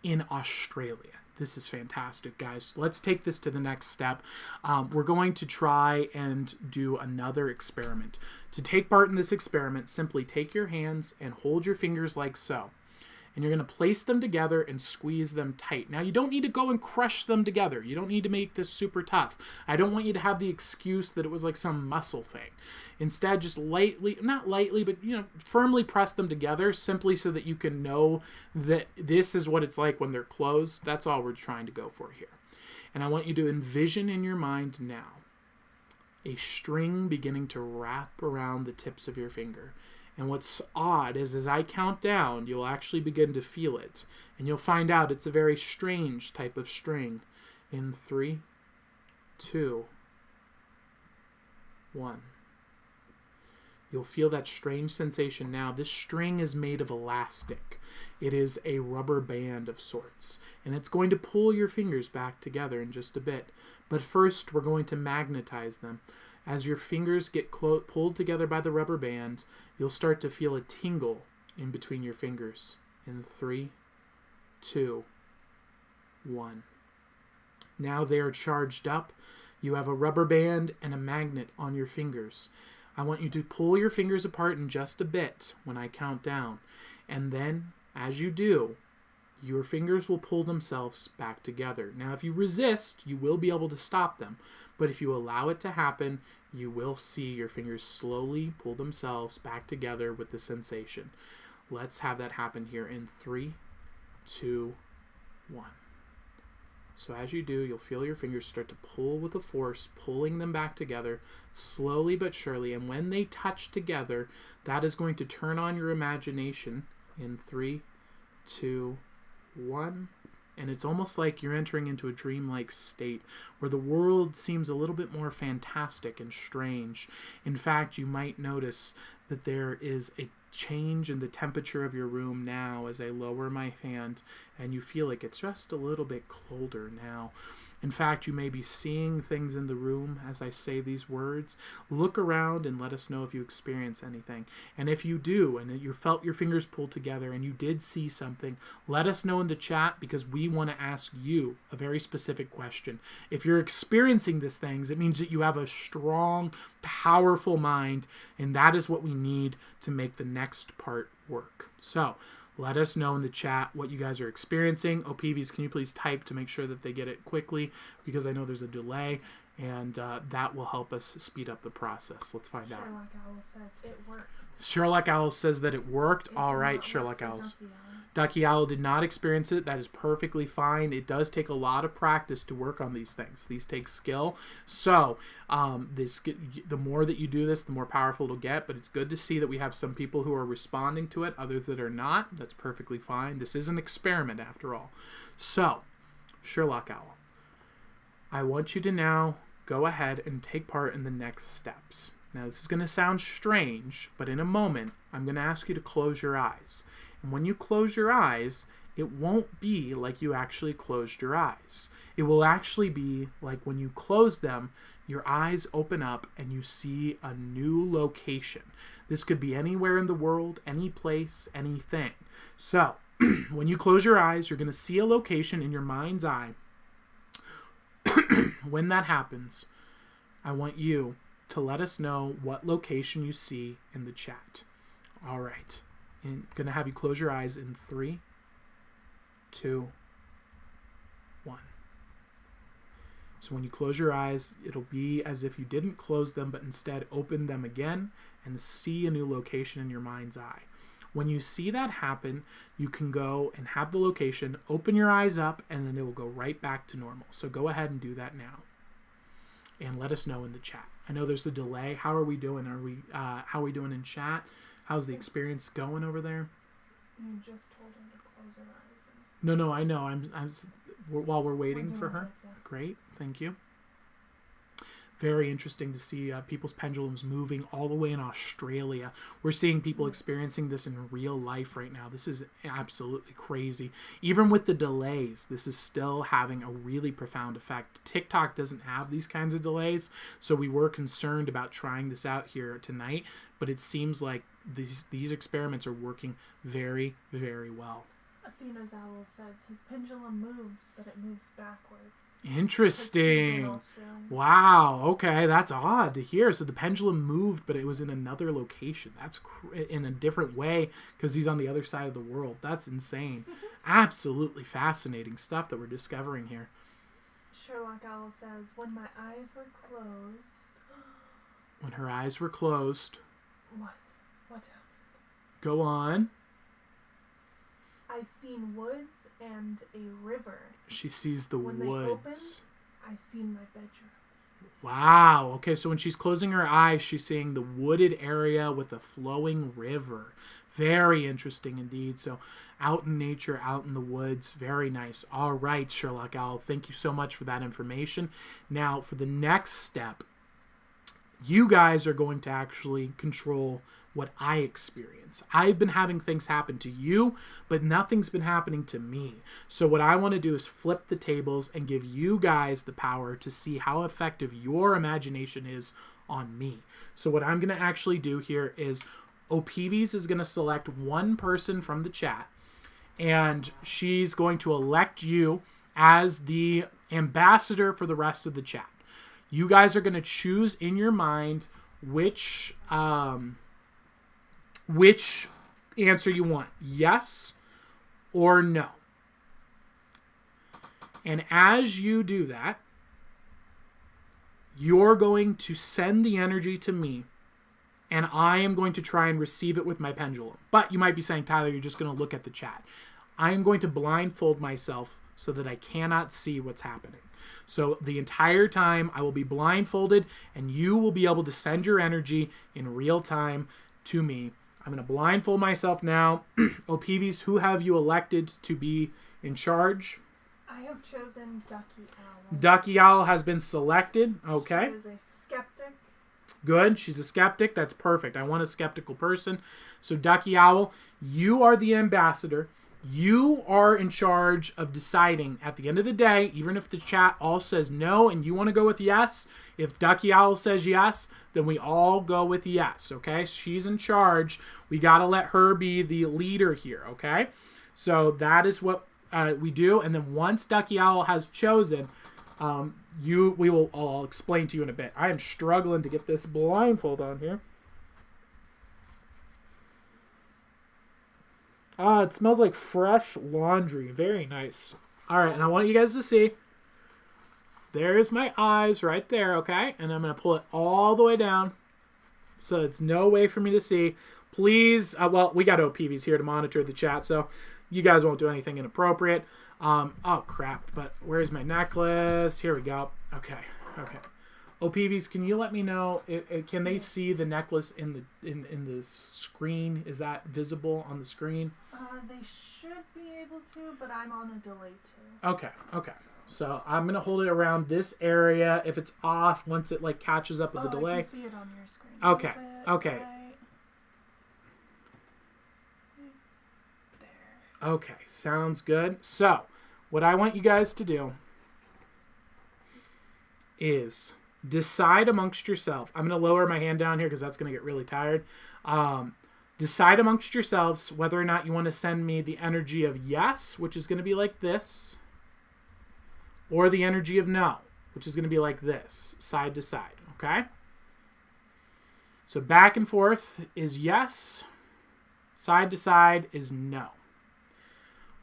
Speaker 4: in Australia. This is fantastic, guys. Let's take this to the next step. We're going to try and do another experiment. To take part in this experiment, simply take your hands and hold your fingers like so. And you're going to place them together and squeeze them tight. Now, you don't need to go and crush them together. You don't need to make this super tough. I don't want you to have the excuse that it was like some muscle thing. Instead, just lightly, not lightly, but, firmly press them together simply so that you can know that this is what it's like when they're closed. That's all we're trying to go for here. And I want you to envision in your mind now a string beginning to wrap around the tips of your finger. And what's odd is as I count down, you'll actually begin to feel it. And you'll find out it's a very strange type of string. In 3, 2, 1. You'll feel that strange sensation now. This string is made of elastic. It is a rubber band of sorts. And it's going to pull your fingers back together in just a bit. But first, we're going to magnetize them. As your fingers get pulled together by the rubber band, you'll start to feel a tingle in between your fingers. In 3, 2, 1. Now they are charged up. You have a rubber band and a magnet on your fingers. I want you to pull your fingers apart in just a bit when I count down. And then, as you do, your fingers will pull themselves back together. Now, if you resist, you will be able to stop them. But if you allow it to happen, you will see your fingers slowly pull themselves back together with the sensation. Let's have that happen here in 3, 2, 1. So as you do, you'll feel your fingers start to pull with a force, pulling them back together slowly but surely. And when they touch together, that is going to turn on your imagination in 3, 2, 1. And it's almost like you're entering into a dreamlike state where the world seems a little bit more fantastic and strange. In fact, you might notice that there is a change in the temperature of your room now as I lower my hand, and you feel like it's just a little bit colder now. In fact, you may be seeing things in the room as I say these words. Look around and let us know if you experience anything. And if you do, and you felt your fingers pulled together and you did see something, let us know in the chat because we want to ask you a very specific question. If you're experiencing these things, it means that you have a strong, powerful mind, and that is what we need to make the next part work. So, let us know in the chat what you guys are experiencing. OPVs, can you please type to make sure that they get it quickly because I know there's a delay. And that will help us speed up the process. Let's find out.
Speaker 2: Sherlock Owl says it worked.
Speaker 4: Sherlock Owl says that it worked.
Speaker 2: It
Speaker 4: All
Speaker 2: did
Speaker 4: right,
Speaker 2: not
Speaker 4: Sherlock
Speaker 2: work for
Speaker 4: Owls.
Speaker 2: Ducky Owl.
Speaker 4: Ducky Owl did not experience it. That is perfectly fine. It does take a lot of practice to work on these things. These take skill. So the more that you do this, the more powerful it'll get. But it's good to see that we have some people who are responding to it, others that are not. That's perfectly fine. This is an experiment after all. So, Sherlock Owl, I want you to now go ahead and take part in the next steps. Now, this is going to sound strange, but in a moment, I'm going to ask you to close your eyes. And when you close your eyes, it won't be like you actually closed your eyes. It will actually be like when you close them, your eyes open up and you see a new location. This could be anywhere in the world, any place, anything. So, when you close your eyes, you're going to see a location in your mind's eye. When that happens, I want you to let us know what location you see in the chat. All right. I'm going to have you close your eyes in 3, 2, 1. So when you close your eyes, it'll be as if you didn't close them, but instead open them again and see a new location in your mind's eye. When you see that happen, you can go and have the location, open your eyes up, and then it will go right back to normal. So go ahead and do that now. And let us know in the chat. I know there's a delay. How are we doing? How are we doing in chat? How's the experience going over there?
Speaker 2: You just told him to close her eyes.
Speaker 4: No, I know. While we're waiting for her.
Speaker 2: Yeah.
Speaker 4: Great, thank you. Very interesting to see people's pendulums moving all the way in Australia. We're seeing people experiencing this in real life right now. This is absolutely crazy. Even with the delays, this is still having a really profound effect. TikTok doesn't have these kinds of delays, so we were concerned about trying this out here tonight, but it seems like these experiments are working very, very well.
Speaker 2: Athena's owl says his pendulum moves, but it moves backwards.
Speaker 4: Interesting. Wow. Okay, that's odd to hear. So the pendulum moved, but it was in another location. That's in a different way because he's on the other side of the world. That's insane. Absolutely fascinating stuff that we're discovering here.
Speaker 2: Sherlock Owl says, when my eyes were closed...
Speaker 4: When her eyes were closed...
Speaker 2: What happened?
Speaker 4: Go on.
Speaker 2: I seen woods and a river.
Speaker 4: She sees the
Speaker 2: when
Speaker 4: woods.
Speaker 2: They opened, I seen my bedroom.
Speaker 4: Wow. Okay, so when she's closing her eyes, she's seeing the wooded area with a flowing river. Very interesting indeed. So out in nature, out in the woods. Very nice. All right, Sherlock Owl. Thank you so much for that information. Now, for the next step, you guys are going to actually control what I experience. I've been having things happen to you, but nothing's been happening to me. So what I want to do is flip the tables and give you guys the power to see how effective your imagination is on me. So what I'm going to actually do here is O'Peavy's is going to select one person from the chat, and she's going to elect you as the ambassador for the rest of the chat. You guys are going to choose in your mind which answer you want, yes or no. And as you do that, you're going to send the energy to me, and I am going to try and receive it with my pendulum. But you might be saying, Tyler, you're just going to look at the chat. I am going to blindfold myself so that I cannot see what's happening. So the entire time I will be blindfolded, and you will be able to send your energy in real time to me. I'm going to blindfold myself now. O'Peavy's, who have you elected to be in charge?
Speaker 2: I have chosen Ducky Owl.
Speaker 4: Ducky Owl has been selected. Okay.
Speaker 2: She is a skeptic.
Speaker 4: Good. She's a skeptic. That's perfect. I want a skeptical person. So Ducky Owl, you are the ambassador. You are in charge of deciding at the end of the day, even if the chat all says no and you want to go with yes, if Ducky Owl says yes, then we all go with yes, okay? She's in charge. We got to let her be the leader here, okay? So that is what we do. And then once Ducky Owl has chosen, I'll explain to you in a bit. I am struggling to get this blindfold on here. It smells like fresh laundry. Very nice. All right, and I want you guys to see. There's my eyes right there, okay? And I'm going to pull it all the way down so it's no way for me to see. Please, well, we got OPVs here to monitor the chat, so you guys won't do anything inappropriate. Oh, crap, but where's my necklace? Here we go. Okay. OPVs, can you let me know, can they see the necklace in the screen? Is that visible on the screen?
Speaker 2: They should be able to, but I'm on a delay too.
Speaker 4: Okay. So I'm going to hold it around this area. If it's off, once it like catches up with the delay.
Speaker 2: I can see it on your screen.
Speaker 4: Okay.
Speaker 2: Right there.
Speaker 4: Okay, sounds good. So what I want you guys to do is decide amongst yourself. I'm going to lower my hand down here because that's going to get really tired. Decide amongst yourselves whether or not you want to send me the energy of yes, which is going to be like this, or the energy of no, which is going to be like this, side to side, okay? So back and forth is yes, side to side is no.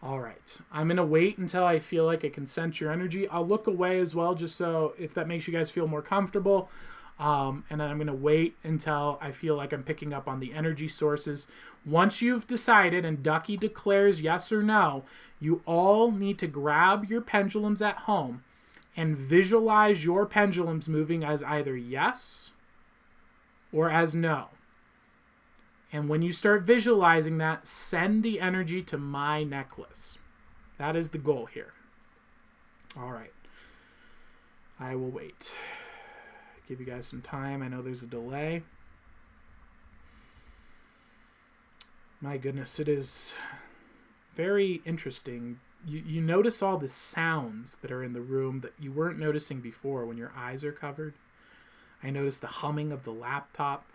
Speaker 4: All right, I'm going to wait until I feel like I can sense your energy. I'll look away as well, just so if that makes you guys feel more comfortable. And then I'm going to wait until I feel like I'm picking up on the energy sources. Once you've decided and Ducky declares yes or no, you all need to grab your pendulums at home and visualize your pendulums moving as either yes or as no. And when you start visualizing that, send the energy to my necklace. That is the goal here. All right. I will wait. Give you guys some time. I know there's a delay. My goodness, it is very interesting. You notice all the sounds that are in the room that you weren't noticing before when your eyes are covered. I notice the humming of the laptop.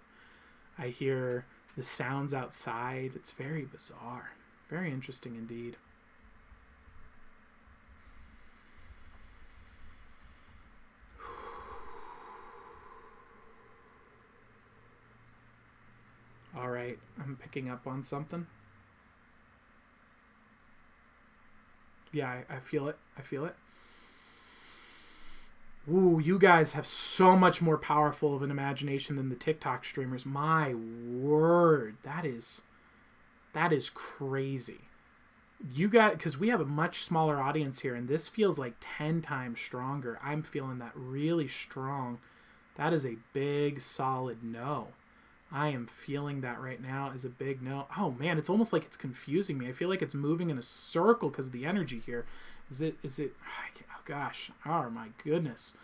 Speaker 4: I hear the sounds outside. It's very bizarre. Very interesting indeed. All right, I'm picking up on something. Yeah, I feel it. I feel it. Ooh, you guys have so much more powerful of an imagination than the TikTok streamers. My word, that is crazy. You got, because we have a much smaller audience here, and this feels like 10 times stronger. I'm feeling that really strong. That is a big, solid no. I am feeling that right now as a big no. Oh man, it's almost like it's confusing me. I feel like it's moving in a circle because of the energy here. Is it, oh gosh, oh my goodness.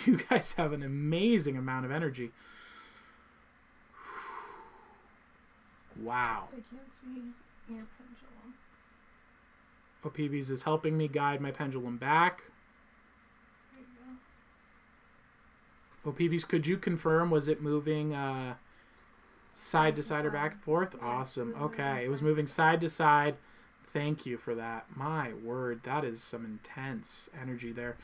Speaker 4: You guys have an amazing amount of energy. Wow.
Speaker 2: I can't see your pendulum.
Speaker 4: OPVs is helping me guide my pendulum back.
Speaker 2: There you go.
Speaker 4: OPVs, could you confirm, was it moving side to side or back and forth?
Speaker 2: Yes,
Speaker 4: Awesome.
Speaker 2: it was
Speaker 4: Okay,
Speaker 2: moving
Speaker 4: it was
Speaker 2: side
Speaker 4: moving
Speaker 2: to
Speaker 4: side to side. Thank you for that. My word, that is some intense energy there.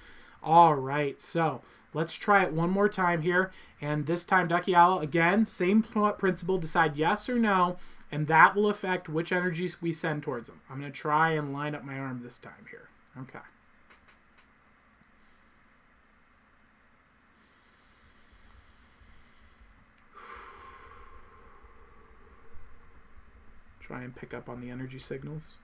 Speaker 4: All right, so let's try it one more time here. And this time, Ducky Owl, again, same principle, decide yes or no, and that will affect which energies we send towards them. I'm going to try and line up my arm this time here. Okay. Try and pick up on the energy signals.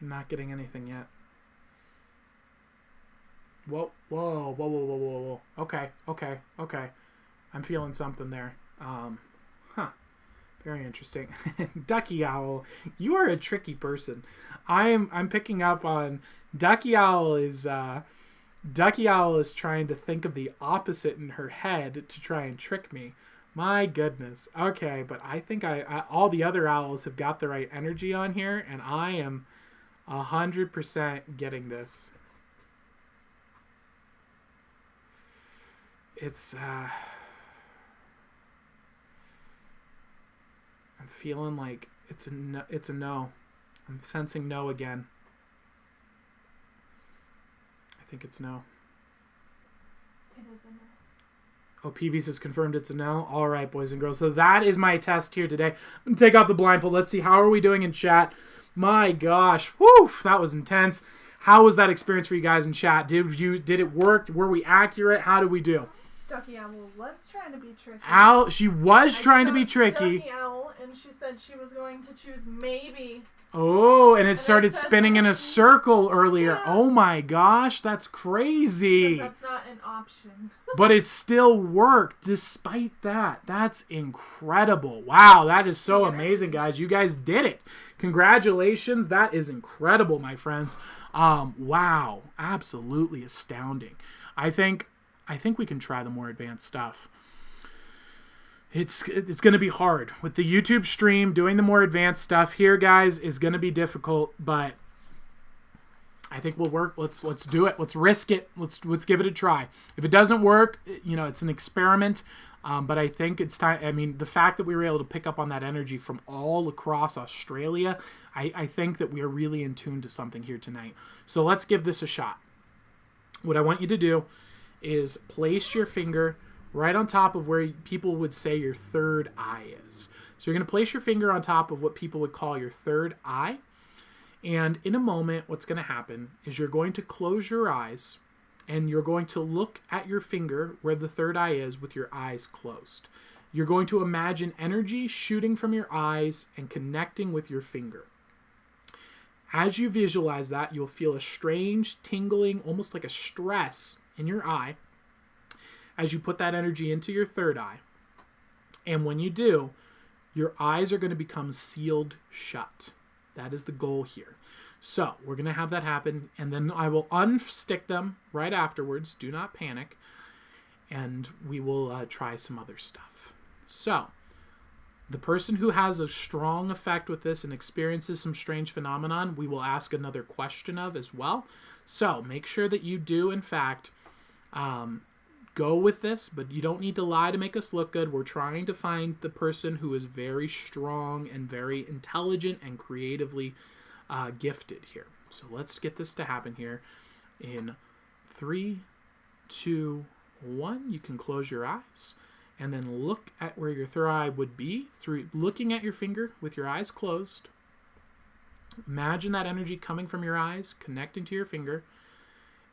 Speaker 4: I'm not getting anything yet. Whoa. Okay. I'm feeling something there. Very interesting. Ducky Owl, you are a tricky person. I'm picking up on Ducky Owl is trying to think of the opposite in her head to try and trick me. My goodness. Okay, but I think I all the other owls have got the right energy on here, and I am 100% getting this. It's I'm feeling like it's a no. I'm sensing no again. I think it's no.
Speaker 2: It is a no.
Speaker 4: Oh, PB's has confirmed it's a no. All right, boys and girls. So that is my test here today. I'm going to take off the blindfold. Let's see. How are we doing in chat? My gosh. Whew, that was intense. How was that experience for you guys in chat? Did it work? Were we accurate? How did we do?
Speaker 2: Ducky Owl was trying to be tricky.
Speaker 4: She was trying to be tricky.
Speaker 2: Ducky Owl, and she said she was going to choose maybe.
Speaker 4: Oh, and it started spinning in a circle earlier.
Speaker 2: Yeah.
Speaker 4: Oh my gosh, that's crazy.
Speaker 2: That's not an option.
Speaker 4: But it still worked despite that. That's incredible. Wow, that is so amazing, guys. You guys did it. Congratulations. That is incredible, my friends. Wow, absolutely astounding. I think we can try the more advanced stuff. It's going to be hard. With the YouTube stream, doing the more advanced stuff here, guys, is going to be difficult, but I think we'll work. Let's do it. Let's risk it. Let's give it a try. If it doesn't work, it's an experiment, but I think it's time. I mean, the fact that we were able to pick up on that energy from all across Australia, I think that we are really in tune to something here tonight. So let's give this a shot. What I want you to do is place your finger right on top of where people would say your third eye is. So you're going to place your finger on top of what people would call your third eye. And in a moment, what's going to happen is you're going to close your eyes and you're going to look at your finger where the third eye is with your eyes closed. You're going to imagine energy shooting from your eyes and connecting with your finger. As you visualize that, you'll feel a strange tingling, almost like a stress in your eye as you put that energy into your third eye. And when you do, your eyes are going to become sealed shut. That is the goal here. So we're going to have that happen, and then I will unstick them right afterwards. Do not panic. And we will try some other stuff. So the person who has a strong effect with this and experiences some strange phenomenon, we will ask another question of as well. So make sure that you do, in fact, go with this, but you don't need to lie to make us look good. We're trying to find the person who is very strong and very intelligent and creatively gifted here. So let's get this to happen here in 3, 2, 1. You can close your eyes and then look at where your third eye would be through looking at your finger with your eyes closed. Imagine that energy coming from your eyes, connecting to your finger.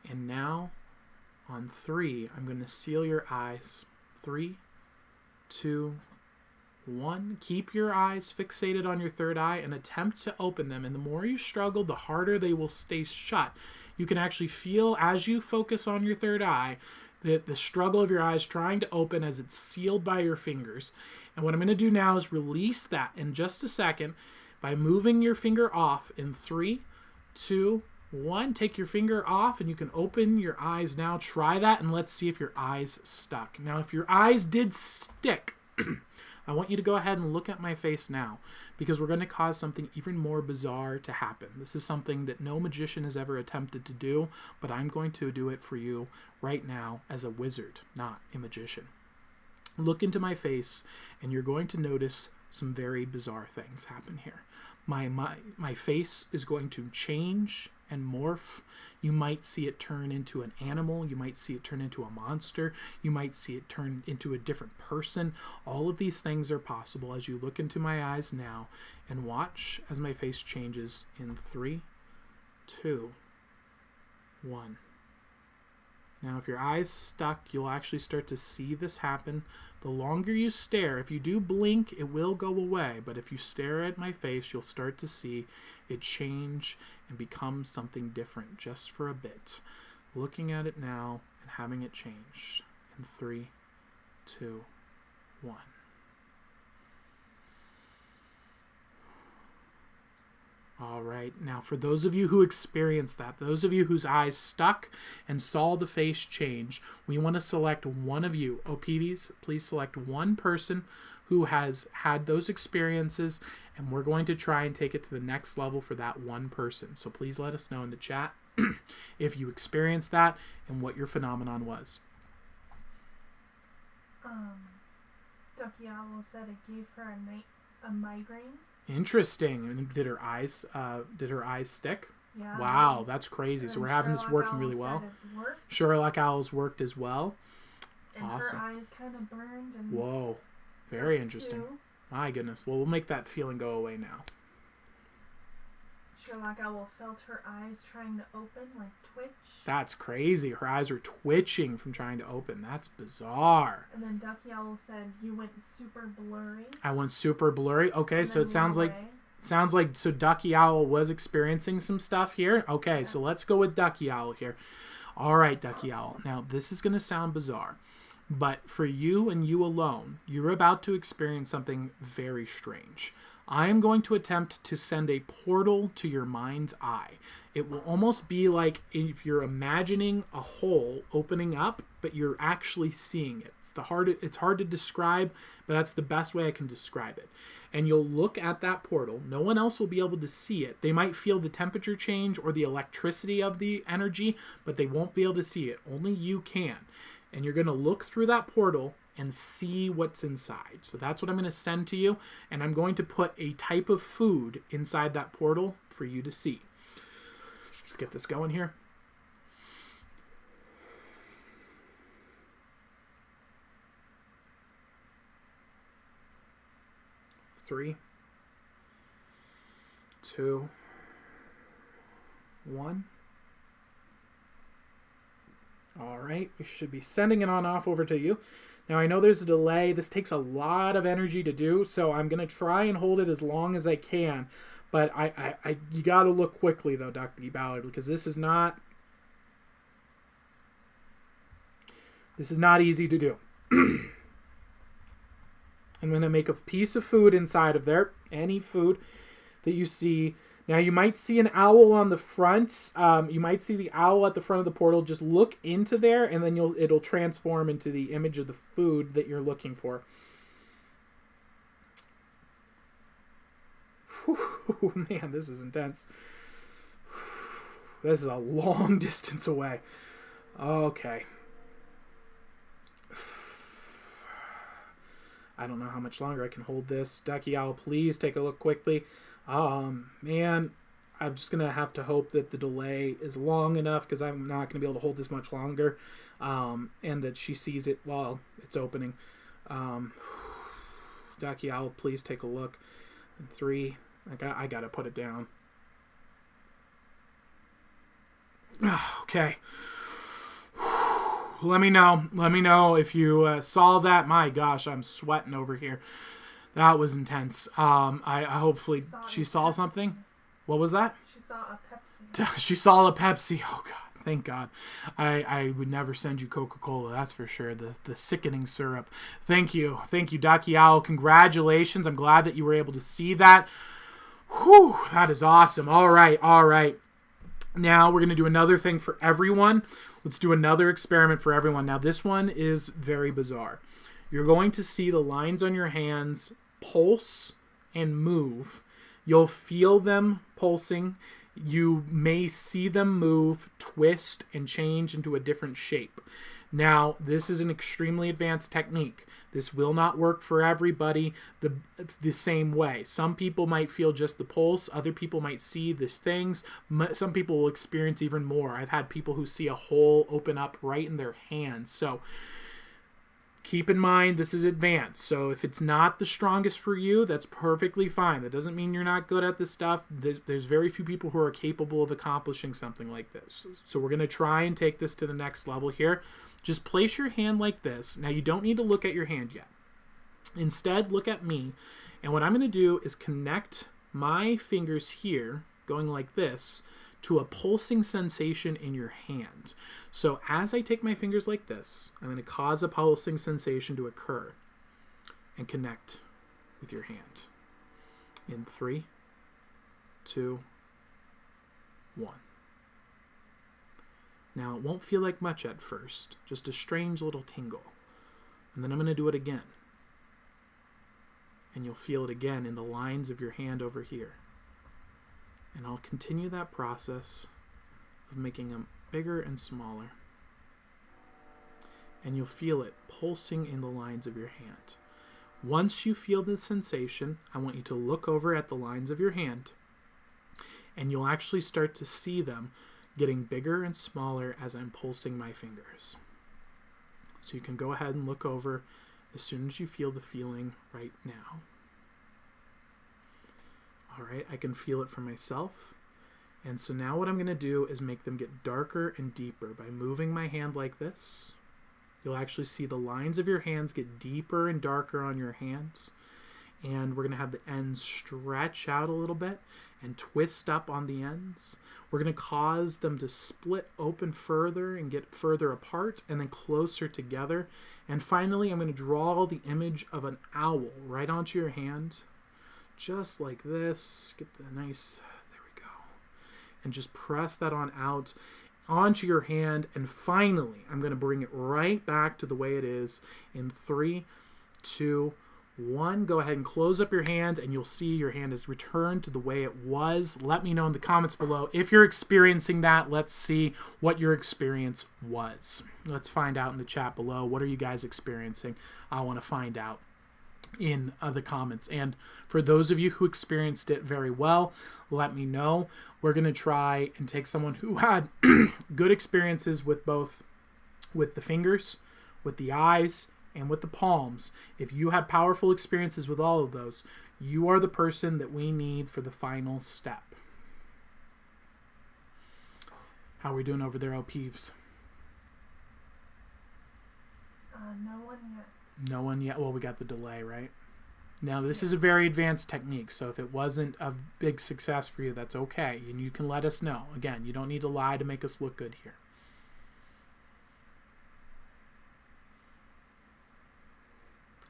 Speaker 4: And now on 3, I'm going to seal your eyes. 3, 2, 1. Keep your eyes fixated on your third eye and attempt to open them. And the more you struggle, the harder they will stay shut. You can actually feel, as you focus on your third eye, the struggle of your eyes trying to open as it's sealed by your fingers. And what I'm going to do now is release that in just a second by moving your finger off in 3, 2, 1. Take your finger off and you can open your eyes now. Try that and let's see if your eyes stuck. Now, if your eyes did stick, I want you to go ahead and look at my face now, because we're going to cause something even more bizarre to happen. This is something that no magician has ever attempted to do, but I'm going to do it for you right now as a wizard, not a magician. Look into my face and you're going to notice some very bizarre things happen here. My face is going to change and morph. You might see it turn into an animal. You might see it turn into a monster. You might see it turn into a different person. All of these things are possible as you look into my eyes now and watch as my face changes in 3, 2, 1. Now, if your eyes stuck, you'll actually start to see this happen. The longer you stare, if you do blink, it will go away. But if you stare at my face, you'll start to see it change and become something different just for a bit. Looking at it now and having it change in 3, 2, 1. All right, now for those of you who experienced that, those of you whose eyes stuck and saw the face change, we want to select one of you. OPBs, please select one person who has had those experiences, and we're going to try and take it to the next level for that one person. So please let us know in the chat if you experienced that and what your phenomenon was.
Speaker 2: Ducky Owl said it gave her a migraine.
Speaker 4: Interesting. And did her eyes stick?
Speaker 2: Yeah.
Speaker 4: Wow, that's crazy. So we're having this working really well. Sherlock Owls worked as well.
Speaker 2: And
Speaker 4: Awesome.
Speaker 2: her eyes kind of burned. And
Speaker 4: Whoa. Very interesting.
Speaker 2: too.
Speaker 4: My goodness. Well, we'll make that feeling go away now.
Speaker 2: Sherlock Owl felt her eyes trying to open, like twitch.
Speaker 4: That's crazy. Her eyes were twitching from trying to open. That's bizarre.
Speaker 2: And then Ducky Owl said, "You went super blurry."
Speaker 4: I went super blurry. Okay,
Speaker 2: And
Speaker 4: so
Speaker 2: then
Speaker 4: it sounds
Speaker 2: went
Speaker 4: like
Speaker 2: away.
Speaker 4: so Ducky Owl was experiencing some stuff here. Okay, so let's go with Ducky Owl here. All right, Ducky Owl. Now, this is going to sound bizarre, but for you and you alone, you're about to experience something very strange. I am going to attempt to send a portal to your mind's eye. It will almost be like if you're imagining a hole opening up, but you're actually seeing it. It's hard to describe, but that's the best way I can describe it. And you'll look at that portal. No one else will be able to see it. They might feel the temperature change or the electricity of the energy, but they won't be able to see it. Only you can. And you're going to look through that portal and see what's inside. So that's what I'm going to send to you. And I'm going to put a type of food inside that portal for you to see. Let's get this going here. Three, 2, 1. All right, we should be sending it on off over to you. Now, I know there's a delay. This takes a lot of energy to do, so I'm going to try and hold it as long as I can. But you got to look quickly, though, Dr. Ballard, because this is not easy to do. I'm going to make a piece of food inside of there, any food that you see. Now, you might see an owl on the front. You might see the owl at the front of the portal. Just look into there, and then it'll transform into the image of the food that you're looking for. Whew, man, this is intense. This is a long distance away. Okay. I don't know how much longer I can hold this. Ducky Owl, please take a look quickly. Man, I'm just going to have to hope that the delay is long enough because I'm not going to be able to hold this much longer. And that she sees it while it's opening. Ducky Owl, please take a look. 3. I got to put it down. Okay. Let me know if you saw that. My gosh, I'm sweating over here. That was intense. I hopefully she saw something. What was that?
Speaker 2: She saw a Pepsi.
Speaker 4: She saw a Pepsi. Oh God, thank God. I would never send you Coca-Cola. That's for sure. The sickening syrup. Thank you, Ducky Owl. Congratulations. I'm glad that you were able to see that. Whew, that is awesome. All right. Now we're going to do another thing for everyone. Let's do another experiment for everyone. Now this one is very bizarre. You're going to see the lines on your hands pulse and move. You'll feel them pulsing. You may see them move, twist, and change into a different shape. Now, this is an extremely advanced technique. This will not work for everybody the same way. Some people might feel just the pulse. Other people might see the things. Some people will experience even more. I've had people who see a hole open up right in their hands. So keep in mind, this is advanced. So if it's not the strongest for you, that's perfectly fine. That doesn't mean you're not good at this stuff. There's very few people who are capable of accomplishing something like this. So we're going to try and take this to the next level here. Just place your hand like this. Now, you don't need to look at your hand yet. Instead, look at me. And what I'm going to do is connect my fingers here, going like this, to a pulsing sensation in your hand. So as I take my fingers like this, I'm going to cause a pulsing sensation to occur and connect with your hand. In 3, 2, 1. Now, it won't feel like much at first, just a strange little tingle. And then I'm going to do it again. And you'll feel it again in the lines of your hand over here. And I'll continue that process of making them bigger and smaller. And you'll feel it pulsing in the lines of your hand. Once you feel the sensation, I want you to look over at the lines of your hand. And you'll actually start to see them getting bigger and smaller as I'm pulsing my fingers. So you can go ahead and look over as soon as you feel the feeling right now. All right, I can feel it for myself. And so now what I'm going to do is make them get darker and deeper by moving my hand like this. You'll actually see the lines of your hands get deeper and darker on your hands. And we're going to have the ends stretch out a little bit and twist up on the ends. We're going to cause them to split open further and get further apart and then closer together. And finally, I'm going to draw the image of an owl right onto your hand. Just like this. Get the nice, there we go. And just press that on out onto your hand. And finally, I'm going to bring it right back to the way it is in 3, 2, 1. Go ahead and close up your hand, and you'll see your hand has returned to the way it was. Let me know in the comments below if you're experiencing that. Let's see what your experience was. Let's find out in the chat below. What are you guys experiencing? I want to find out in the comments. And for those of you who experienced it very well, let me know. We're going to try and take someone who had good experiences with both, with the fingers, with the eyes, and with the palms. If you had powerful experiences with all of those, you are the person that we need for the final step. How are we doing over there, Peeves?
Speaker 2: No one yet.
Speaker 4: No one yet. Well, we got the delay, right? Now, this is a very advanced technique, so if it wasn't a big success for you, that's okay. And you can let us know. Again, you don't need to lie to make us look good here.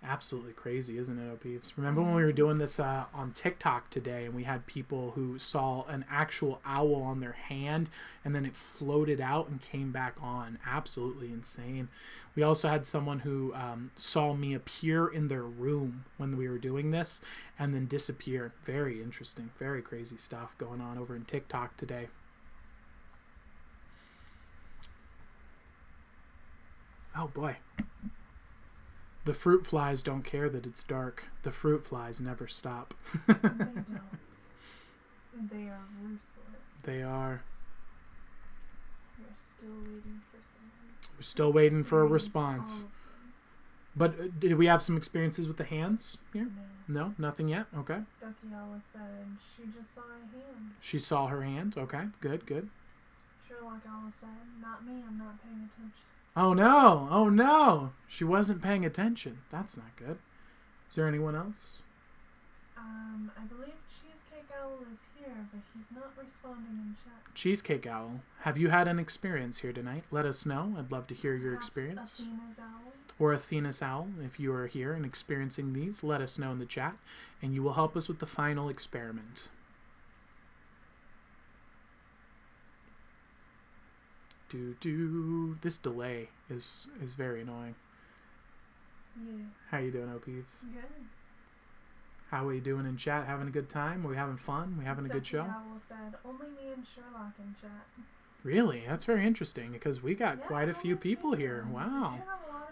Speaker 4: Absolutely crazy, isn't it, Peeps? Remember when we were doing this on TikTok today, and we had people who saw an actual owl on their hand, and then it floated out and came back on. Absolutely insane. We also had someone who saw me appear in their room when we were doing this, and then disappear. Very interesting, very crazy stuff going on over in TikTok today. Oh boy. The fruit flies don't care that it's dark. The fruit flies never stop.
Speaker 2: They don't. They are ruthless.
Speaker 4: They are.
Speaker 2: We're still waiting for someone.
Speaker 4: We're still waiting for a response. But did we have some experiences with the hands here? No, nothing yet? Okay.
Speaker 2: Duckyala said she just saw a hand.
Speaker 4: She saw her hand? Okay, good, good.
Speaker 2: Sherlock Owl said, not me, I'm not paying attention.
Speaker 4: Oh no! Oh no! She wasn't paying attention. That's not good. Is there anyone else?
Speaker 2: I believe Cheesecake Owl is here, but he's not responding in chat.
Speaker 4: Cheesecake Owl, have you had an experience here tonight? Let us know. I'd love to hear your experience.
Speaker 2: Athena's Owl.
Speaker 4: Or Athena's Owl, if you are here and experiencing these, let us know in the chat, and you will help us with the final experiment. This delay is very annoying.
Speaker 2: Yes.
Speaker 4: How you doing, Peeves?
Speaker 2: Good.
Speaker 4: How are you doing in chat? Having a good time? Are we having fun? We having a good show?
Speaker 2: Owl said, only me and Sherlock in chat.
Speaker 4: Really? That's very interesting because we got quite a few people here. Wow.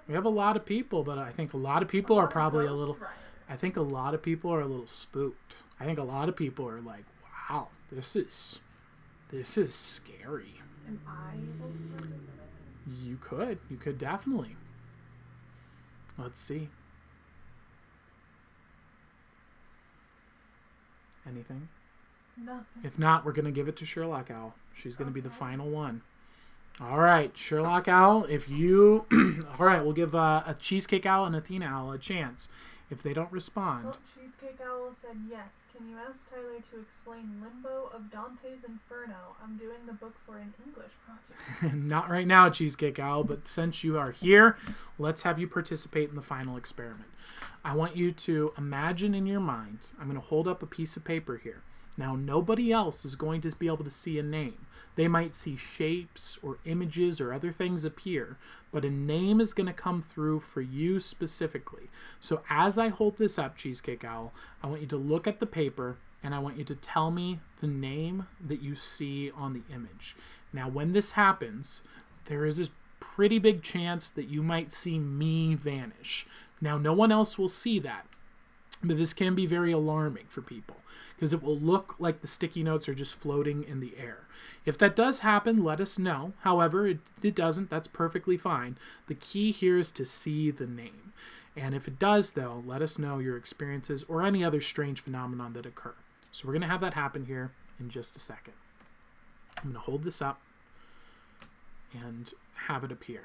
Speaker 4: We have a lot of people, but I think a lot of people are probably a little... I think a lot of people are a little spooked. I think a lot of people are like, wow, this is scary.
Speaker 2: Am I able to participate?
Speaker 4: You could definitely. Let's see. Anything?
Speaker 2: Nothing.
Speaker 4: If not, we're going to give it to Sherlock Owl. She's going to be the final one. All right, Sherlock Owl, if you... All right, we'll give a Cheesecake Owl and Athena Owl a chance. If they don't respond...
Speaker 2: Well, Cheesecake Owl said, yes. Can you ask Tyler to explain Limbo of Dante's Inferno? I'm doing the book for an English project.
Speaker 4: Not right now, Cheesecake Owl, but since you are here, let's have you participate in the final experiment. I want you to imagine in your mind, I'm going to hold up a piece of paper here. Now, nobody else is going to be able to see a name. They might see shapes or images or other things appear, but a name is going to come through for you specifically. So as I hold this up, Cheesecake Owl, I want you to look at the paper and I want you to tell me the name that you see on the image. Now, when this happens, there is a pretty big chance that you might see me vanish. Now, no one else will see that. But this can be very alarming for people because it will look like the sticky notes are just floating in the air. If that does happen, let us know. However, it doesn't. That's perfectly fine. The key here is to see the name. And if it does, though, let us know your experiences or any other strange phenomenon that occur. So we're going to have that happen here in just a second. I'm going to hold this up and have it appear.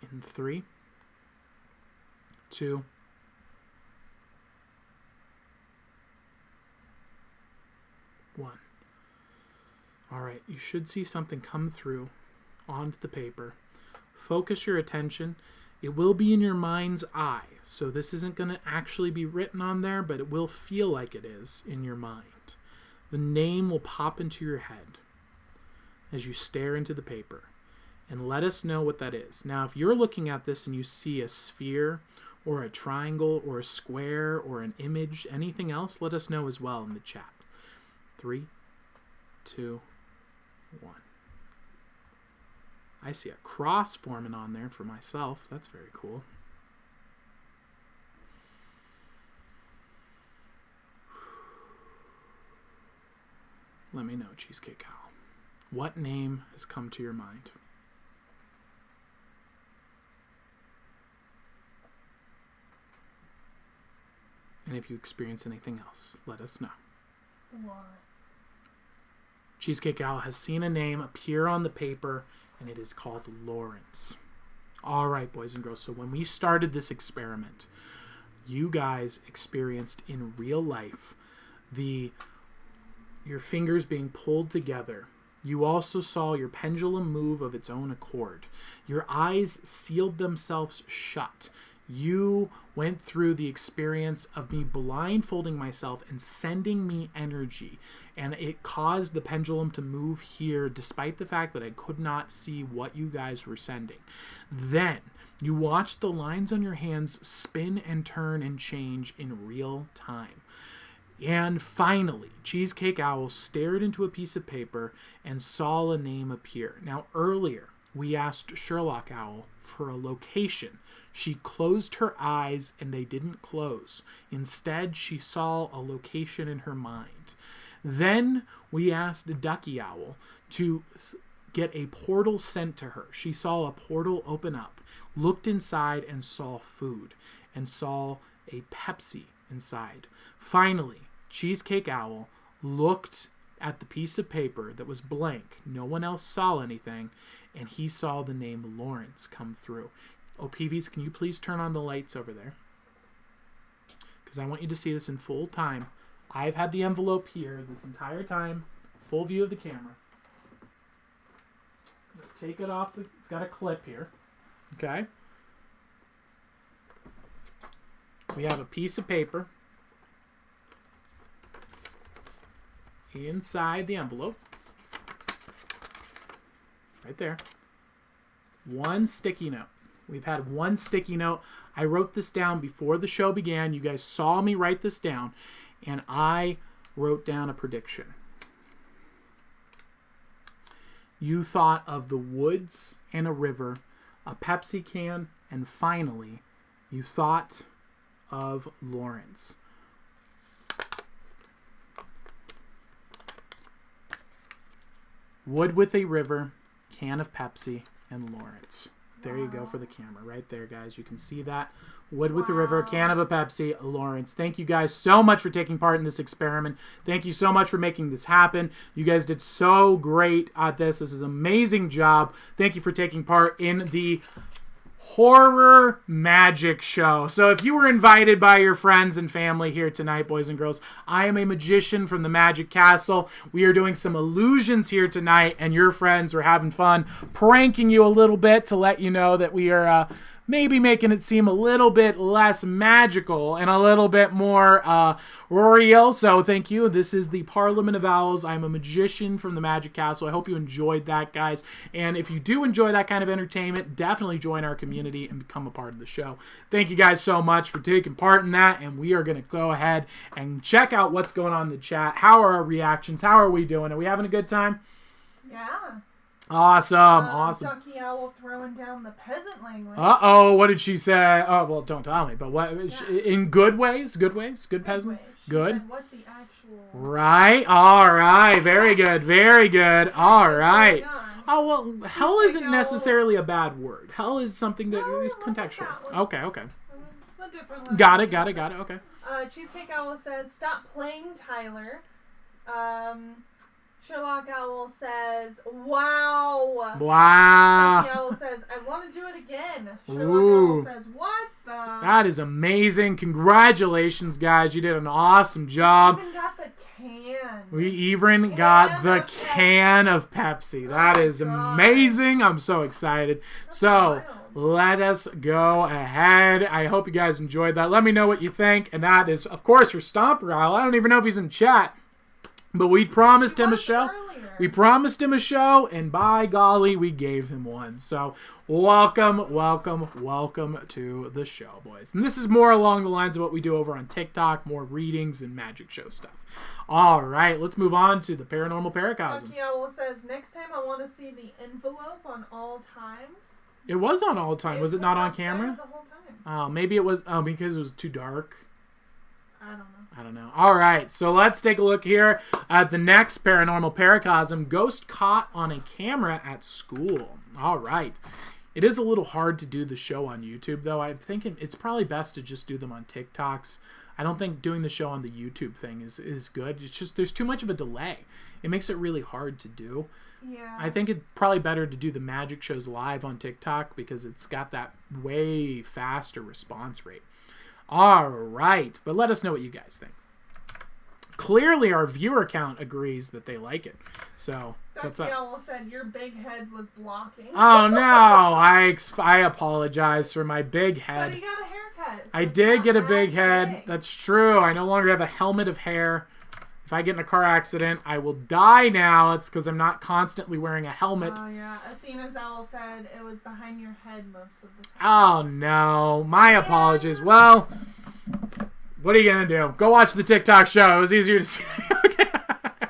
Speaker 4: In 3, 2, 1. All right, you should see something come through onto the paper. Focus your attention. It will be in your mind's eye, so this isn't going to actually be written on there, but it will feel like it is in your mind. The name will pop into your head as you stare into the paper, and let us know what that is. Now, if you're looking at this and you see a sphere or a triangle or a square or an image, anything else, let us know as well in the chat. 3, 2, 1. I see a cross forming on there for myself. That's very cool. Let me know, Cheesecake Owl. What name has come to your mind? And if you experience anything else, let us know.
Speaker 2: What?
Speaker 4: Cheesecake Owl has seen a name appear on the paper, and it is called Lawrence. All right, boys and girls, so when we started this experiment, you guys experienced in real life your fingers being pulled together. You also saw your pendulum move of its own accord. Your eyes sealed themselves shut. You went through the experience of me blindfolding myself and sending me energy. And it caused the pendulum to move here despite the fact that I could not see what you guys were sending. Then you watched the lines on your hands spin and turn and change in real time. And finally, Cheesecake Owl stared into a piece of paper and saw a name appear. Now, earlier, we asked Sherlock Owl for a location. She closed her eyes and they didn't close. Instead, she saw a location in her mind. Then we asked Ducky Owl to get a portal sent to her. She saw a portal open up, looked inside and saw food, and saw a Pepsi inside. Finally, Cheesecake Owl looked at the piece of paper that was blank. No one else saw anything, and he saw the name Lawrence come through. Oh, PBs, can you please turn on the lights over there? Because I want you to see this in full time. I've had the envelope here this entire time, full view of the camera. Take it off. It's got a clip here. Okay. We have a piece of paper inside the envelope. Right there. One sticky note. We've had one sticky note. I wrote this down before the show began. You guys saw me write this down, and I wrote down a prediction. You thought of the woods and a river, a Pepsi can, and finally, you thought of Lawrence. Wood with a river, can of Pepsi, and Lawrence. There you go for the camera. Right there, guys. You can see that. Wood with a river, can of a Pepsi, Lawrence. Thank you guys so much for taking part in this experiment. Thank you so much for making this happen. You guys did so great at this. This is an amazing job. Thank you for taking part in the horror magic show. So if you were invited by your friends and family here tonight, boys and girls, I am a magician from the Magic Castle. We are doing some illusions here tonight, and your friends are having fun pranking you a little bit to let you know that we are maybe making it seem a little bit less magical and a little bit more real. So thank you. This is the Parliament of Owls. I'm a magician from the Magic Castle. I hope you enjoyed that, guys. And if you do enjoy that kind of entertainment, definitely join our community and become a part of the show. Thank you guys so much for taking part in that. And we are going to go ahead and check out what's going on in the chat. How are our reactions? How are we doing? Are we having a good time?
Speaker 2: Yeah.
Speaker 4: Awesome.
Speaker 2: Ducky Owl throwing down the peasant language.
Speaker 4: Uh-oh, what did she say? Oh, well, don't tell me. But what?
Speaker 2: Yeah.
Speaker 4: In good ways? Good ways? Good peasant?
Speaker 2: She
Speaker 4: Good?
Speaker 2: said, what the actual...
Speaker 4: Right. All right. Very good. Very good. All right. Oh, well, hell isn't necessarily a bad word. Hell is something that is contextual. Okay.
Speaker 2: It was a different one.
Speaker 4: Got it. Okay.
Speaker 2: Cheesecake Owl says, stop playing, Tyler. Sherlock Owl says, wow.
Speaker 4: Wow.
Speaker 2: Ducky Owl says, I want to do it again. Sherlock
Speaker 4: Ooh.
Speaker 2: Owl says, what the?
Speaker 4: That is amazing. Congratulations, guys. You did an awesome job.
Speaker 2: We even got the can.
Speaker 4: We even got the can of Pepsi. That is amazing. I'm so excited. So let us go ahead. I hope you guys enjoyed that. Let me know what you think. And that is, of course, for Stomper Owl. I don't even know if he's in chat. But we promised him a show. We promised him a show, and by golly, we gave him one. So welcome to the show, boys. And this is more along the lines of what we do over on TikTok, more readings and magic show stuff. All right, let's move on to the Paranormal Paracosm.
Speaker 2: Ducky Owl says, next time I want to see the envelope on all times.
Speaker 4: It was on all time. Was it not on camera?
Speaker 2: The whole time.
Speaker 4: Oh, maybe it was. Oh, because it was too dark.
Speaker 2: I don't know.
Speaker 4: All right, so let's take a look here at the next Paranormal Paracosm, Ghost Caught on a Camera at School. All right. It is a little hard to do the show on YouTube, though. I'm thinking it's probably best to just do them on TikToks. I don't think doing the show on the YouTube thing is good. It's just there's too much of a delay. It makes it really hard to do.
Speaker 2: Yeah.
Speaker 4: I think it's probably better to do the magic shows live on TikTok because it's got that way faster response rate. All right, but let us know what you guys think. Clearly, our viewer count agrees that they like it. So, what's up?
Speaker 2: Ducky Owl said your big head was blocking.
Speaker 4: Oh, no. I apologize for my big head.
Speaker 2: But you got a haircut. So
Speaker 4: I did get a big head. That's true. I no longer have a helmet of hair. If I get in a car accident, I will die now. It's because I'm not constantly wearing a helmet.
Speaker 2: Oh, yeah. Athena's Owl said it was behind your head most of the time.
Speaker 4: Oh, no. My apologies. Well, what are you going to do? Go watch the TikTok show. It was easier to see. Okay.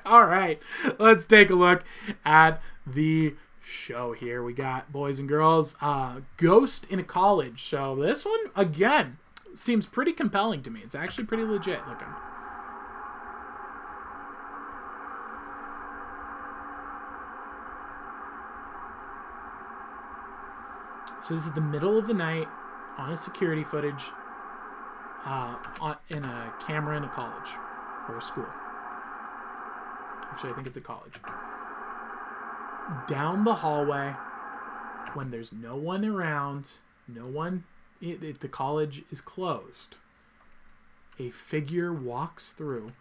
Speaker 4: All right. Let's take a look at the show here. We got, boys and girls, Ghost in a College. So this one, again, seems pretty compelling to me. It's actually pretty legit looking. So this is the middle of the night on a security footage in a camera in a college or a school. Actually, I think it's a college. Down the hallway, when there's no one around, the college is closed. A figure walks through,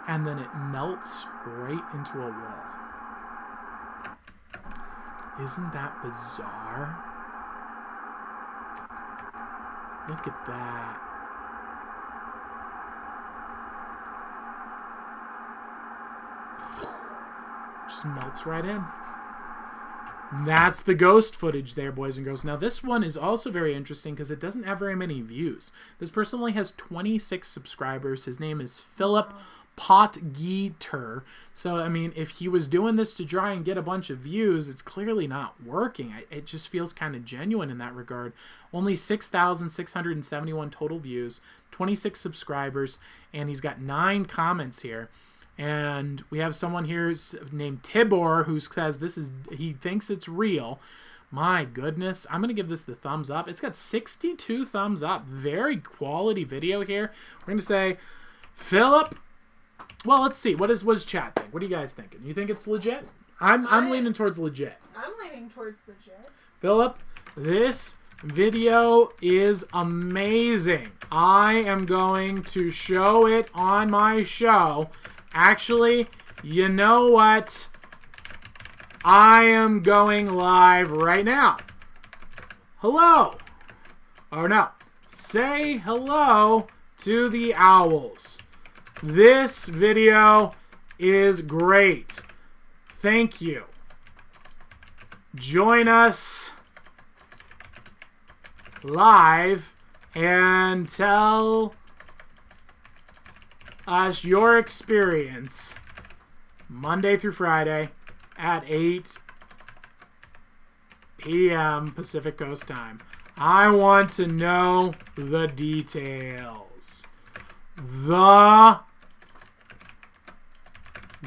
Speaker 4: and then it melts right into a wall. Isn't that bizarre? Look at that. Just melts right in. That's the ghost footage there, boys and girls. Now, this one is also very interesting because it doesn't have very many views. This person only has 26 subscribers. His name is Philip Potgieter. So, I mean, if he was doing this to try and get a bunch of views, it's clearly not working. It just feels kind of genuine in that regard. Only 6,671 total views, 26 subscribers, and he's got 9 comments here. And we have someone here named Tibor who says he thinks it's real. My goodness. I'm going to give this the thumbs up. It's got 62 thumbs up. Very quality video here. We're going to say, Philip. Well, let's see. What does chat think? What are you guys thinking? You think it's legit? I'm leaning towards legit.
Speaker 2: I'm leaning towards legit.
Speaker 4: Philip, this video is amazing. I am going to show it on my show. Actually, you know what? I am going live right now. Hello. Oh, no. Say hello to the owls. This video is great. Thank you. Join us live and tell us your experience Monday through Friday at 8 p.m. Pacific Coast time. I want to know the details. The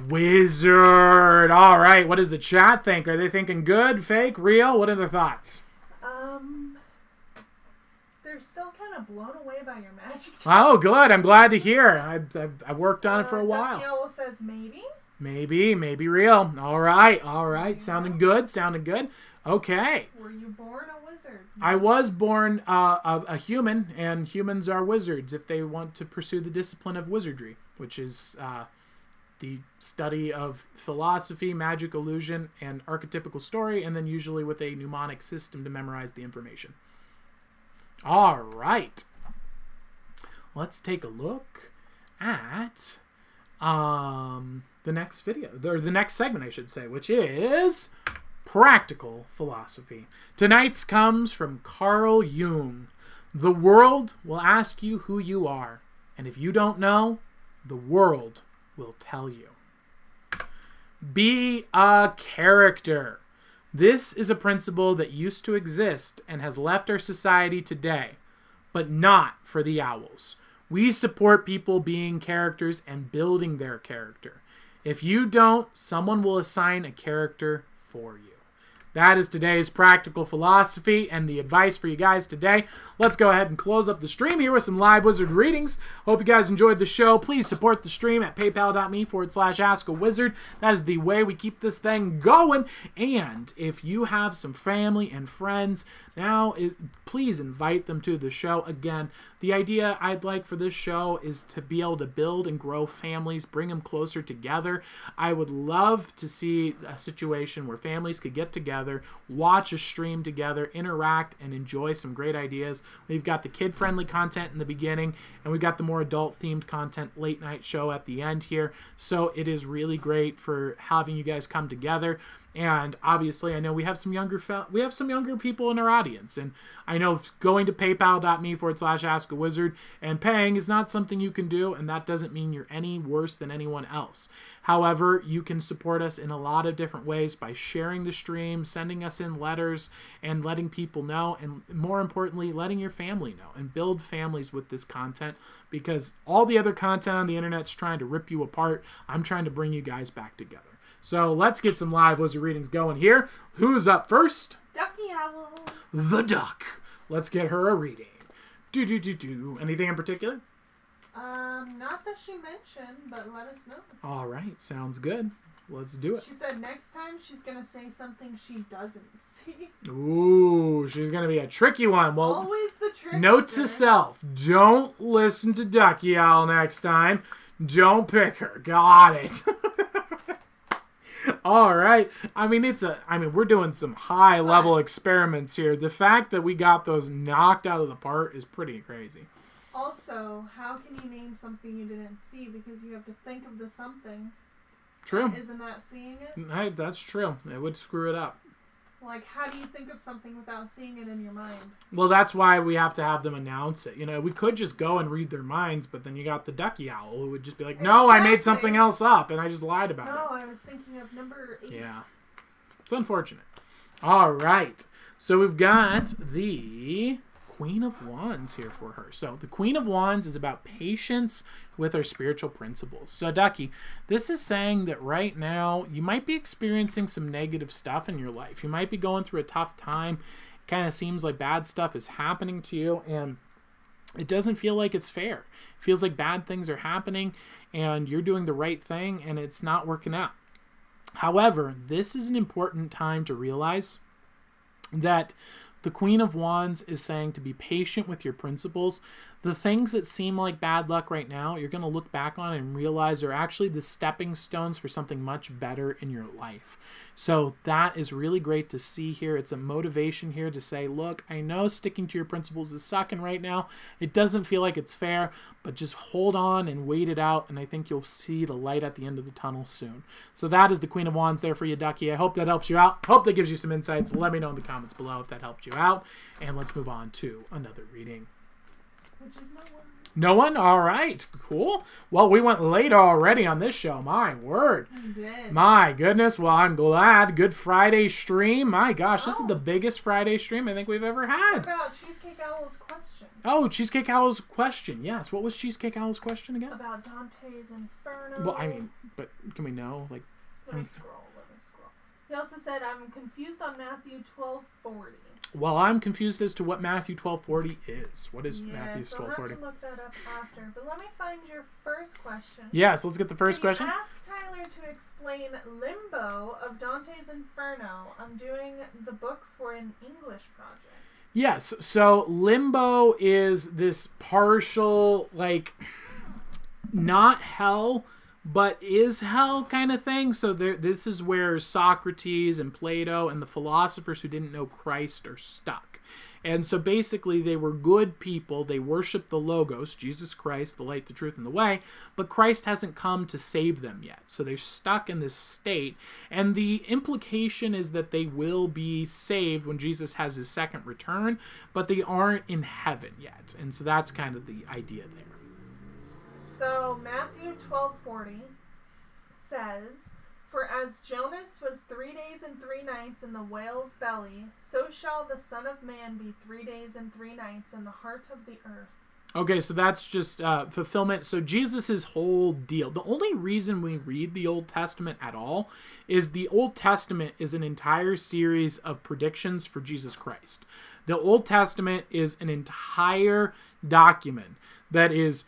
Speaker 4: Wizard. All right, what does the chat think? Are they thinking good, fake, real? What are their thoughts?
Speaker 2: They're still kind of blown away by your magic.
Speaker 4: Oh, good. I'm glad to hear. I worked on it for a while.
Speaker 2: Danielle says maybe.
Speaker 4: Maybe real. All right. Sounding good. Okay.
Speaker 2: Were you born a wizard?
Speaker 4: I was born a human, and humans are wizards if they want to pursue the discipline of wizardry, which is the study of philosophy, magic, illusion, and archetypical story, and then usually with a mnemonic system to memorize the information. All right. Let's take a look at the next video, or the next segment, I should say, which is practical philosophy. Tonight's comes from Carl Jung. The world will ask you who you are, and if you don't know, the world will tell you. Be a character. This is a principle that used to exist and has left our society today, but not for the owls. We support people being characters and building their character. If you don't, someone will assign a character for you. That is today's practical philosophy and the advice for you guys today. Let's go ahead and close up the stream here with some live wizard readings. Hope you guys enjoyed the show. Please support the stream at paypal.me/askawizard. That is the way we keep this thing going. And if you have some family and friends, please invite them to the show. Again, the idea I'd like for this show is to be able to build and grow families, bring them closer together. I would love to see a situation where families could get together, watch a stream together, interact, and enjoy some great ideas. We've got the kid-friendly content in the beginning, and we've got the more adult-themed content late night show at the end here. So it is really great for having you guys come together. And obviously, I know we have some younger people in our audience, and I know going to paypal.me/askawizard and paying is not something you can do, and that doesn't mean you're any worse than anyone else. However, you can support us in a lot of different ways by sharing the stream, sending us in letters, and letting people know, and more importantly, letting your family know, and build families with this content, because all the other content on the internet is trying to rip you apart. I'm trying to bring you guys back together. So let's get some live wizard readings going here. Who's up first?
Speaker 2: Ducky Owl.
Speaker 4: The duck. Let's get her a reading. Anything in particular?
Speaker 2: Not that she mentioned, but let us know.
Speaker 4: All right, sounds good. Let's do it.
Speaker 2: She said next time she's gonna say something she doesn't see.
Speaker 4: Ooh, she's gonna be a tricky one. Well,
Speaker 2: always the trickster.
Speaker 4: Note to self: don't listen to Ducky Owl next time. Don't pick her. Got it. All right. We're doing some high level experiments here. The fact that we got those knocked out of the park is pretty crazy.
Speaker 2: Also, how can you name something you didn't see? Because you have to think of the something.
Speaker 4: True.
Speaker 2: Isn't that seeing it?
Speaker 4: Hey, that's true. It would screw it up.
Speaker 2: Like, how do you think of something without seeing it in your mind?
Speaker 4: Well, that's why we have to have them announce it. You know, we could just go and read their minds, but then you got the Ducky Owl who would just be like, no, I made something else up, and I just lied about it.
Speaker 2: No, I was thinking of number 8.
Speaker 4: Yeah. It's unfortunate. All right. So we've got the Queen of Wands here for her. So the Queen of Wands is about patience with our spiritual principles. So Ducky, this is saying that right now you might be experiencing some negative stuff in your life. You might be going through a tough time. It kind of seems like bad stuff is happening to you, and it doesn't feel like it's fair. It feels like bad things are happening and you're doing the right thing and it's not working out. However, this is an important time to realize that the Queen of Wands is saying to be patient with your principles. The things that seem like bad luck right now, you're going to look back on and realize are actually the stepping stones for something much better in your life. So that is really great to see here. It's a motivation here to say, look, I know sticking to your principles is sucking right now. It doesn't feel like it's fair, but just hold on and wait it out, and I think you'll see the light at the end of the tunnel soon. So that is the Queen of Wands there for you, Ducky. I hope that helps you out. Hope that gives you some insights. Let me know in the comments below if that helped you out. And let's move on to another reading.
Speaker 2: Which is no one.
Speaker 4: No one? All right. Cool. Well, we went late already on this show. My word.
Speaker 2: You did.
Speaker 4: My goodness. Well, I'm glad. Good Friday stream. My gosh, this is the biggest Friday stream I think we've ever had.
Speaker 2: What about Cheesecake Owl's question?
Speaker 4: Oh, Cheesecake Owl's question. Yes. What was Cheesecake Owl's question again?
Speaker 2: About Dante's Inferno.
Speaker 4: Well, I mean, but can we know? Like,
Speaker 2: Let me scroll. He also said, I'm confused on Matthew 12:40.
Speaker 4: well, I'm confused as to what Matthew 12:40 is. What is Matthew 12:40?
Speaker 2: I'll have to look that up after. But let me find your first question.
Speaker 4: Yes, let's get the first question.
Speaker 2: Ask Tyler to explain Limbo of Dante's Inferno. I'm doing the book for an English project.
Speaker 4: Yes, so Limbo is this partial, like, not hell, but is hell kind of thing. So this is where Socrates and Plato and the philosophers who didn't know Christ are stuck. And so basically they were good people. They worshiped the Logos, Jesus Christ, the light, the truth, and the way. But Christ hasn't come to save them yet. So they're stuck in this state. And the implication is that they will be saved when Jesus has his second return. But they aren't in heaven yet. And so that's kind of the idea there.
Speaker 2: So Matthew 12:40 says, For as Jonas was 3 days and 3 nights in the whale's belly, so shall the Son of Man be 3 days and 3 nights in the heart of the earth.
Speaker 4: Okay, so that's just fulfillment. So Jesus' whole deal, the only reason we read the Old Testament at all is the Old Testament is an entire series of predictions for Jesus Christ. The Old Testament is an entire document that is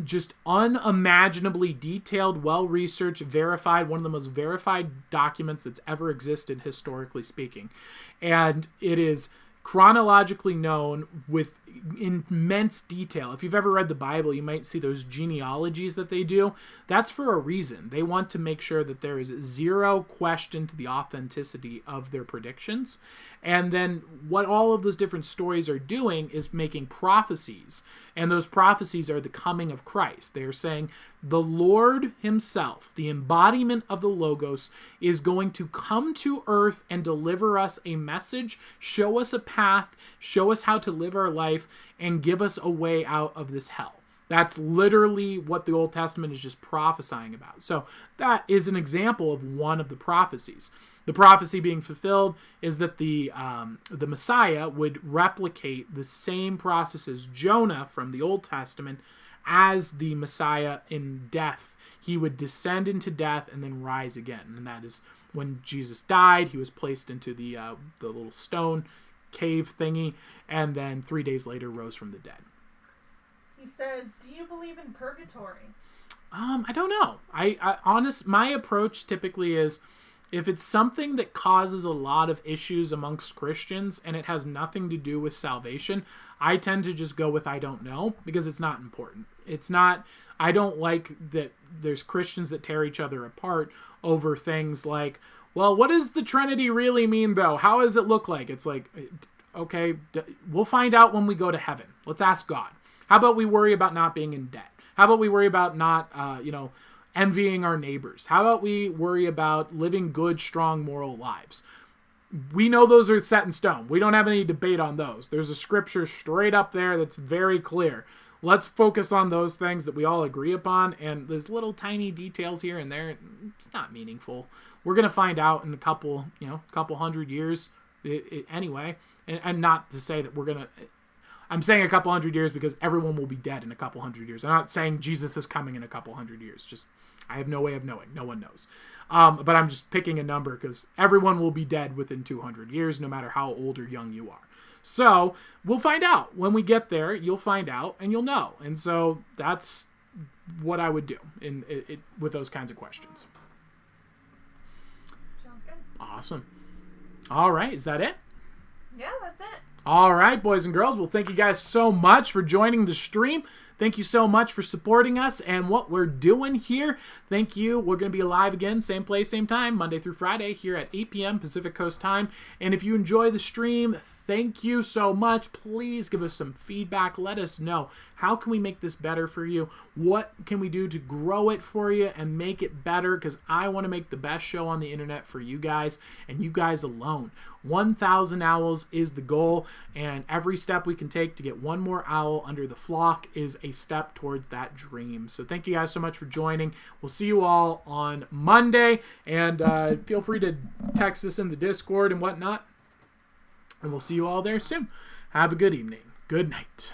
Speaker 4: just unimaginably detailed, well-researched, verified, one of the most verified documents that's ever existed, historically speaking. And it is chronologically known with immense detail. If you've ever read the Bible, you might see those genealogies that they do. That's for a reason. They want to make sure that there is zero question to the authenticity of their predictions. And then what all of those different stories are doing is making prophecies. And those prophecies are the coming of Christ. They are saying the Lord himself, the embodiment of the Logos, is going to come to earth and deliver us a message, show us a path, show us how to live our life, and give us a way out of this hell. That's literally what the Old Testament is just prophesying about. So that is an example of one of the prophecies. The prophecy being fulfilled is that the Messiah would replicate the same process as Jonah from the Old Testament as the Messiah in death. He would descend into death and then rise again. And that is when Jesus died, he was placed into the little stone cave thingy, and then 3 days later rose from the dead.
Speaker 2: He says, do you believe in purgatory?
Speaker 4: I don't know. My approach typically is, if it's something that causes a lot of issues amongst Christians and it has nothing to do with salvation, I tend to just go with I don't know, because it's not important. It's not, I don't like that there's Christians that tear each other apart over things like, well, what does the Trinity really mean though? How does it look like? It's like, okay, we'll find out when we go to heaven. Let's ask God. How about we worry about not being in debt? How about we worry about not, envying our neighbors? How about we worry about living good, strong, moral lives? We know those are set in stone. We don't have any debate on those. There's a scripture straight up there that's very clear. Let's focus on those things that we all agree upon, and there's little tiny details here and there. It's not meaningful. We're going to find out in a couple hundred years anyway, and not to say that we're going to... I'm saying a couple hundred years because everyone will be dead in a couple hundred years. I'm not saying Jesus is coming in a couple hundred years. Just, I have no way of knowing. No one knows. But I'm just picking a number because everyone will be dead within 200 years, no matter how old or young you are. So we'll find out. When we get there, you'll find out and you'll know. And so that's what I would do with those kinds of questions.
Speaker 2: Sounds good.
Speaker 4: Awesome. All right. Is that it?
Speaker 2: Yeah, that's it.
Speaker 4: All right, boys and girls. Well, thank you guys so much for joining the stream. Thank you so much for supporting us and what we're doing here. Thank you. We're going to be live again, same place, same time, Monday through Friday here at 8 p.m. Pacific Coast time. And if you enjoy the stream, thank you so much. Please give us some feedback. Let us know, how can we make this better for you? What can we do to grow it for you and make it better? Because I want to make the best show on the internet for you guys and you guys alone. 1,000 owls is the goal, and every step we can take to get one more owl under the flock is a step towards that dream. So thank you guys so much for joining. We'll see you all on Monday, and feel free to text us in the Discord and whatnot, and we'll see you all there soon. Have a good evening. Good night.